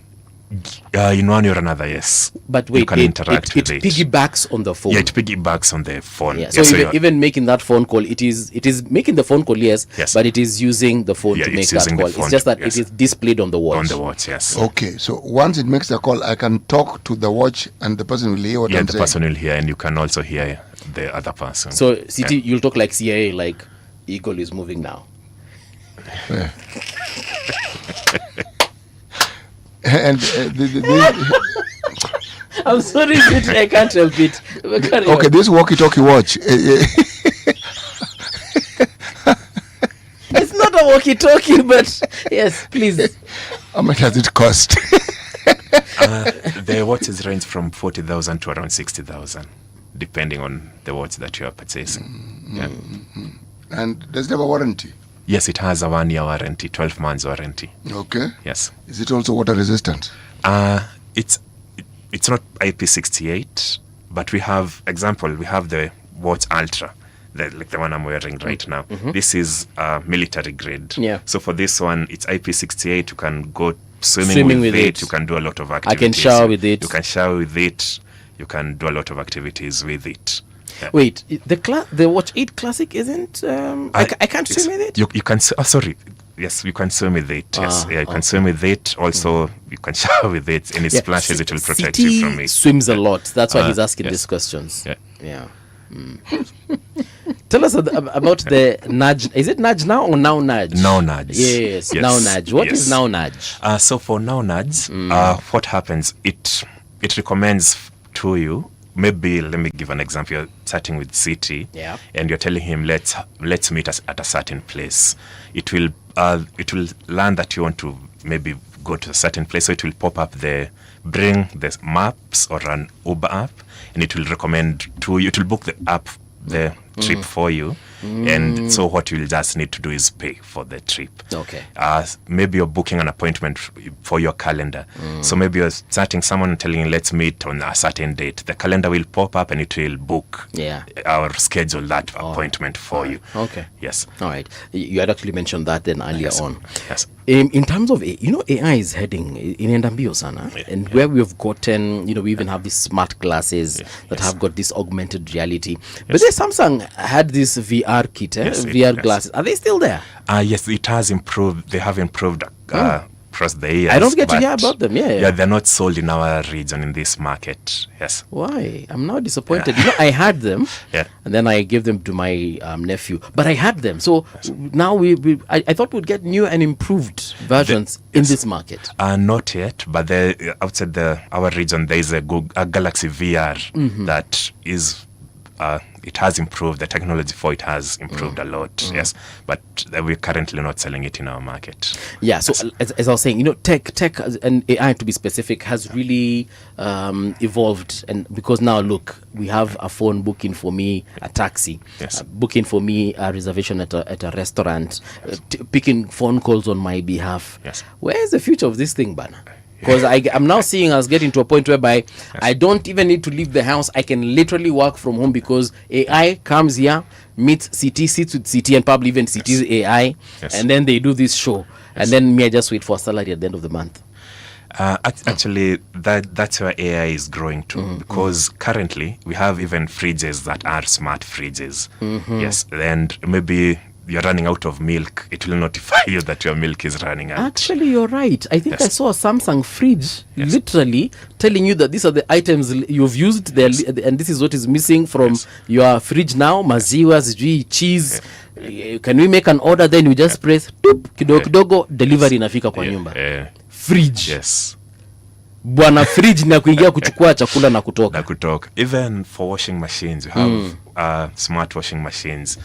In one or another, yes. But wait, you can interact with it piggybacks on the phone. Yeah, it piggybacks on the phone. Yeah. So even making that phone call, it is making the phone call, yes. But it is using the phone to make that call. It's just that it is displayed on the watch. On the watch, yes. Okay, so once it makes the call, I can talk to the watch, and the person will hear what I'm saying. Yeah, the person will hear, and you can also hear the other person. So, CT, you'll talk like CIA, like Eagle is moving now. Yeah. And I'm sorry, I can't help it. Okay, this walkie-talkie watch. It's not a walkie-talkie, but yes, please. How much does it cost? The watches range from 40,000 to around 60,000, depending on the watch that you are purchasing. And does it have a warranty? Yes, it has a 1-year warranty, 12 months warranty. Okay. Yes. Is it also water resistant? It's not IP68, but we have the watch Ultra, like the one I'm wearing right now. This is military grade. Yeah. So for this one, it's IP68. You can go swimming with it. You can do a lot of activities. I can shower with it. You can shower with it. You can do a lot of activities with it. Yeah. Wait, the Watch 8 Classic isn't? I can't swim with it? You can. Oh, sorry. Yes, you can swim with it. Yes, you can swim with it. Also, you can shower with it. Any splashes, it will protect you from it. Swims a lot. That's why he's asking these questions. Yeah. Tell us about the nudge. Is it nudge now or now nudge? Now nudge. Yes. Now nudge. What is now nudge? So for now nudge, what happens? It recommends to you. Maybe let me give an example. You're chatting with CT, and you're telling him, let's meet us at a certain place. It will learn that you want to maybe go to a certain place, so it will pop up bring the maps or an Uber app, and it will recommend to you. It will book the trip for you, and so what you'll just need to do is pay for the trip. Okay. Maybe you're booking an appointment for your calendar. So maybe you're chatting someone and telling you, let's meet on a certain date. The calendar will pop up and it will book or schedule that appointment for you. Okay. Yes. All right. You had actually mentioned that then earlier on. Yes. In terms of, AI is heading in Ndambio sana, and where we've gotten, we even have these smart glasses that have got this augmented reality. But Samsung had this VR kit, VR glasses. Are they still there? Yes, it has improved. They have improved across the years. I don't get to hear about them. Yeah, they're not sold in our region, in this market. Yes. Why? I'm now disappointed. I had them, and then I gave them to my nephew. But I had them, so now I thought we'd get new and improved versions in this market. Not yet, but outside our region, there is a Galaxy VR that is. It has improved. The technology for it has improved a lot. Yes, but we're currently not selling it in our market. Yeah. So as I was saying, tech and AI, to be specific, has really evolved, and because now look, we have a phone booking for me a taxi, booking for me a reservation at a restaurant, picking phone calls on my behalf. Yes. Where is the future of this thing, Bana? Because I'm now seeing us getting to a point whereby I don't even need to leave the house. I can literally work from home because AI comes here, meets CT, sits with CT, and probably even CT's AI, and then they do this show. And then I just wait for a salary at the end of the month. Actually, that's where AI is growing to, because currently we have even fridges that are smart fridges. Yes, and maybe you're running out of milk, it will notify you that your milk is running out. Actually, you're right. I think I saw a Samsung fridge literally telling you that these are the items you've used, and this is what is missing from your fridge now. Maziwa, cheese. Can we make an order? Then you just press kidogo kidogo, delivery inafika kwa nyumba. Fridge. Yes. Bwana fridge na kuingia kuchukua chakula na kutoka. Even for washing machines, we have smart washing machines.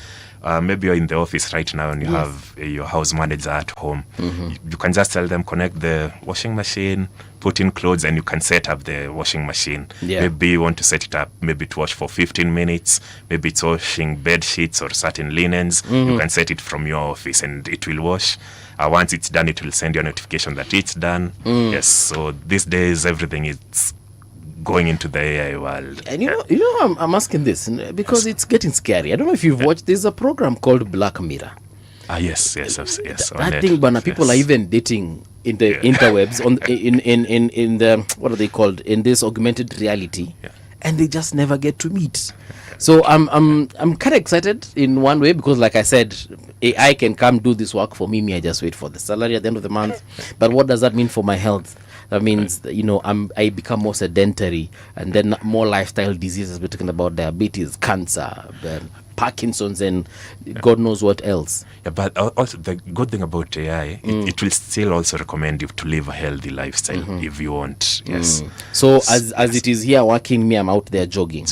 maybe you're in the office right now and you have your house manager at home. You can just tell them, connect the washing machine, put in clothes, and you can set up the washing machine. Maybe you want to set it up maybe to wash for 15 minutes. Maybe it's washing bed sheets or certain linens. You can set it from your office and it will wash. Once it's done, it will send you a notification that it's done. Yes, so these days everything is going into the AI world. And you know, I'm asking this because it's getting scary. I don't know if you've watched. There's a program called Black Mirror. Yes. That thing, but people are even dating in the interwebs in the, what are they called, in this augmented reality, and they just never get to meet. So I'm kind of excited in one way because, like I said, AI can come do this work for me. I just wait for the salary at the end of the month. But what does that mean for my health? That means, I become more sedentary, and then more lifestyle diseases. We're talking about diabetes, cancer, Parkinson's, and God knows what else. Yeah, but also the good thing about AI, it will still also recommend you to live a healthy lifestyle if you want. Yes. So as it is here working, me, I'm out there jogging.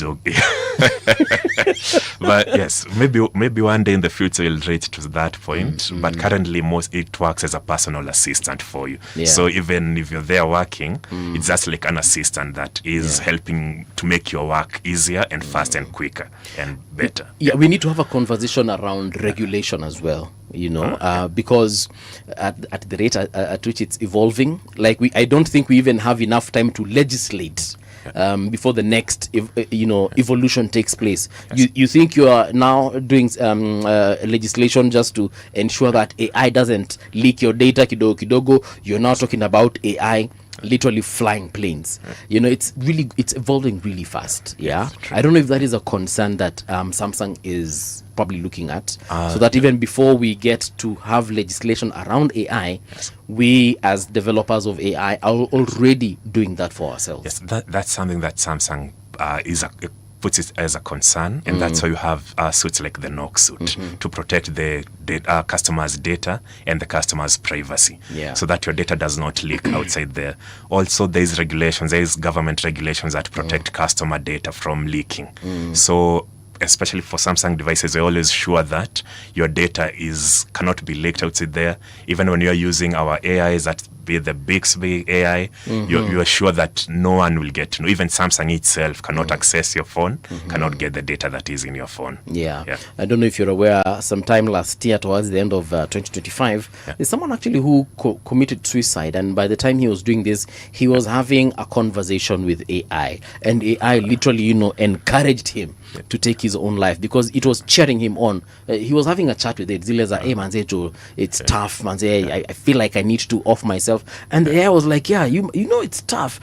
But yes, maybe one day in the future you'll reach to that point. But currently, it works as a personal assistant for you. So even if you're there working, it's just like an assistant that is helping to make your work easier and faster and quicker and better. Yeah, we need to have a conversation around regulation as well. Because at the rate at which it's evolving, I don't think we even have enough time to legislate before the next evolution takes place. You think you are now doing legislation just to ensure that AI doesn't leak your data kidogo. You're now talking about AI literally flying planes. It's evolving really fast. I don't know if that is a concern that Samsung is probably looking at, so that even before we get to have legislation around AI, we as developers of AI are already doing that for ourselves. Yes, that's something that Samsung puts it as a concern, and that's why you have suits like the NOC suit to protect the customer's data and the customer's privacy, so that your data does not leak outside there. Also, there's government regulations that protect customer data from leaking. So especially for Samsung devices, we're always sure that your data cannot be leaked outside there. Even when you're using our AIs, that be the Bixby AI, you're sure that no one will get to know. Even Samsung itself cannot access your phone, cannot get the data that is in your phone. I don't know if you're aware, sometime last year towards the end of 2025, there's someone actually who committed suicide, and by the time he was doing this, he was having a conversation with AI, and AI literally encouraged him to take his own life because it was cheering him on. He was having a chat with it. Hey manze, Joe, it's tough, manze. I feel like I need to off myself. And the AI was like, you know it's tough.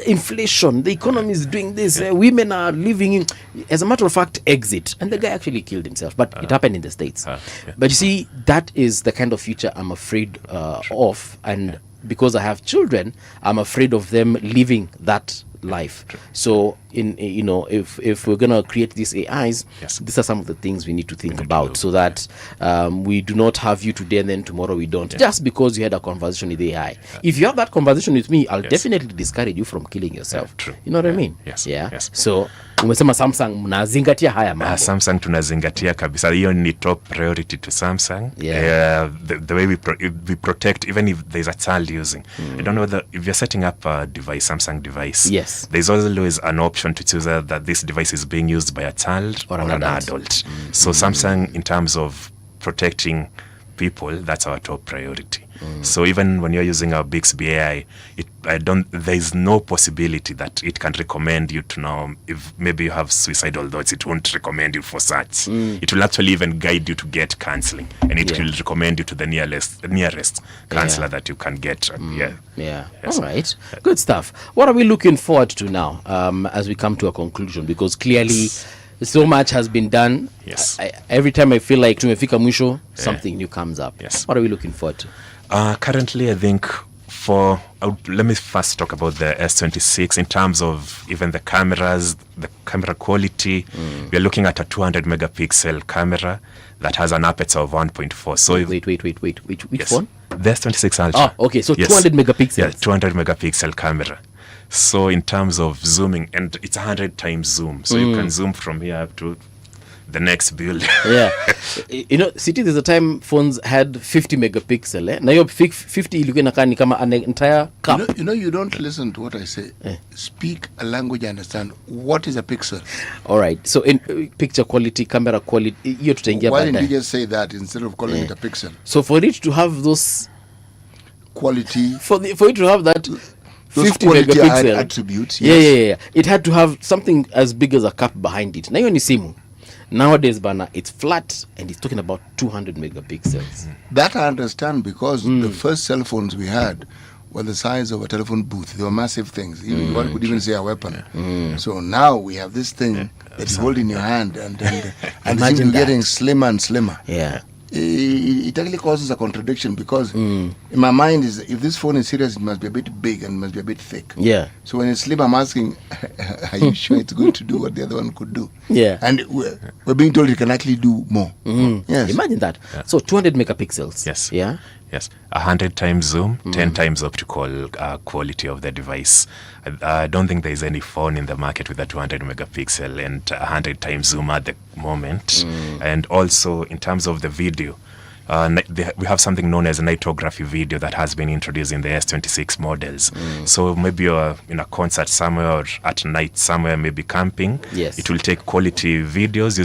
Inflation, the economy is doing this. Women are living in. As a matter of fact, exit. And the guy actually killed himself. But it happened in the States. But you see, that is the kind of future I'm afraid of. And because I have children, I'm afraid of them living that life. So if we're gonna create these AIs, these are some of the things we need to think about, so that we do not have you today and then tomorrow we don't, just because you had a conversation with AI. If you have that conversation with me, I'll definitely discourage you from killing yourself. You know what I mean? So umesema Samsung mnazingatia haya mambo. Samsung tunazingatia kabisa. Hiyo ni top priority to Samsung. The way we protect, even if there's a child using. I don't know whether if you're setting up a device, Samsung device, there's always an option to choose that this device is being used by a child or an adult. So Samsung, in terms of protecting people, that's our top priority. So even when you're using our Bixby AI, there's no possibility that it can recommend you to now, if maybe you have suicidal thoughts, it won't recommend you for such. It will actually even guide you to get counseling, and it will recommend you to the nearest counselor that you can get. All right, good stuff. What are we looking forward to now as we come to a conclusion? Because clearly so much has been done. Every time I feel like tumefika mwisho, something new comes up. What are we looking forward to? Currently, I think let me first talk about the S26 in terms of even the cameras, the camera quality. We are looking at a 200 megapixel camera that has an aperture of 1.4. So wait, which phone? The S26 Ultra. Okay, so 200 megapixels. Yeah, 200 megapixel camera. So in terms of zooming, and it's 100 times zoom, so you can zoom from here up to the next building. Yeah. You know, City, there's a time phones had 50 megapixel. Now your 50 ilikuwa inakaa ni kama an entire cup. You don't listen to what I say. Speak a language I understand. What is a pixel? All right. So in picture quality, camera quality, hiyo tutaingia baadaye. Why didn't you just say that instead of calling it a pixel? So for it to have those quality, for it to have that 50 quality megapixel attributes, yeah, it had to have something as big as a cup behind it. Na hiyo ni simu. Nowadays, Bana, it's flat and it's talking about 200 megapixels. That I understand, because the first cell phones we had were the size of a telephone booth. They were massive things. One could even say a weapon. So now we have this thing that you hold in your hand, and imagine getting slimmer and slimmer. Yeah. It actually causes a contradiction, because in my mind is, if this phone is serious, it must be a bit big and must be a bit thick. Yeah. So when it's slim, I'm asking, are you sure it's going to do what the other one could do? Yeah. And we're being told it can actually do more. Yes. Imagine that. Yeah. So 200 megapixels. Yes. Yeah. Yes, 100 times zoom, 10 times optical quality of the device. I don't think there is any phone in the market with a 200 megapixel and 100 times zoom at the moment. And also, in terms of the video, we have something known as nightography video that has been introduced in the S26 models. So maybe you're in a concert somewhere or at night somewhere, maybe camping. Yes. It will take quality videos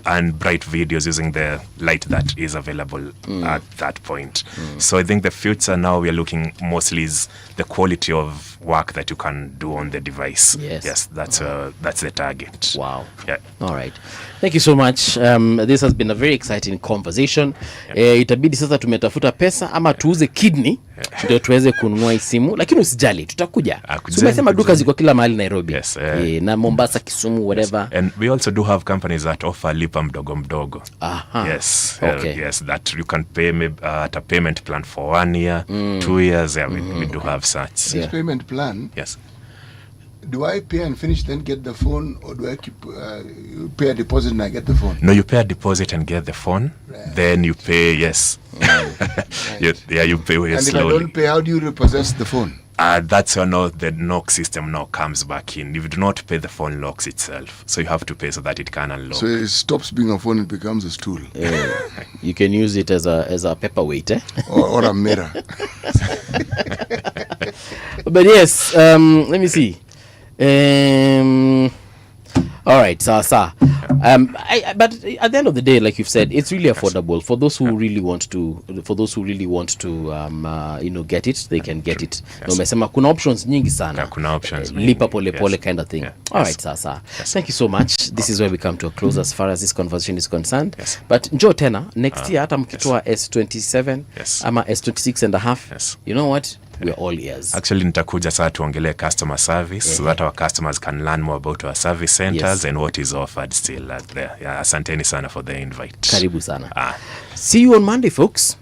and bright videos using the light that is available at that point. So I think the future now we are looking mostly is the quality of work that you can do on the device. Yes, that's the target. Wow. Yeah. All right. Thank you so much. This has been a very exciting conversation. Itabidi sasa tumetafuta pesa ama tuuze kidney ndio tuweze kununua simu, lakini usijali, tutakuja. Tumesema duka ziko kila mahali Nairobi. Yes. Na Mombasa, Kisumu, whatever. Yes. And we also do have companies that offer lipa mdogo mdogo. Yes. Okay. Yes, that you can pay maybe at a payment plan for 1 year, 2 years. Yeah, we do have such. This payment plan. Yes. Do I pay and finish then get the phone, or do I keep pay a deposit and I get the phone? No, you pay a deposit and get the phone. Right. Then you pay, yes. Right. You pay slowly. And if I don't pay, how do you repossess the phone? That's how the knock system now comes back in. If you do not pay, the phone locks itself. So you have to pay so that it can unlock. So it stops being a phone, it becomes a stool. You can use it as a paperweight, or a mirror. But yes, let me see. All right, but at the end of the day, like you've said, it's really affordable for those who really want to. For those who really want to, get it, they can get it. No, umesema kuna options nyingi sana. Kuna options. Lipa pole pole kind of thing. Yeah. All right, sasa. Thank you so much. This is where we come to a close as far as this conversation is concerned. Yes. But njoo tena next year hata mkitoa S27 ama S26 and a half. You know what? We're all ears. Actually, nitakuja saa tuongelee customer service so that our customers can learn more about our service centers and what is offered still out there. Yeah, asanteni sana for the invite. Karibu sana. See you on Monday, folks.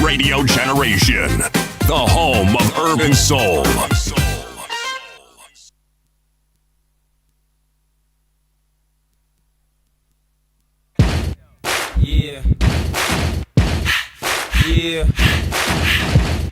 Radio Generation, the home of urban soul. Yeah.